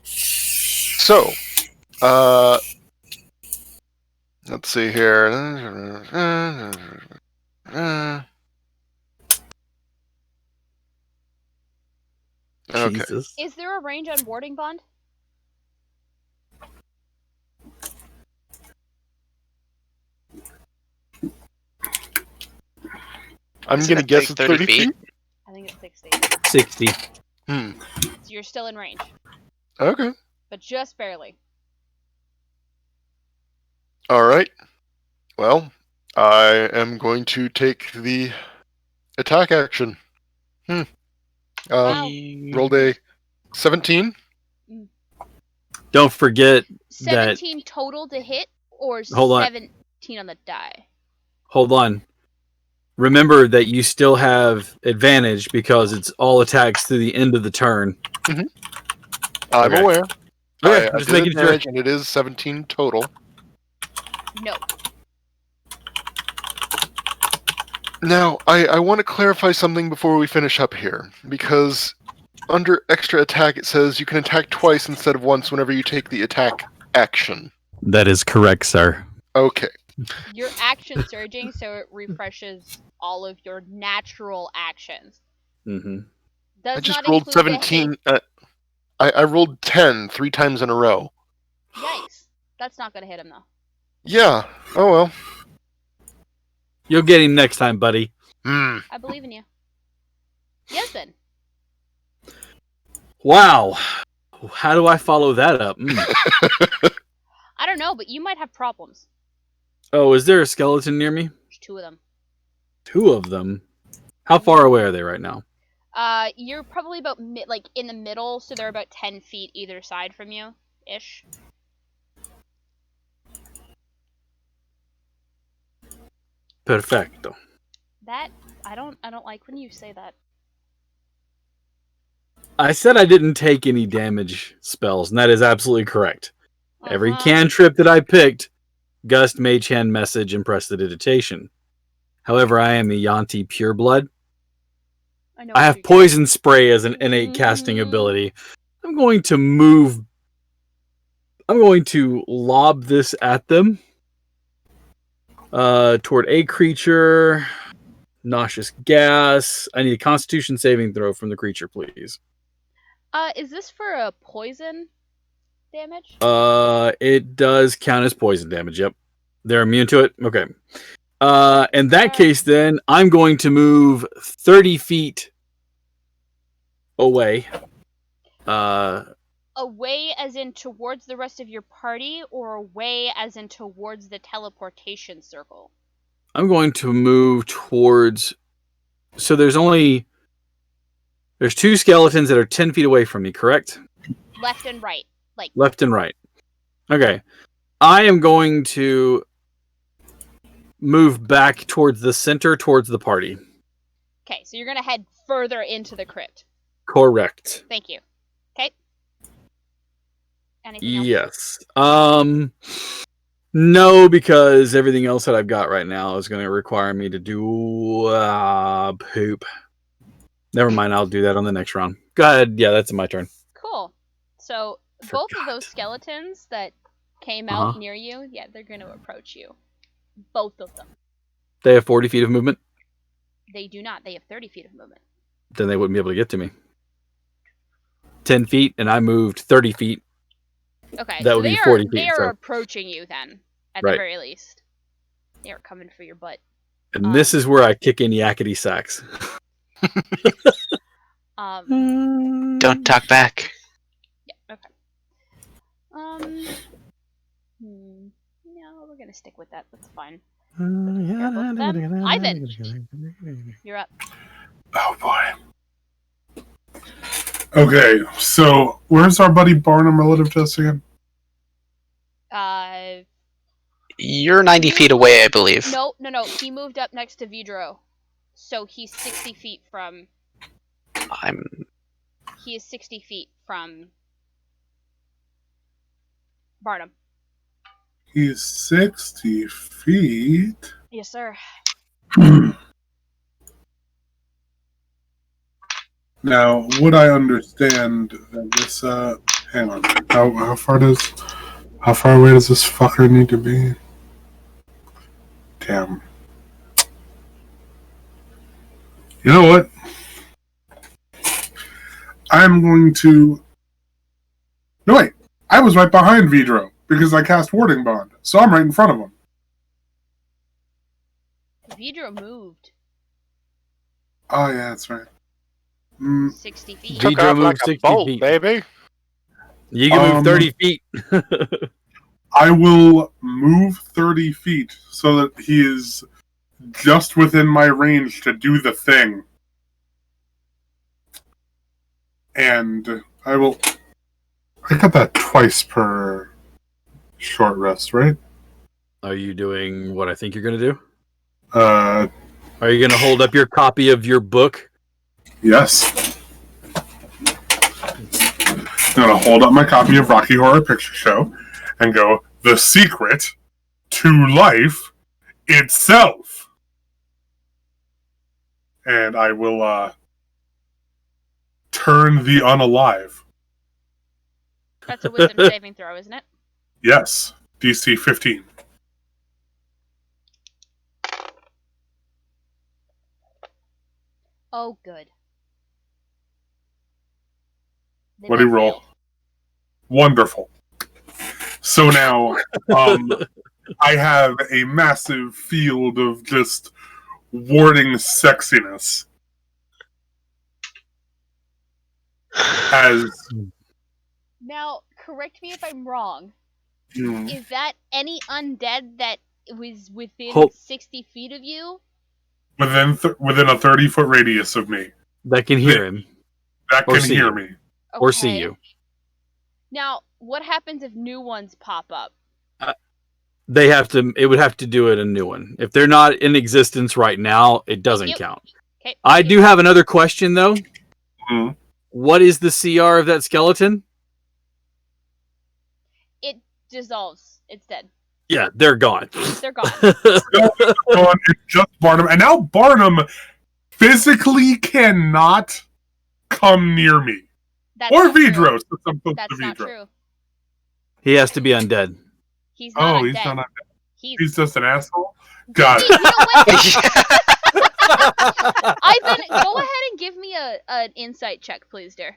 S4: So, let's see here.
S1: Jesus.
S2: Is there a range on warding bond?
S4: I'm
S5: Isn't
S4: gonna
S5: it
S4: guess
S5: like
S4: it's 30 feet.
S2: I think it's 60.
S1: 60.
S4: Hmm.
S2: So you're still in range,
S4: Okay.
S2: but just barely.
S4: All right. Well, I am going to take the attack action.
S2: Wow.
S4: Rolled a 17.
S1: Don't forget that.
S2: 17 total to hit, or
S1: Hold on.
S2: 17 on the die?
S1: Hold on. Remember that you still have advantage because it's all attacks through the end of the turn.
S4: I'm
S1: Okay.
S4: aware.
S1: Okay,
S4: I
S1: just
S4: did
S1: making sure.
S4: advantage, and it is 17 total.
S2: No.
S4: Now, I want to clarify something before we finish up here, because under extra attack it says you can attack twice instead of once whenever you take the attack action.
S1: That is correct, sir.
S4: Okay.
S2: Your action surging, so it refreshes all of your natural actions.
S1: Mm-hmm.
S2: Does
S4: I just
S2: not
S4: rolled
S2: include the
S4: 17. I rolled 10 3 times in a row.
S2: hit. Yikes. That's not going to hit him, though.
S4: Yeah. Oh well.
S1: You'll get him next time, buddy.
S2: I believe in you. Yes, then.
S1: Wow. How do I follow that up?
S2: I don't know, but you might have problems.
S1: Oh, is there a skeleton near me?
S2: There's 2 of them.
S1: 2 of them? How far away are they right now?
S2: You're probably about in the middle, so they're about 10 feet either side from you, ish.
S1: Perfecto.
S2: That I don't like when you say that.
S1: I said I didn't take any damage spells, and that is absolutely correct. Every
S2: Uh-huh.
S1: cantrip that I picked, Gust, Mage Hand, Message, and Prestidigitation. However, I am a Yanti Pureblood. I have Poison Spray as an innate casting ability. I'm going to lob this at them. Toward a creature. Nauseous gas. I need a Constitution saving throw from the creature, please.
S2: Is this for a poison damage?
S1: It does count as poison damage. Yep, they're immune to it. Okay. In that case, then I'm going to move 30 feet away.
S2: Away as in towards the rest of your party, or away as in towards the teleportation circle?
S1: I'm going to move towards. So there's 2 skeletons that are 10 feet away from me, correct?
S2: Left and right.
S1: Left and right. Okay. I am going to move back towards the center, towards the party.
S2: Okay, so you're gonna head further into the crypt.
S1: Correct.
S2: Thank you. Okay. Anything else?
S1: Yes. No, because everything else that I've got right now is going to require me to do poop. Never mind, I'll do that on the next round. Go ahead. Yeah, that's my turn.
S2: Cool. So both of those skeletons that came out near you, yeah, they're going to approach you. Both of them.
S1: They have 40 feet of movement?
S2: They do not. They have 30 feet of movement.
S1: Then they wouldn't be able to get to me. 10 feet, and I moved 30 feet.
S2: Okay,
S1: that
S2: so
S1: would be 40 feet.
S2: They are
S1: So.
S2: approaching you then, at the very least. They are coming for your butt.
S1: And this is where I kick in yakety sacks.
S5: Don't talk back.
S2: Yeah, okay. No, we're gonna stick with that. That's fine. Ivan, you're up.
S3: Oh boy. Okay, so where's our buddy Barnum relative to us again?
S5: You're 90 feet away, I believe.
S2: No. He moved up next to Vidro, so he's 60 feet from. He is 60 feet from Barnum.
S3: He's 60 feet.
S2: Yes, sir.
S3: Now, would I understand that this? Hang on. How far away does this fucker need to be? Damn. You know what? I'm going to... No, wait. I was right behind Vidro because I cast Warding Bond, so I'm right in front of him.
S2: Vidro moved
S3: Oh, yeah, that's right.
S2: 60 feet.
S1: Took Vidro
S4: off
S1: moved
S4: like a
S1: 60
S4: bolt,
S1: feet.
S4: baby.
S1: You can move 30 feet.
S3: I will move 30 feet so that he is just within my range to do the thing. And I will... I got that twice per short rest, right?
S1: Are you doing what I think you're going to do?
S3: Uh,
S1: Are you going to hold up your copy of your book?
S3: yes. I'm going to hold up my copy of Rocky Horror Picture Show and go, The Secret to Life Itself. And I will turn the unalive.
S2: That's a wisdom saving throw, isn't it?
S3: Yes. DC 15.
S2: Oh, good. They
S3: What do you
S2: both
S3: roll?
S2: failed.
S3: Wonderful. So now I have a massive field of just warding sexiness. As
S2: Now, correct me if I'm wrong.
S3: hmm,
S2: Is that any undead that was within
S1: Hold-
S2: 60 feet of you?
S3: within a 30-foot radius of me,
S1: That can hear him
S3: that
S1: Or
S3: can
S1: see
S3: hear
S1: you.
S3: me.
S1: or see
S2: Okay.
S1: you.
S2: Now, what happens if new ones pop up?
S1: They have to. It would have to do it a new one. If they're not in existence right now, it doesn't
S2: you.
S1: count.
S2: Okay.
S1: I do have another question though.
S3: Hmm.
S1: What is the CR of that skeleton?
S2: It dissolves. It's dead.
S1: Yeah, they're gone.
S2: They're gone.
S3: It's just Barnum, and now Barnum physically cannot come near me.
S2: That's
S3: Or
S2: not true.
S3: Vidros, since I'm close
S2: That's
S3: to
S2: not
S3: Vidro.
S2: true.
S1: He has to be undead.
S2: He's not
S3: Oh,
S2: undead.
S3: he's not undead.
S2: He's
S3: He's just an asshole? Got
S2: You
S3: it.
S2: know what? Ivan, go ahead and give me an insight check, please, dear.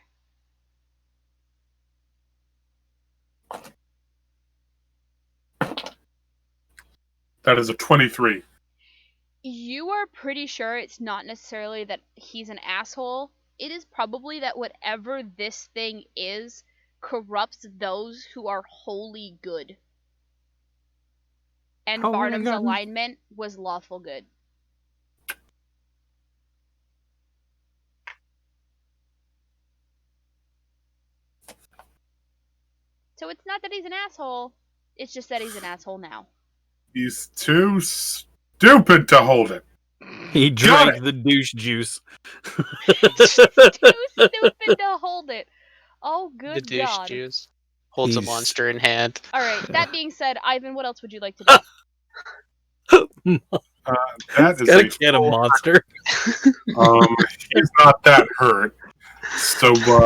S3: That is a 23.
S2: You are pretty sure it's not necessarily that he's an asshole. It is probably that whatever this thing is corrupts those who are wholly good. And
S1: Oh my
S2: Barnum's
S1: God.
S2: alignment was lawful good. So it's not that he's an asshole, it's just that he's an asshole now.
S3: He's too stupid to hold it.
S1: He
S3: Got
S1: drank the douche juice.
S2: Too stupid to hold it. Oh,
S5: The
S2: good
S5: douche
S2: God.
S5: juice. Holds
S1: He's-
S5: a monster in hand.
S2: Alright, that being said, Ivan, what else would you like to do?
S3: That
S1: He's
S3: is
S1: got
S3: a
S1: a can of monster.
S3: he's not that hurt. So, what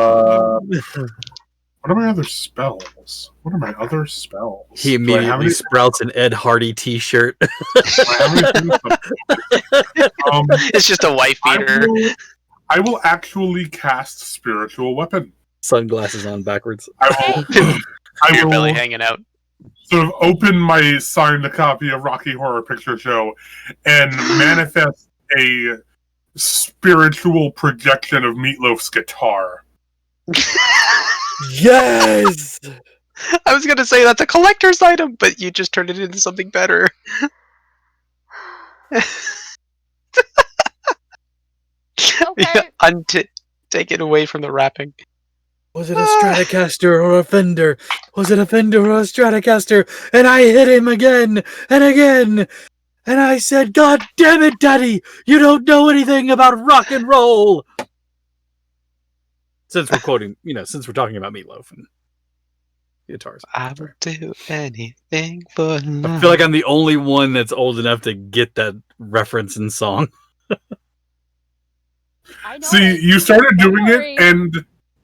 S3: are my other spells? What are my other spells?
S1: He
S3: Do I have
S1: immediately
S3: any-
S1: sprouts an Ed Hardy T-shirt.
S3: do I have anything
S5: It's just a wife beater.
S3: I will actually cast Spiritual Weapon.
S1: Sunglasses on backwards.
S3: I
S5: Your
S3: will
S5: belly hanging out.
S3: sort of open my signed copy of Rocky Horror Picture Show and manifest a spiritual projection of Meatloaf's guitar.
S1: Yes.
S5: I was gonna say that's a collector's item, but you just turned it into something better.
S2: Okay.
S5: Take it away from the wrapping.
S6: Was it a Stratocaster or a Fender? Was it a Fender or a Stratocaster? And I hit him again and again. And I said, God damn it, Daddy! You don't know anything about rock and roll!
S1: Since we're quoting, since we're talking about Meatloaf and guitars.
S5: I will do anything for love.
S1: I feel like I'm the only one that's old enough to get that reference in song.
S2: I know
S3: See,
S2: it.
S3: you started
S2: Don't
S3: doing
S2: worry.
S3: it, and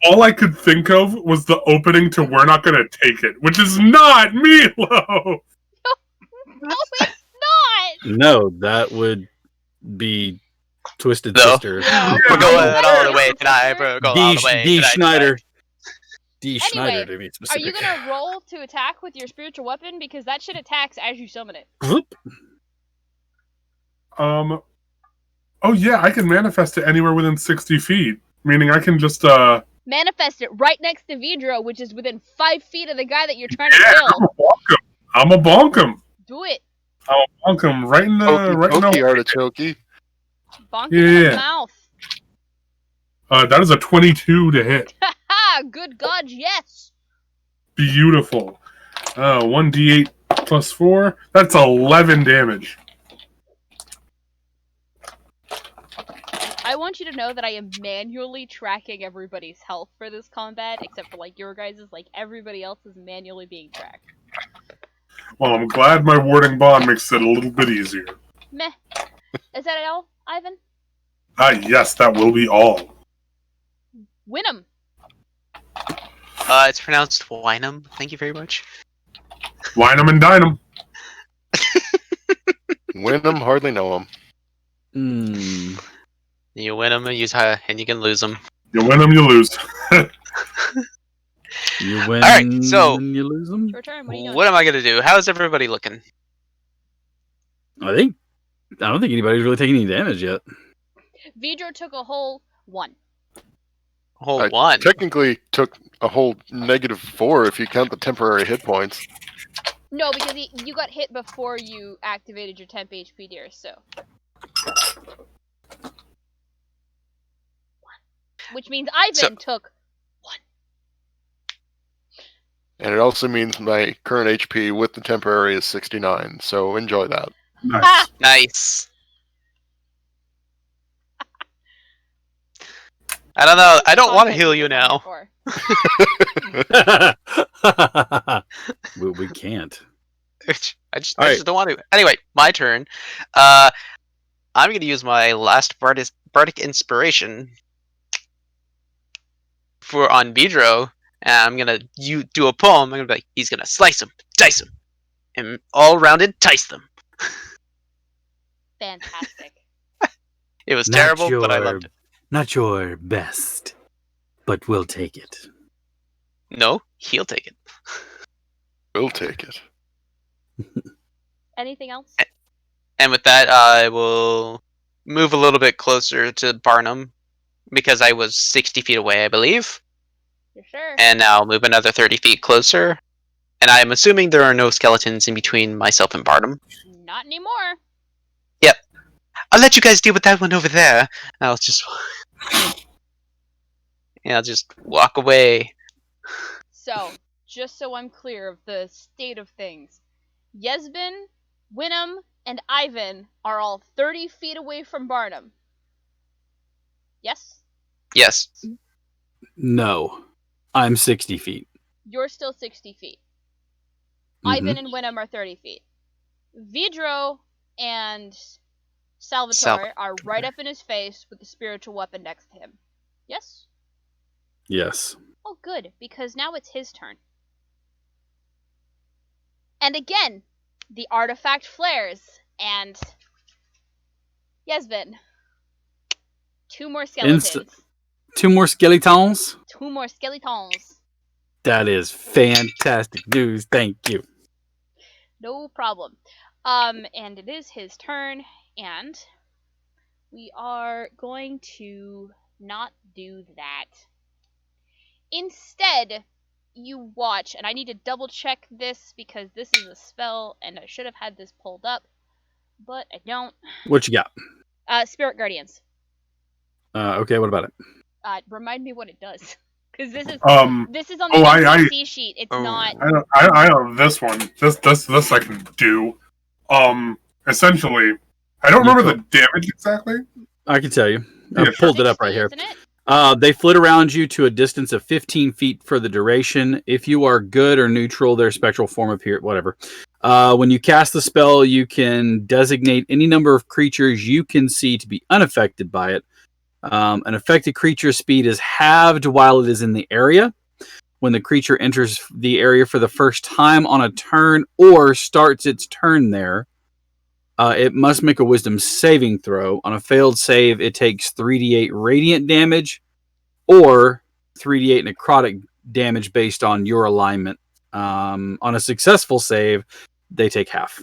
S3: all I could think of was the opening to We're Not Gonna Take It, which is not Meatloaf!
S2: No, it's not!
S1: No, that would be Twisted
S5: No.
S1: Sister.
S2: Yeah.
S5: We're going
S2: Yeah.
S5: all the way tonight. We're going all the way
S1: D.
S5: tonight.
S1: Schneider. D.
S2: Anyway,
S1: Schneider to be
S2: Are
S1: specific.
S2: you gonna roll to attack with your spiritual weapon? Because that shit attacks as you summon it.
S1: Whoop.
S3: Oh yeah, I can manifest it anywhere within 60 feet. Meaning I can just
S2: Manifest it right next to Vidro, which is within 5 feet of the guy that you're trying to
S3: yeah,
S2: kill.
S3: I'm a bonk him.
S2: Do it.
S3: I'll bonk him right in the
S4: Pokey artichokey.
S2: Bonk him in the mouth.
S3: That is a 22 to hit.
S2: Haha, good God, yes.
S3: Beautiful. 1d8 plus 4. That's 11 damage.
S2: I want you to know that I am manually tracking everybody's health for this combat, except for like your guys's. Like everybody else is manually being tracked.
S3: Well, I'm glad my warding bond makes it a little bit easier.
S2: Meh. Is that all, Ivan?
S3: Yes, that will be all.
S2: Win 'em.
S5: It's pronounced Wynum. Thank you very much.
S3: Wine 'em and dine 'em.
S4: Win them, hardly know them.
S1: Hmm.
S5: You win them and you can lose them.
S3: You win 'em, you lose.
S1: You win.
S5: All right, so
S1: and you lose them.
S2: Your turn. What are you doing?
S5: What am I gonna do? How's everybody looking?
S1: I don't think anybody's really taking any damage yet.
S2: Vidro took a whole 1.
S5: Whole
S4: I
S5: one.
S4: Technically took a whole -4 if you count the temporary hit points.
S2: No, because you got hit before you activated your temp HP, dear. So. 1. Which means Ivan took 1.
S4: And it also means my current HP with the temporary is 69, so enjoy that.
S3: Nice.
S5: Nice. I don't know. I don't want to heal you now.
S1: we can't.
S5: I just don't want to. Anyway, my turn. I'm going to use my last bardic inspiration on Vidro, and I'm going to do a poem. I'm going to be like, he's going to slice him, dice him, and all-round entice them.
S2: Fantastic.
S5: It was terrible, but I loved it.
S6: Not your best, but we'll take it.
S5: No, he'll take it.
S4: We'll take it.
S2: Anything else?
S5: And with that, I will move a little bit closer to Barnum, because I was 60 feet away, I believe.
S2: You're sure?
S5: And now I'll move another 30 feet closer. And I'm assuming there are no skeletons in between myself and Barnum.
S2: Not anymore.
S5: Yep. I'll let you guys deal with that one over there. I'll just... yeah, I'll just walk away.
S2: So, just so I'm clear of the state of things, Yesbin, Winham, and Ivan are all 30 feet away from Barnum. Yes?
S5: Yes.
S1: No. I'm 60 feet.
S2: You're still 60 feet.
S1: Mhm.
S2: Ivan and Winham are 30 feet. Vidro and Salvatore are right up in his face with the spiritual weapon next to him. Yes?
S1: Yes.
S2: Oh, good, because now it's his turn. And again, the artifact flares, and Yesbin. 2 more skeletons.
S1: 2 more skeletons?
S2: 2 more skeletons.
S1: That is fantastic news. Thank you.
S2: No problem. And it is his turn, and we are going to not do that. Instead, you watch, and I need to double check this because this is a spell, and I should have had this pulled up, but I don't.
S1: What you got?
S2: Spirit Guardians.
S1: Okay, what about it?
S2: Remind me what it does. Because this is
S3: Um,
S2: on the
S3: oh, I-
S2: NPC sheet. It's
S5: Oh.
S2: not.
S3: I have this one. This I can do. Essentially, I don't remember the damage exactly.
S1: I can tell you. I
S3: Yeah,
S1: pulled it up right here.
S2: Isn't it?
S1: They flit around you to a distance of 15 feet for the duration. If you are good or neutral, their spectral form appears. Whatever. When you cast the spell, you can designate any number of creatures you can see to be unaffected by it. An affected creature's speed is halved while it is in the area. When the creature enters the area for the first time on a turn or starts its turn there, It must make a wisdom saving throw. On a failed save, it takes 3d8 radiant damage or 3d8 necrotic damage based on your alignment. On a successful save, they take half.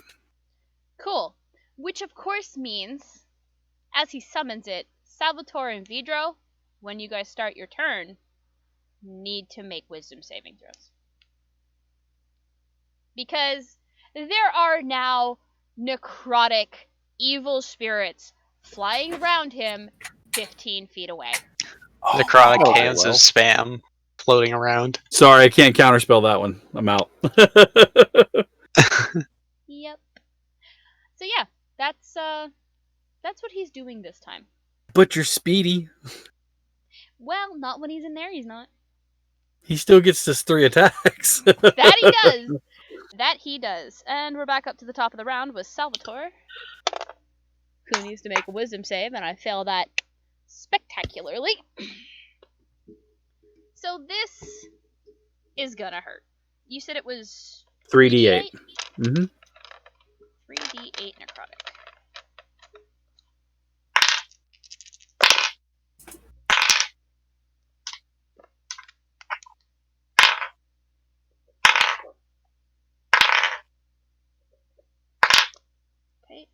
S2: Cool. Which of course means, as he summons it, Salvatore and Vidro, when you guys start your turn, need to make wisdom saving throws. Because there are now necrotic evil spirits flying around him 15 feet away.
S5: Necrotic
S4: Oh,
S5: cans
S4: well.
S5: of spam floating around.
S1: Sorry, I can't counterspell that one. I'm out.
S2: Yep. So yeah, that's what he's doing this time.
S1: But you're speedy.
S2: Well, not when he's in there, he's not.
S1: He still gets his 3 attacks.
S2: That he does. That he does. And we're back up to the top of the round with Salvatore, who needs to make a wisdom save, and I fail that spectacularly. So this is gonna hurt. You said it was
S1: 3d8.
S2: 3d8 necrotic. Okay.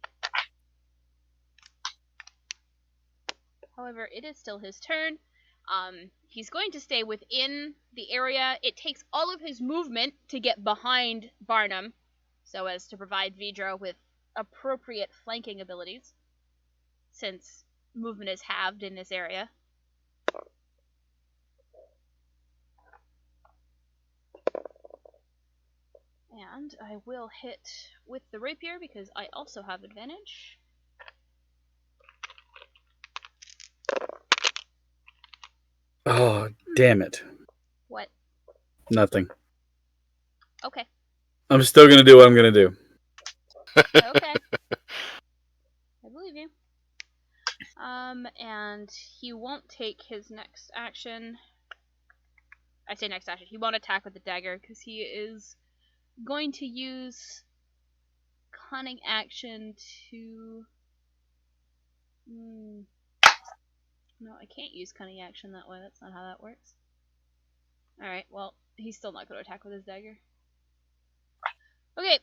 S2: However, it is still his turn. He's going to stay within the area. It takes all of his movement to get behind Barnum, so as to provide Vidro with appropriate flanking abilities, since movement is halved in this area. And I will hit with the rapier because I also have advantage.
S1: Oh, damn it.
S2: What?
S1: Nothing.
S2: Okay.
S1: I'm still going to do what I'm going to do.
S2: Okay. I believe you. And he won't take his next action. I say next action. He won't attack with the dagger because he is going to use cunning action to... No, I can't use cunning action that way. That's not how that works. Alright, well, he's still not going to attack with his dagger. Okay.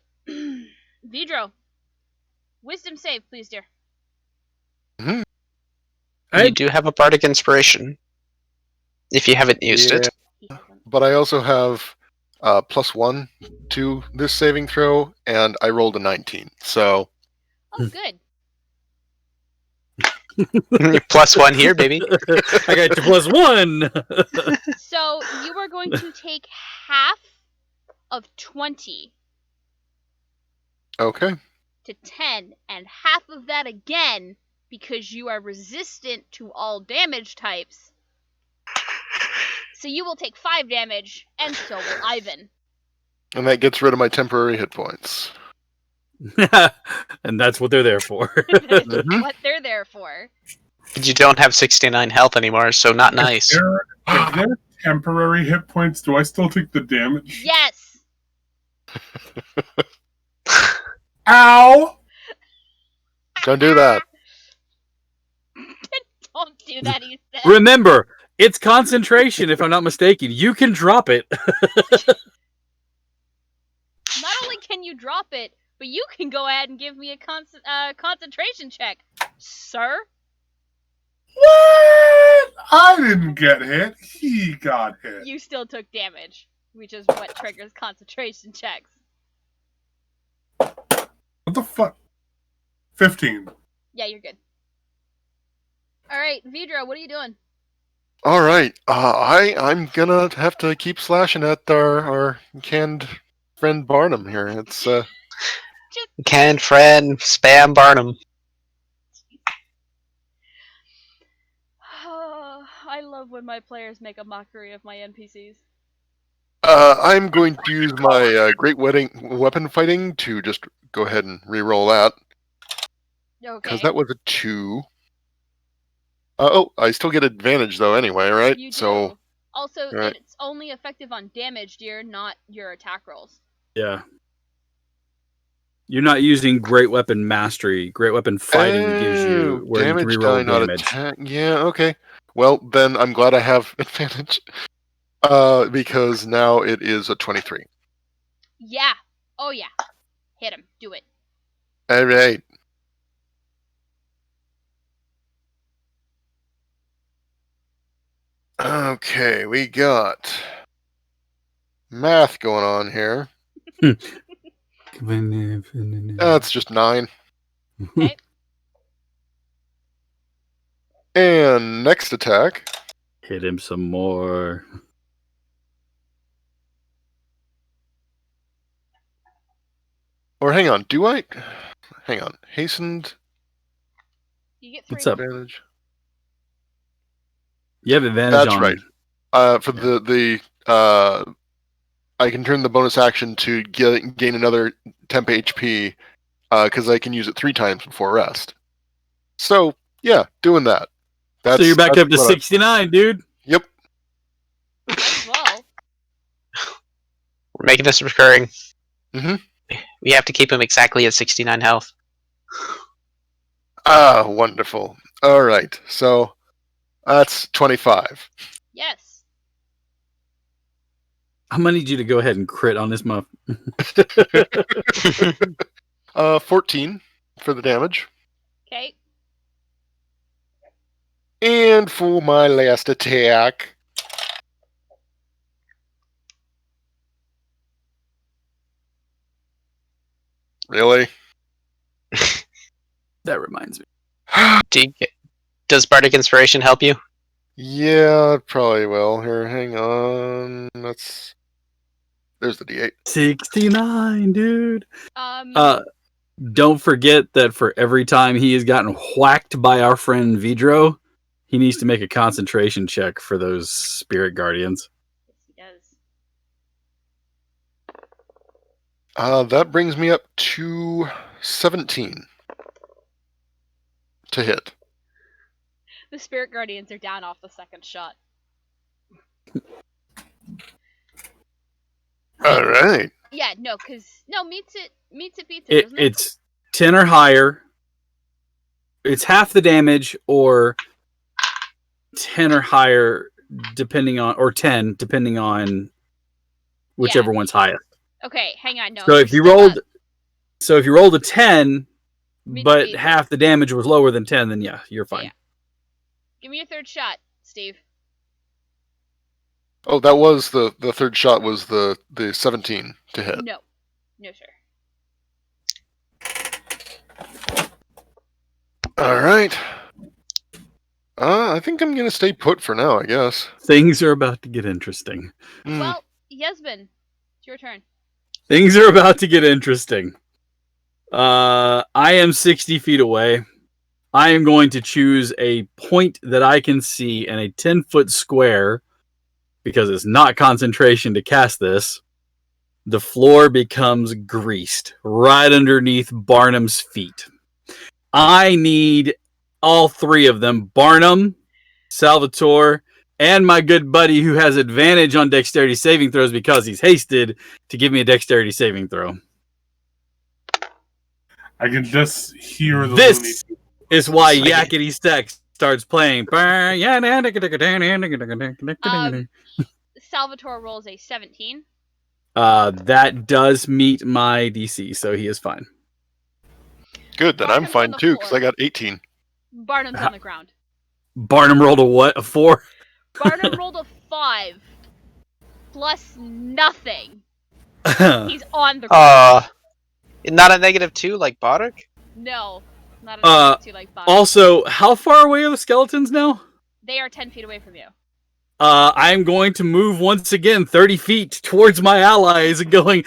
S2: Vidro. Wisdom save, please, dear.
S5: You do have a bardic inspiration. If you haven't used it.
S2: He hasn't.
S4: But I also have +1 to this saving throw, and I rolled a 19. So
S2: Oh, good.
S5: You're +1 here, baby.
S1: I got your +1.
S2: So you are going to take half of 20
S4: okay.
S2: to 10, and half of that again because you are resistant to all damage types. So you will take 5 damage, and so will Ivan.
S4: And that gets rid of my temporary hit points.
S1: And that's what they're there for.
S2: That's
S4: Mhm.
S2: what they're there for.
S5: You don't have 69 health anymore, so not nice.
S3: If they're temporary hit points, do I still take the damage?
S2: Yes!
S3: Ow!
S4: Don't do that.
S2: Don't do that, he said.
S1: Remember, it's concentration, if I'm not mistaken. You can drop it.
S2: Not only can you drop it, but you can go ahead and give me a concentration check, sir.
S3: What? I didn't get hit. He got hit.
S2: You still took damage, which is what triggers concentration checks.
S3: What the fuck? 15.
S2: Yeah, you're good. Alright, Vidro, what are you doing?
S4: All right. I'm gonna have to keep slashing at our canned friend Barnum here. It's
S5: Canned friend, spam Barnum.
S2: I love when my players make a mockery of my NPCs.
S4: I'm going to use my great weapon fighting to just go ahead and re-roll that
S2: Okay.
S4: because that was a 2. I still get advantage though anyway, right?
S2: You do.
S4: So
S2: Also,
S4: right.
S2: it's only effective on damage, dear, not your attack rolls.
S1: Yeah. You're not using Great Weapon Mastery. Great Weapon Fighting gives you where you can
S4: damage
S1: reroll
S4: die, not
S1: damage.
S4: attack. Yeah, okay. Well, then I'm glad I have advantage. Because now it is a 23.
S2: Yeah. Oh yeah. Hit him. Do it.
S4: All right. Okay, we got math going on here. That's just 9.
S2: Okay.
S4: And next attack.
S1: Hit him some more.
S4: Or hang on, do I? Hang on. Hastened
S2: You get 3.
S1: What's up?
S4: advantage.
S1: You have advantage
S4: That's
S1: on...
S4: right. For the I can turn the bonus action to gain another temp HP because I can use it 3 times before rest. So yeah, doing that.
S1: So you're back up to
S4: what
S1: 69, dude.
S4: Yep.
S2: Well.
S5: We're making this recurring.
S4: Mhm.
S5: We have to keep him exactly at 69 health.
S4: Ah, wonderful. All right, so that's 25.
S2: Yes.
S1: I'm gonna need you to go ahead and crit on this muff.
S4: 14 for the damage.
S2: Okay.
S4: And for my last attack. Really?
S1: That reminds me.
S5: Does Bardic Inspiration help you?
S4: Yeah, it probably will. Here, hang on. There's the D8.
S1: 69, dude.
S2: Um.
S1: Don't forget that for every time he has gotten whacked by our friend Vidro, he needs to make a concentration check for those spirit guardians.
S2: Yes, he does.
S4: That brings me up to 17 to hit.
S2: The spirit guardians are down off the second shot.
S4: All right.
S2: Yeah, no, meets it, beats it, doesn't it?
S1: It's 10 or higher. It's half the damage, or 10 or higher, depending on, or 10, depending on whichever one's highest.
S2: Okay, hang on, no.
S1: So if you rolled a 10, but half the damage was lower than 10, then yeah, you're fine.
S2: Yeah. Give me your third shot, Steve.
S4: Oh, that was the third shot was the 17 to hit.
S2: No, sir.
S4: All right. I think I'm gonna stay put for now, I guess.
S1: Things are about to get interesting.
S2: Well, Yasmin, it's your turn.
S1: Things are about to get interesting. I am 60 feet away. I am going to choose a point that I can see in a 10-foot square, because it's not concentration to cast this. The floor becomes greased right underneath Barnum's feet. I need all 3 of them, Barnum, Salvatore, and my good buddy who has advantage on dexterity saving throws because he's hasted, to give me a dexterity saving throw.
S3: I can just hear the
S1: This
S3: loony.
S1: is why Yakety Stack starts playing.
S2: Salvatore rolls a 17.
S1: That does meet my DC, so he is fine.
S4: Good, then I'm
S2: Barnum's
S4: fine
S2: on the
S4: too, because
S2: floor.
S4: I got 18.
S2: Barnum's on the ground.
S1: Barnum rolled a what? A 4?
S2: Barnum rolled a 5. Plus nothing. He's on the ground.
S5: Not a -2 like Bardic?
S2: No, not a two like Bob.
S1: Also, how far away are the skeletons now?
S2: They are 10 feet away from you.
S1: I'm going to move once again 30 feet towards my allies and going,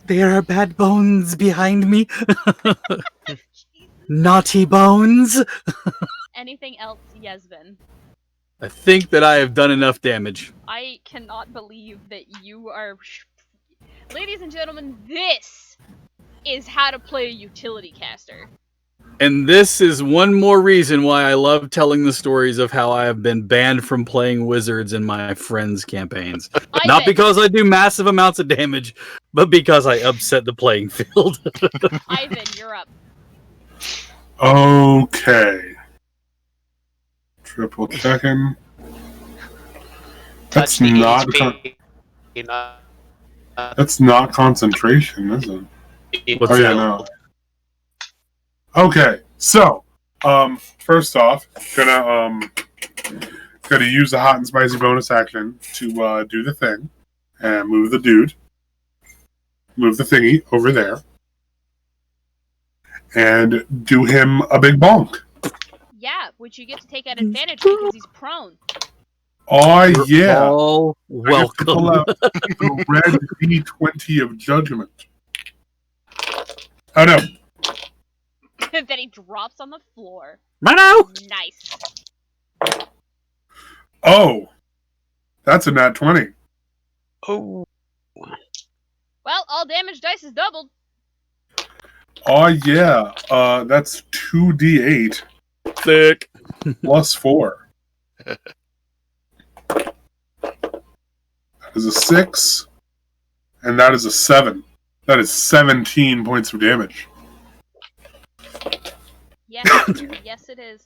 S1: there are bad bones behind me. Naughty bones.
S2: Anything else, Yasmin?
S1: I think that I have done enough damage.
S2: I cannot believe that you are... Ladies and gentlemen, this is how to play a utility caster.
S1: And this is one more reason why I love telling the stories of how I have been banned from playing wizards in my friends' campaigns. Not because I do massive amounts of damage, but because I upset the playing field.
S2: Ivan, you're up.
S3: Okay. Triple checking. That's
S5: Touch the
S3: not.
S5: HP.
S3: That's not concentration, is it?
S1: What's
S3: Oh yeah,
S1: that?
S3: no. Okay, so first off, gonna use the hot and spicy bonus action to do the thing and move the thingy over there, and do him a big bonk.
S2: Yeah, which you get to take at advantage because he's prone.
S3: Oh
S1: You're
S3: yeah,
S1: all
S3: I have to pull
S1: welcome.
S3: out the red D20 of judgment. Oh no.
S2: Then he drops on the floor.
S1: Run out!
S2: Nice.
S3: Oh, that's a nat 20.
S5: Oh.
S2: Well, all damage dice is doubled.
S3: Oh yeah, that's 2d8
S1: Sick.
S3: plus 4. That is a 6, and that is a 7. That is 17 points of damage.
S2: Yes, yes it is.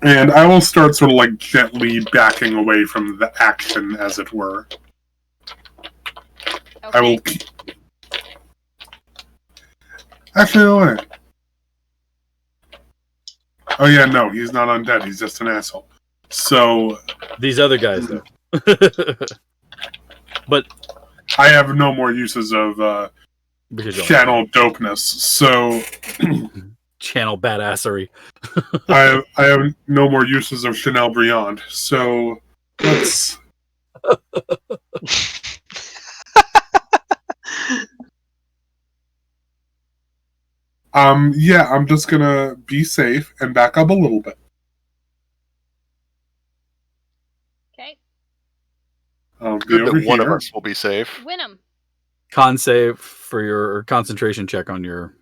S3: And I will start sort of like gently backing away from the action, as it were.
S2: Okay.
S3: I will. Actually, no way. Oh yeah, no, he's not undead. He's just an asshole. So
S1: These other guys, though. But
S3: I have no more uses of
S1: because you're
S3: channel dopeness. So
S1: channel badassery.
S3: I have no more uses of Chanel Briand. So let's. Yeah, I'm just gonna be safe and back up a little bit.
S2: Okay.
S3: Be
S4: Good
S3: over
S4: that one of
S3: here.
S4: us will be safe.
S2: Win him.
S1: Con save for your concentration check on your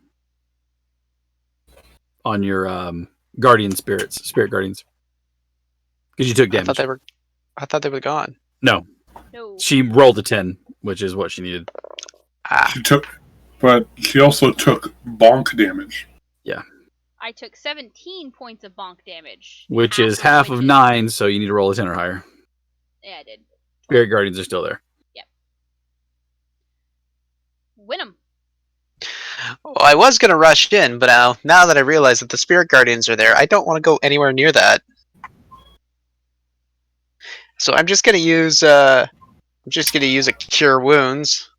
S1: spirit guardians. Because you took
S5: I
S1: damage.
S5: thought they were gone.
S1: No.
S2: No.
S1: She rolled a 10, which is what she needed.
S5: Ah.
S3: She took, but she also took bonk damage.
S2: I took 17 points of bonk damage.
S1: Which is half of 9, so you need to roll a 10 or higher.
S2: Yeah, I did.
S1: Spirit guardians are still there.
S2: Win him.
S5: Well, I was gonna rush in, but now that I realize that the spirit guardians are there, I don't want to go anywhere near that. So I'm just gonna use a cure wounds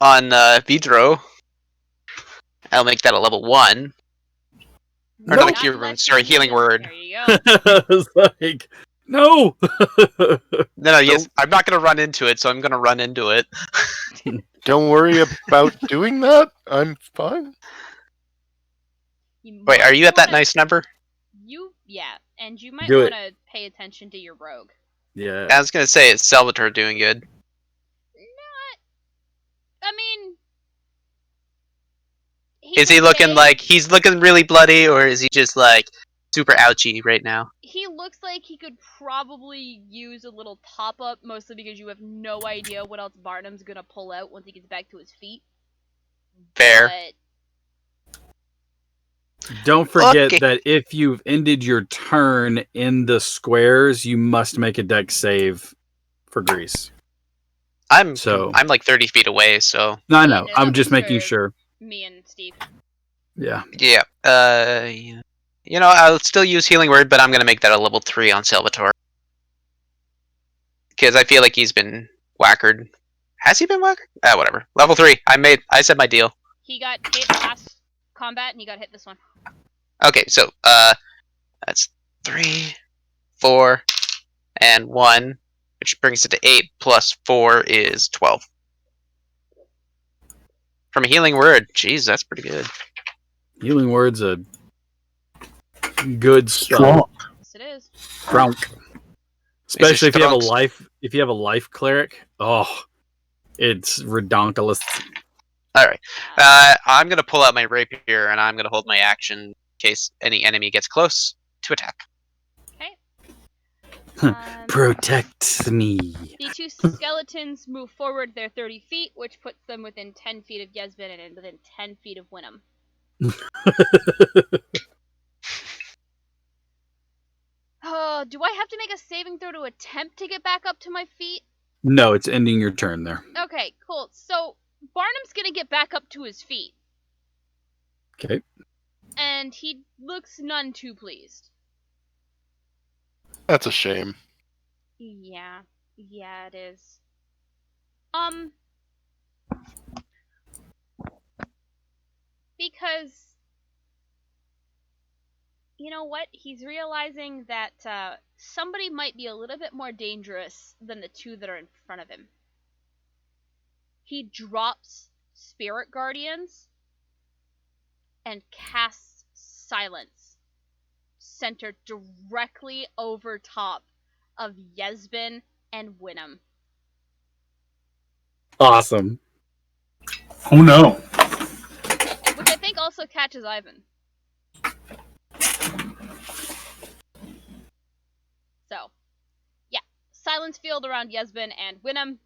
S5: on Vidro. I'll make that a level 1. Or not a
S2: Not
S5: cure
S2: unless
S5: wounds, sorry,
S2: you
S5: healing
S2: heal.
S5: word.
S2: There you go.
S1: It's like, no!
S5: No, yes, I'm not gonna run into it, so I'm gonna run into it.
S4: Don't worry about doing that. I'm fine.
S5: Wait, are you at that
S2: wanna-
S5: nice number?
S2: Yeah, and you might
S1: Do it.
S2: want to pay attention to your rogue.
S1: Yeah.
S5: I was gonna say, is Salvatore doing good?
S2: I mean,
S5: Is he looking like he's looking really bloody, or is he just like super ouchy right now?
S2: He looks like he could probably use a little top up, mostly because you have no idea what else Barnum's gonna pull out once he gets back to his feet.
S5: Fair.
S2: But
S1: Don't forget
S5: Okay.
S1: that if you've ended your turn in the squares, you must make a dex save for Grease.
S5: I'm
S1: So-
S5: like 30 feet away, so
S1: No, I
S2: Yeah,
S1: know.
S2: no,
S1: I'm
S2: that
S1: just
S2: was
S1: making
S2: for-
S1: sure.
S2: me and Steve.
S1: Yeah.
S5: yeah. You know, I'll still use healing word, but I'm gonna make that a level 3 on Salvatore because I feel like he's been whackered. Has he been whackered? Whatever. Level 3. I said my deal.
S2: He got hit last combat, and he got hit this one.
S5: Okay, so that's 3, 4, and 1, which brings it to 8 plus 4 is 12. From a healing word, jeez, that's pretty good.
S1: Healing word's a good
S3: Strong.
S1: spell.
S2: Yes, it is.
S1: Strong. Especially if you have a
S5: strong.
S1: life cleric. Oh, it's redonkulous.
S5: All right. I'm gonna pull out my rapier and I'm gonna hold my action in case any enemy gets close to attack.
S2: Okay.
S6: Protect me.
S2: The two skeletons move forward their 30 feet, which puts them within 10 feet of Yesbin and within 10 feet of Wynnum. Do I have to make a saving throw to attempt to get back up to my feet?
S1: No, it's ending your turn there.
S2: Okay, cool. So Barnum's gonna get back up to his feet.
S1: Okay.
S2: And he looks none too pleased.
S4: That's a shame.
S2: Yeah, it is. Because you know what? He's realizing that somebody might be a little bit more dangerous than the two that are in front of him. He drops Spirit Guardians and casts Silence, centered directly over top of Yesbin and Wynnum.
S1: Awesome.
S3: Oh no.
S2: Which I think also catches Ivan. So, yeah. Silence field around Yesbin and Wynnum.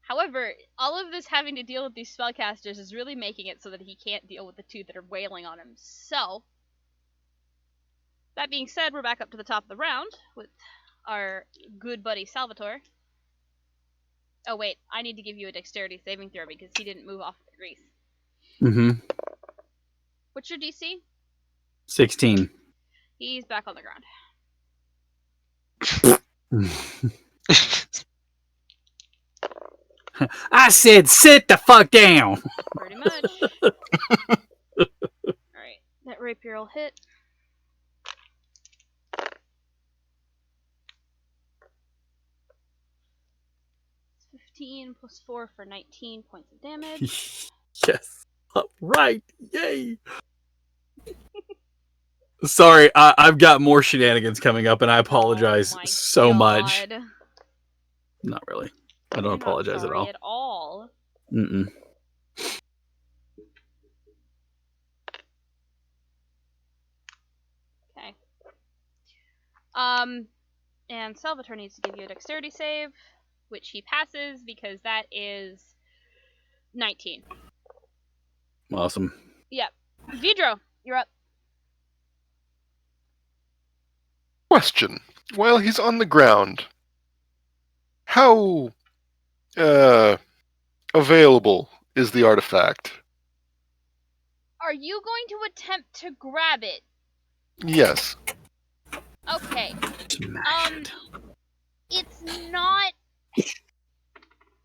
S2: However, all of this having to deal with these spellcasters is really making it so that he can't deal with the two that are wailing on him. So, that being said, we're back up to the top of the round with our good buddy Salvatore. Oh wait, I need to give you a dexterity saving throw because he didn't move off of the grease.
S1: Mm-hmm.
S2: What's your DC?
S1: 16.
S2: He's back on the ground.
S6: I said sit the fuck down.
S2: Pretty much. Alright, that rapier will hit. Plus 4 for 19 points of damage.
S1: Yes. Right. Yay. Sorry, I've got more shenanigans coming up, and I apologize so much. Not really. I don't apologize at all.
S2: At all.
S1: Mm-mm.
S2: Okay. And Salvatore needs to give you a dexterity save, which he passes because that is 19.
S1: Awesome.
S2: Yep. Vidro, you're up.
S4: Question. While he's on the ground, how available is the artifact?
S2: Are you going to attempt to grab it?
S4: Yes.
S2: Okay.
S1: Smash it.
S2: It's not...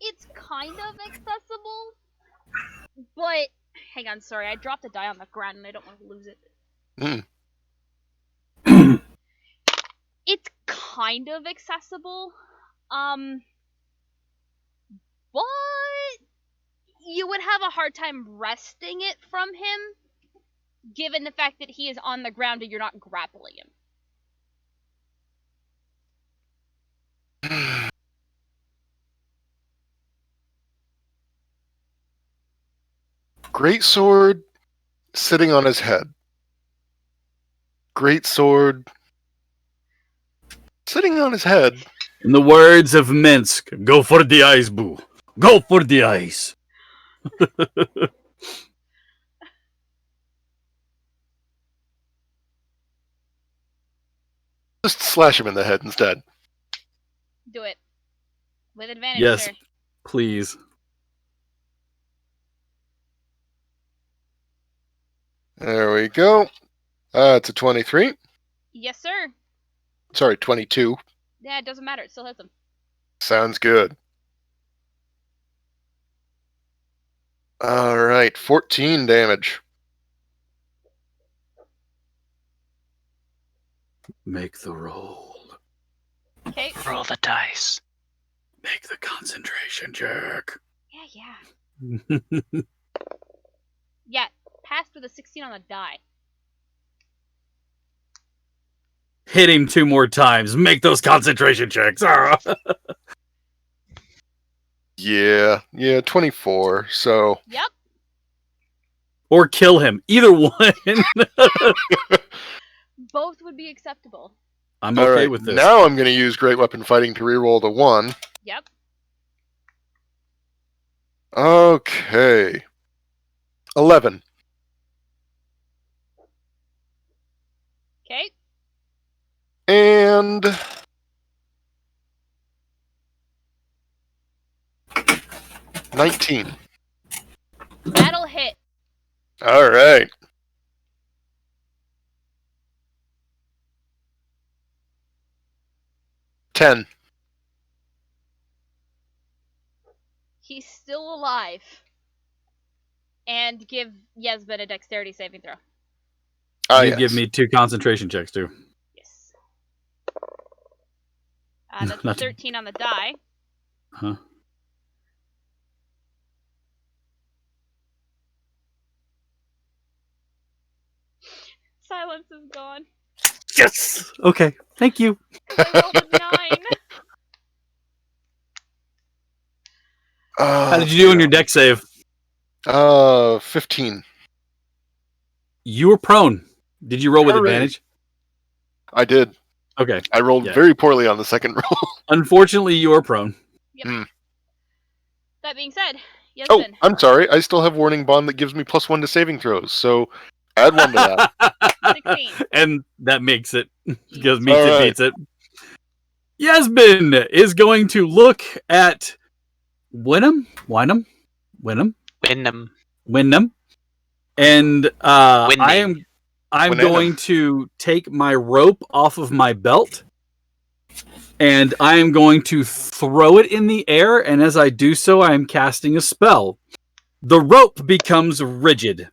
S2: It's kind of accessible, but... Hang on, sorry, I dropped a die on the ground and I don't want to lose it. It's kind of accessible, but you would have a hard time wresting it from him, given the fact that he is on the ground and you're not grappling him.
S4: Great sword sitting on his head. Great sword sitting on his head.
S1: In the words of Minsk, go for the ice, boo. Go for the ice.
S4: Just slash him in the head instead.
S2: Do it. With advantage,
S1: Yes,
S2: sir.
S1: please.
S4: There we go. It's a 23.
S2: Yes, sir.
S4: Sorry, 22.
S2: Yeah, it doesn't matter. It still hits him.
S4: Sounds good. Alright, 14 damage.
S1: Make the roll.
S2: Okay.
S5: Roll the dice.
S1: Make the concentration check.
S2: Yeah. Yeah, passed with a 16 on the die.
S1: Hit him 2 more times. Make those concentration checks.
S4: Yeah, 24, so...
S2: Yep.
S1: Or kill him. Either one.
S2: Both would be acceptable.
S1: I'm
S4: All
S1: okay
S4: right,
S1: with this.
S4: now I'm going to use Great Weapon Fighting to reroll the 1.
S2: Yep.
S4: Okay. 11.
S2: Okay.
S4: And 19.
S2: That'll hit.
S4: All right. $10.
S2: He's still alive. And give Yesbin a dexterity saving throw.
S4: Ah,
S1: you
S4: yes.
S1: give me 2 concentration checks too.
S2: Yes. That's a
S1: Not to-
S2: 13 on the die.
S1: Huh?
S2: Silence is gone.
S1: Yes. Okay. Thank you.
S2: I rolled a 9.
S1: How did you do in your deck save?
S4: 15.
S1: You were prone. Did you roll with
S4: Hooray.
S1: advantage?
S4: I did.
S1: Okay.
S4: I rolled
S1: Yeah.
S4: very poorly on the second roll.
S1: Unfortunately, you are prone.
S2: That being said,
S4: Oh,
S2: Yesbin.
S4: I'm sorry. I still have Warning Bond that gives me +1 to saving throws, so add 1 to that.
S2: 16.
S1: And that makes it because
S2: Jesus.
S1: meets it
S4: Alright.
S1: beats it. Yasmin is going to look at Wynnum, and
S5: Winning.
S1: I'm
S4: Winningham.
S1: going to take my rope off of my belt, and I am going to throw it in the air. And as I do so, I am casting a spell. The rope becomes rigid.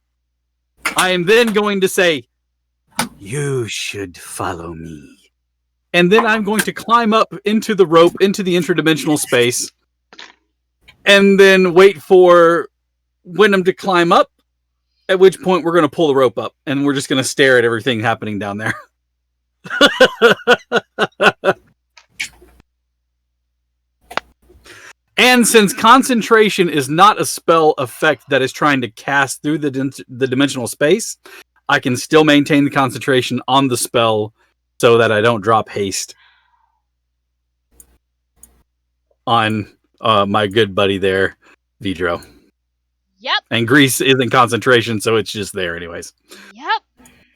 S1: I am then going to say, "You should follow me." And then I'm going to climb up into the rope, into the interdimensional space, and then wait for Wynnum to climb up, at which point we're going to pull the rope up, and we're just going to stare at everything happening down there. And since concentration is not a spell effect that is trying to cast through the dimensional space, I can still maintain the concentration on the spell so that I don't drop haste on my good buddy there, Vidro.
S2: Yep.
S1: And Grease is in concentration, so it's just there anyways.
S2: Yep.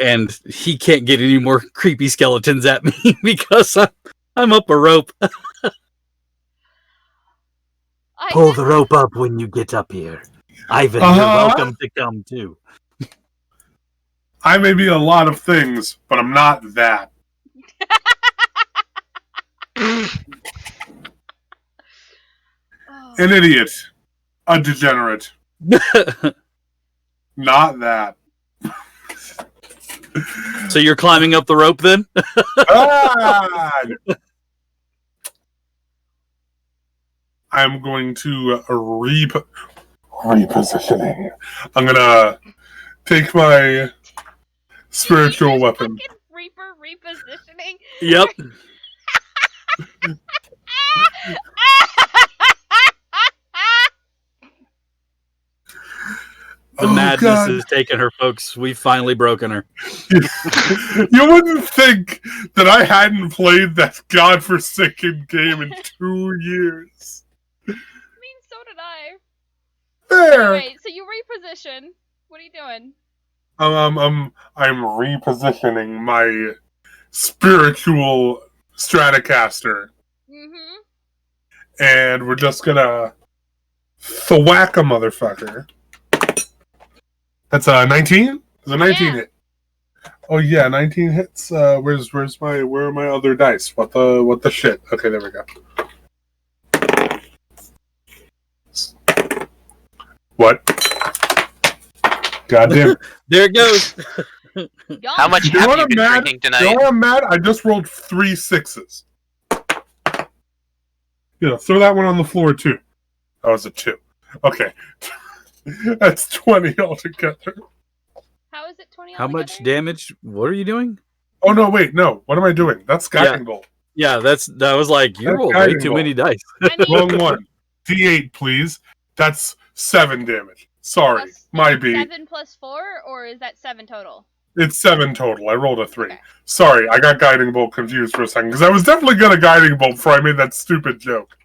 S1: And he can't get any more creepy skeletons at me because I'm up a rope.
S6: Pull the rope up when you get up here. Ivan, you're welcome to come too.
S3: I may be a lot of things, but I'm not that. An idiot. A degenerate. Not that.
S1: So you're climbing up the rope then?
S3: God! I'm going to repositioning. I'm gonna take my spiritual weapon.
S2: Fucking Reaper repositioning.
S1: Yep. The madness
S3: God.
S1: is taking her, folks. We've finally broken her.
S3: You wouldn't think that I hadn't played that godforsaken game in 2 years.
S2: I mean, so did I.
S3: There.
S2: Anyway, so you reposition. What are you doing?
S3: I'm repositioning my spiritual Stratocaster,
S2: Mm-hmm.
S3: and we're just gonna thwack a motherfucker. That's a 19. Is a 19
S2: Yeah.
S3: hit? Oh yeah, 19 hits. Where are my other dice? What the shit? Okay, there we go. What? Goddamn.
S1: There it goes.
S5: How much
S3: You know
S5: have
S3: what
S5: you
S3: I'm
S5: been
S3: mad?
S5: drinking
S3: You know
S5: tonight?
S3: what I'm mad? I just rolled 3 6s. Yeah, throw that one on the floor too. That was a 2. Okay. That's 20 altogether.
S2: How is it 20
S1: How much
S2: altogether?
S1: damage? What are you doing?
S3: Oh no, wait, no. What am I doing? That's guiding bolt.
S1: Yeah, that was like, you
S3: That's
S1: rolled way
S3: guiding
S1: too
S3: bolt.
S1: many dice.
S2: I mean,
S3: Wrong one. D8, please. That's 7 damage. Sorry.
S2: plus-
S3: My
S2: is it
S3: B.
S2: 7 plus 4, or is that 7 total?
S3: It's 7 total. I rolled a 3.
S2: Okay.
S3: Sorry, I got Guiding Bolt confused for a second, because I was definitely going to Guiding Bolt before I made that stupid joke.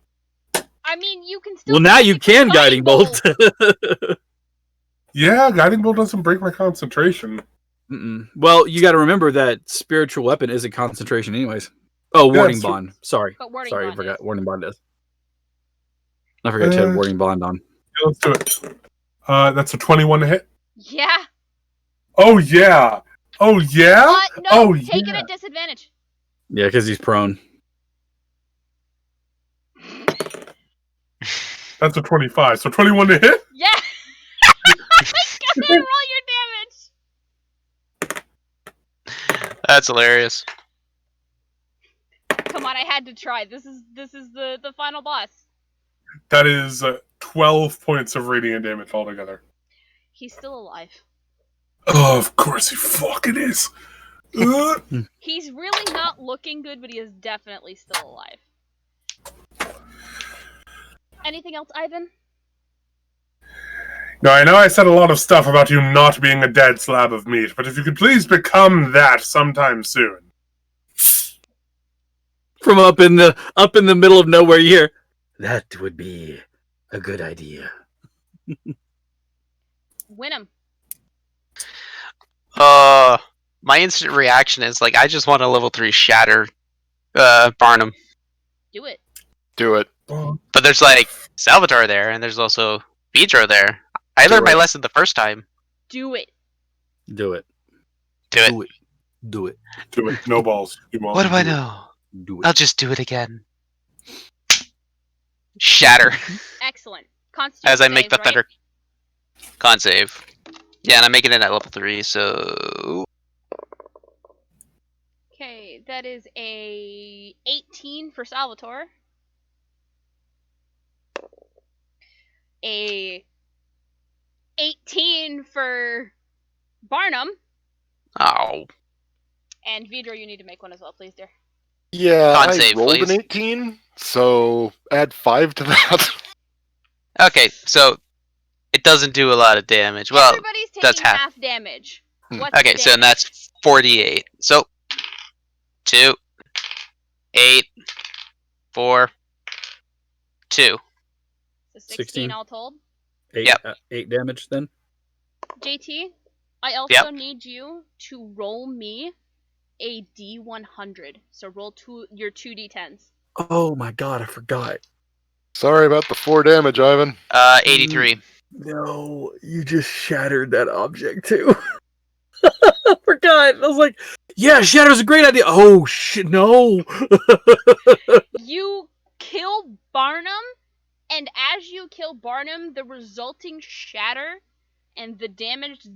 S2: I mean, you can still.
S1: Well, now you
S2: technically
S1: can guiding bolt.
S3: Yeah, Guiding Bolt doesn't break my concentration.
S1: Well, you got to remember that spiritual weapon is a concentration, anyways. Oh, warning
S3: it's true.
S1: bond. Sorry,
S2: But wording
S1: sorry, I
S2: bond
S1: forgot.
S2: is.
S1: Warning bond is. I forgot you had warning bond on.
S3: Yeah, let's do it. That's a 21 to hit.
S2: Yeah.
S3: Oh, yeah. Oh, yeah?
S2: No,
S3: Oh,
S2: take it
S3: yeah.
S2: at disadvantage.
S1: Yeah, because he's prone.
S3: That's a 25. So 21 to hit?
S2: Yeah. Go ahead and roll your damage.
S5: That's hilarious.
S2: Come on, I had to try. This is the final boss.
S3: That is 12 points of radiant damage altogether.
S2: He's still alive.
S3: Oh, of course he fucking is.
S2: He's really not looking good, but he is definitely still alive. Anything else, Ivan?
S3: Now, I know I said a lot of stuff about you not being a dead slab of meat, but if you could please become that sometime soon.
S1: From up in the middle of nowhere, you hear, that would be a good idea.
S2: Win him.
S5: My instant reaction is like, I just want to level 3 shatter Barnum.
S2: Do it.
S4: Do it.
S5: But there's like Salvatore there, and there's also Pedro there. I learned my lesson the first time.
S2: Do it.
S1: Do it.
S5: Do it.
S1: Do it. Do it.
S3: Do it. No balls.
S5: What do I know?
S1: Do it.
S5: I'll just do it again. Shatter.
S2: Excellent. Constitution
S5: As I make
S2: save,
S5: the
S2: right?
S5: thunder. Con save. Yeah, and I'm making it at level 3, so...
S2: Okay, that is a 18 for Salvatore. A 18 for Barnum.
S5: Oh.
S2: And Vidro, you need to make one as well, please, dear.
S4: Yeah,
S5: Con
S4: I
S5: save,
S4: rolled
S5: please.
S4: an 18, so add 5 to that.
S5: Okay, so it doesn't do a lot of damage. Well,
S2: Everybody's
S5: that's
S2: taking
S5: half.
S2: half damage. What's
S5: Okay,
S2: the
S5: so
S2: damage?
S5: that's 48. So, 2, 8, 4, 2.
S2: So 16
S1: 16.
S2: all told.
S1: 8,
S5: Yep.
S1: 8 damage then.
S2: JT, I also need you to roll me a D100. So roll your 2d10s.
S1: Oh my god, I forgot.
S4: Sorry about the 4 damage, Ivan.
S5: 83.
S1: No, you just shattered that object too. I forgot. I was like, yeah, shatter's a great idea. Oh shit, no.
S2: You kill Barnum, and as you kill Barnum, the resulting shatter and the damage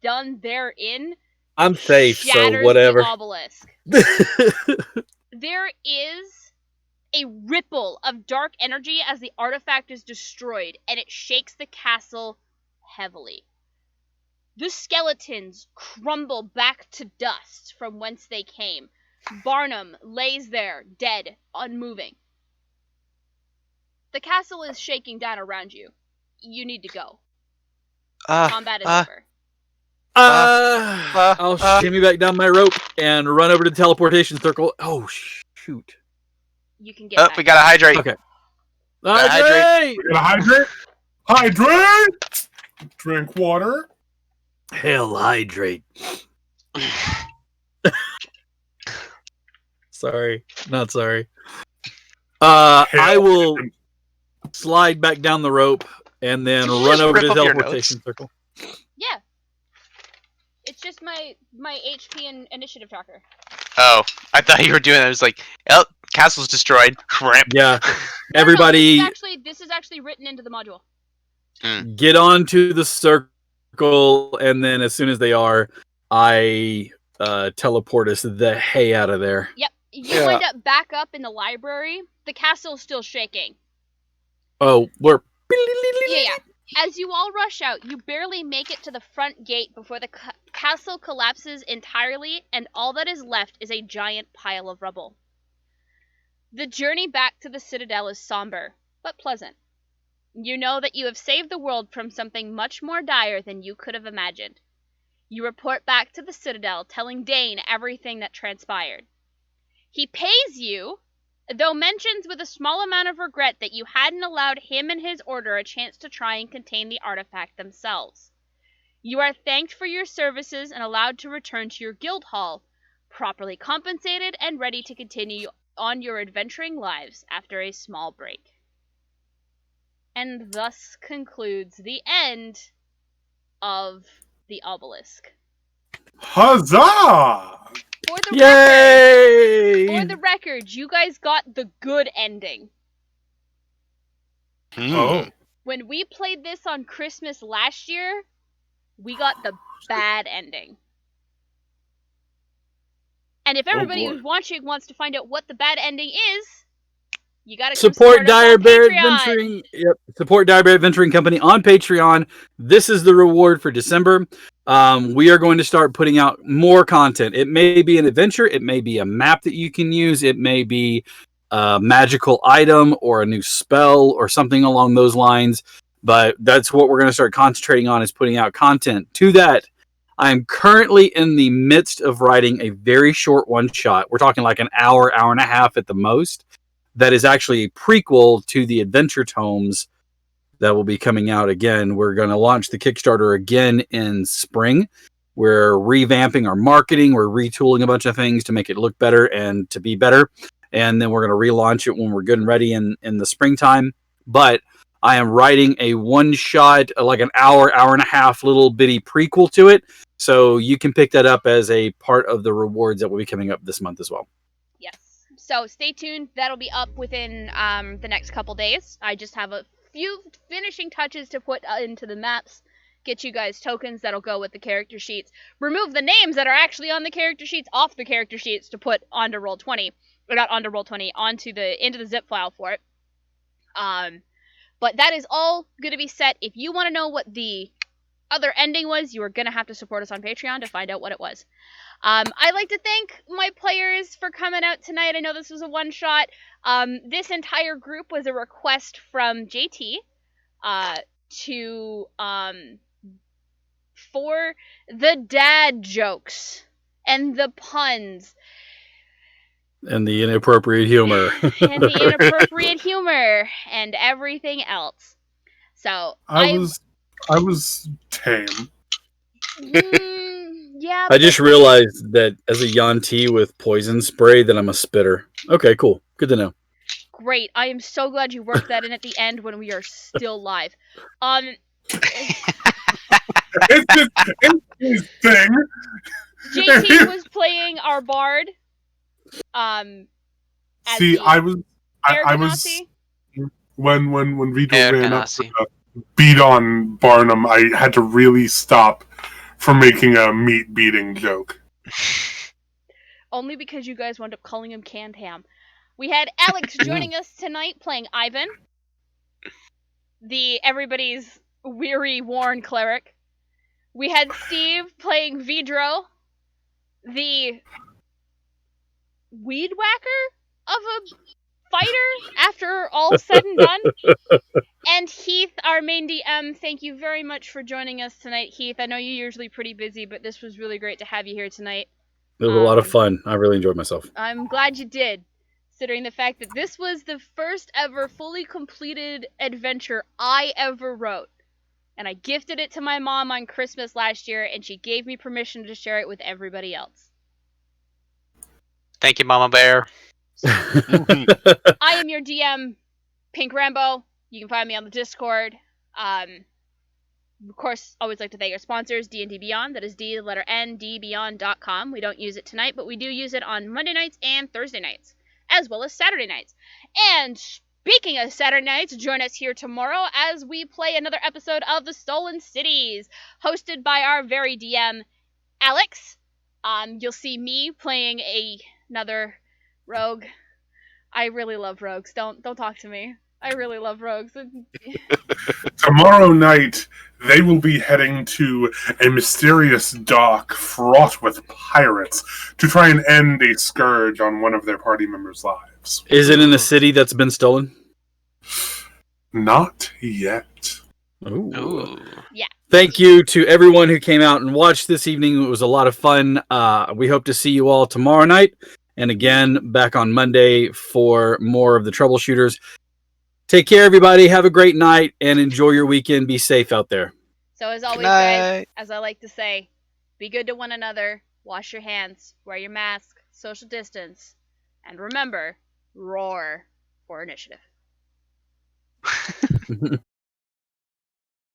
S2: done therein
S1: I'm safe, so
S2: shatters
S1: whatever.
S2: the obelisk. There is a ripple of dark energy as the artifact is destroyed, and it shakes the castle heavily. The skeletons crumble back to dust from whence they came. Barnum lays there, dead, unmoving. The castle is shaking down around you. You need to go. Combat is over.
S1: I'll shimmy back down my rope and run over to the teleportation circle. Oh, shoot.
S2: You can get
S5: Oh,
S2: back.
S5: we gotta hydrate.
S1: Okay.
S5: Gotta hydrate.
S3: We gotta hydrate. Hydrate! Drink water.
S1: Hell, hydrate. Sorry. Not sorry. I will slide back down the rope and then
S5: Did you
S1: run
S5: just
S1: over
S5: rip
S1: to the
S5: off your
S1: teleportation circle.
S2: Yeah. It's just my HP and initiative tracker.
S5: Oh, I thought you were doing it. I was like, oh, castle's destroyed. Crap.
S1: Yeah.
S2: No,
S1: Everybody
S2: this is actually written into the module.
S1: get onto the circle, and then as soon as they are, I teleport us the hay out of there.
S2: Yep. You end up back up in the library. The castle's still shaking.
S1: Oh, we're...
S2: Yeah. As you all rush out, you barely make it to the front gate before the castle collapses entirely, and all that is left is a giant pile of rubble. The journey back to the citadel is somber, but pleasant. You know that you have saved the world from something much more dire than you could have imagined. You report back to the Citadel, telling Dane everything that transpired. He pays you, though mentions with a small amount of regret that you hadn't allowed him and his order a chance to try and contain the artifact themselves. You are thanked for your services and allowed to return to your guild hall, properly compensated and ready to continue on your adventuring lives after a small break. And thus concludes the end of the Obelisk.
S3: Huzzah!
S2: For the
S1: Yay!
S2: record, you guys got the good ending.
S3: Oh.
S2: When we played this on Christmas last year, we got the bad ending. And if everybody who's watching wants to find out what the bad ending is, you gotta
S1: support Dire Bear
S2: Patreon.
S1: Adventuring. Yep, support Dire Bear Adventuring Company on Patreon. This is the reward for December. We are going to start putting out more content. It may be an adventure. It may be a map that you can use. It may be a magical item or a new spell or something along those lines. But that's what we're going to start concentrating on, is putting out content. To that, I'm currently in the midst of writing a very short one-shot. We're talking like an hour, hour and a half at the most. That is actually a prequel to the adventure tomes that will be coming out again. We're going to launch the Kickstarter again in spring. We're revamping our marketing. We're retooling a bunch of things to make it look better and to be better. And then we're going to relaunch it when we're good and ready in the springtime. But I am writing a one-shot, like an hour, hour and a half little bitty prequel to it. So you can pick that up as a part of the rewards that will be coming up this month as well.
S2: Yes. So stay tuned. That'll be up within the next couple days. I just have a few finishing touches to put into the maps. Get you guys tokens that'll go with the character sheets. Remove the names that are actually on the character sheets off the character sheets to put onto Roll20. Or not onto Roll20, into the zip file for it. But that is all going to be set. If you want to know what the other ending was, you are going to have to support us on Patreon to find out what it was. I'd like to thank my players for coming out tonight. I know this was a one-shot. This entire group was a request from JT for the dad jokes and the puns.
S1: And the inappropriate humor.
S2: And the inappropriate humor and everything else. So
S3: I was tame.
S2: Yeah.
S1: I just realized that as a Yanti with poison spray that I'm a spitter. Okay, cool. Good to know.
S2: Great. I am so glad you worked that in at the end when we are still live.
S3: It's his thing.
S2: JT was playing our bard.
S3: See, I was when Vito ran up with a beat on Barnum, I had to really stop from making a meat beating joke.
S2: Only because you guys wound up calling him canned ham. We had Alex joining us tonight playing Ivan, everybody's weary, worn cleric. We had Steve playing Vidro, the weed whacker of a fighter after all said and done. And Heath, our main DM, thank you very much for joining us tonight, Heath. I know you're usually pretty busy, but this was really great to have you here tonight.
S1: It was a lot of fun. I really enjoyed myself.
S2: I'm glad you did, considering the fact that this was the first ever fully completed adventure I ever wrote. And I gifted it to my mom on Christmas last year, and she gave me permission to share it with everybody else.
S5: Thank you, Mama Bear.
S2: I am your DM, Pink Rambo. You can find me on the Discord. Of course, always like to thank our sponsors, D&D Beyond. That is D, the letter N, dbeyond.com. We don't use it tonight, but we do use it on Monday nights and Thursday nights, as well as Saturday nights. And speaking of Saturday nights, join us here tomorrow as we play another episode of The Stolen Cities, hosted by our very DM, Alex. You'll see me playing another rogue. I really love rogues. Don't talk to me. I really love rogues.
S3: Tomorrow night, they will be heading to a mysterious dock fraught with pirates to try and end a scourge on one of their party members' lives.
S1: Is it in a city that's been stolen?
S3: Not yet.
S1: Ooh.
S5: Ooh.
S2: Yeah.
S1: Thank you to everyone who came out and watched this evening. It was a lot of fun. We hope to see you all tomorrow night and again back on Monday for more of the Troubleshooters. Take care, everybody. Have a great night and enjoy your weekend. Be safe out there.
S2: So as always,
S5: Good
S2: guys,
S5: night.
S2: as I like to say, be good to one another, wash your hands, wear your mask, social distance, and remember, roar for initiative.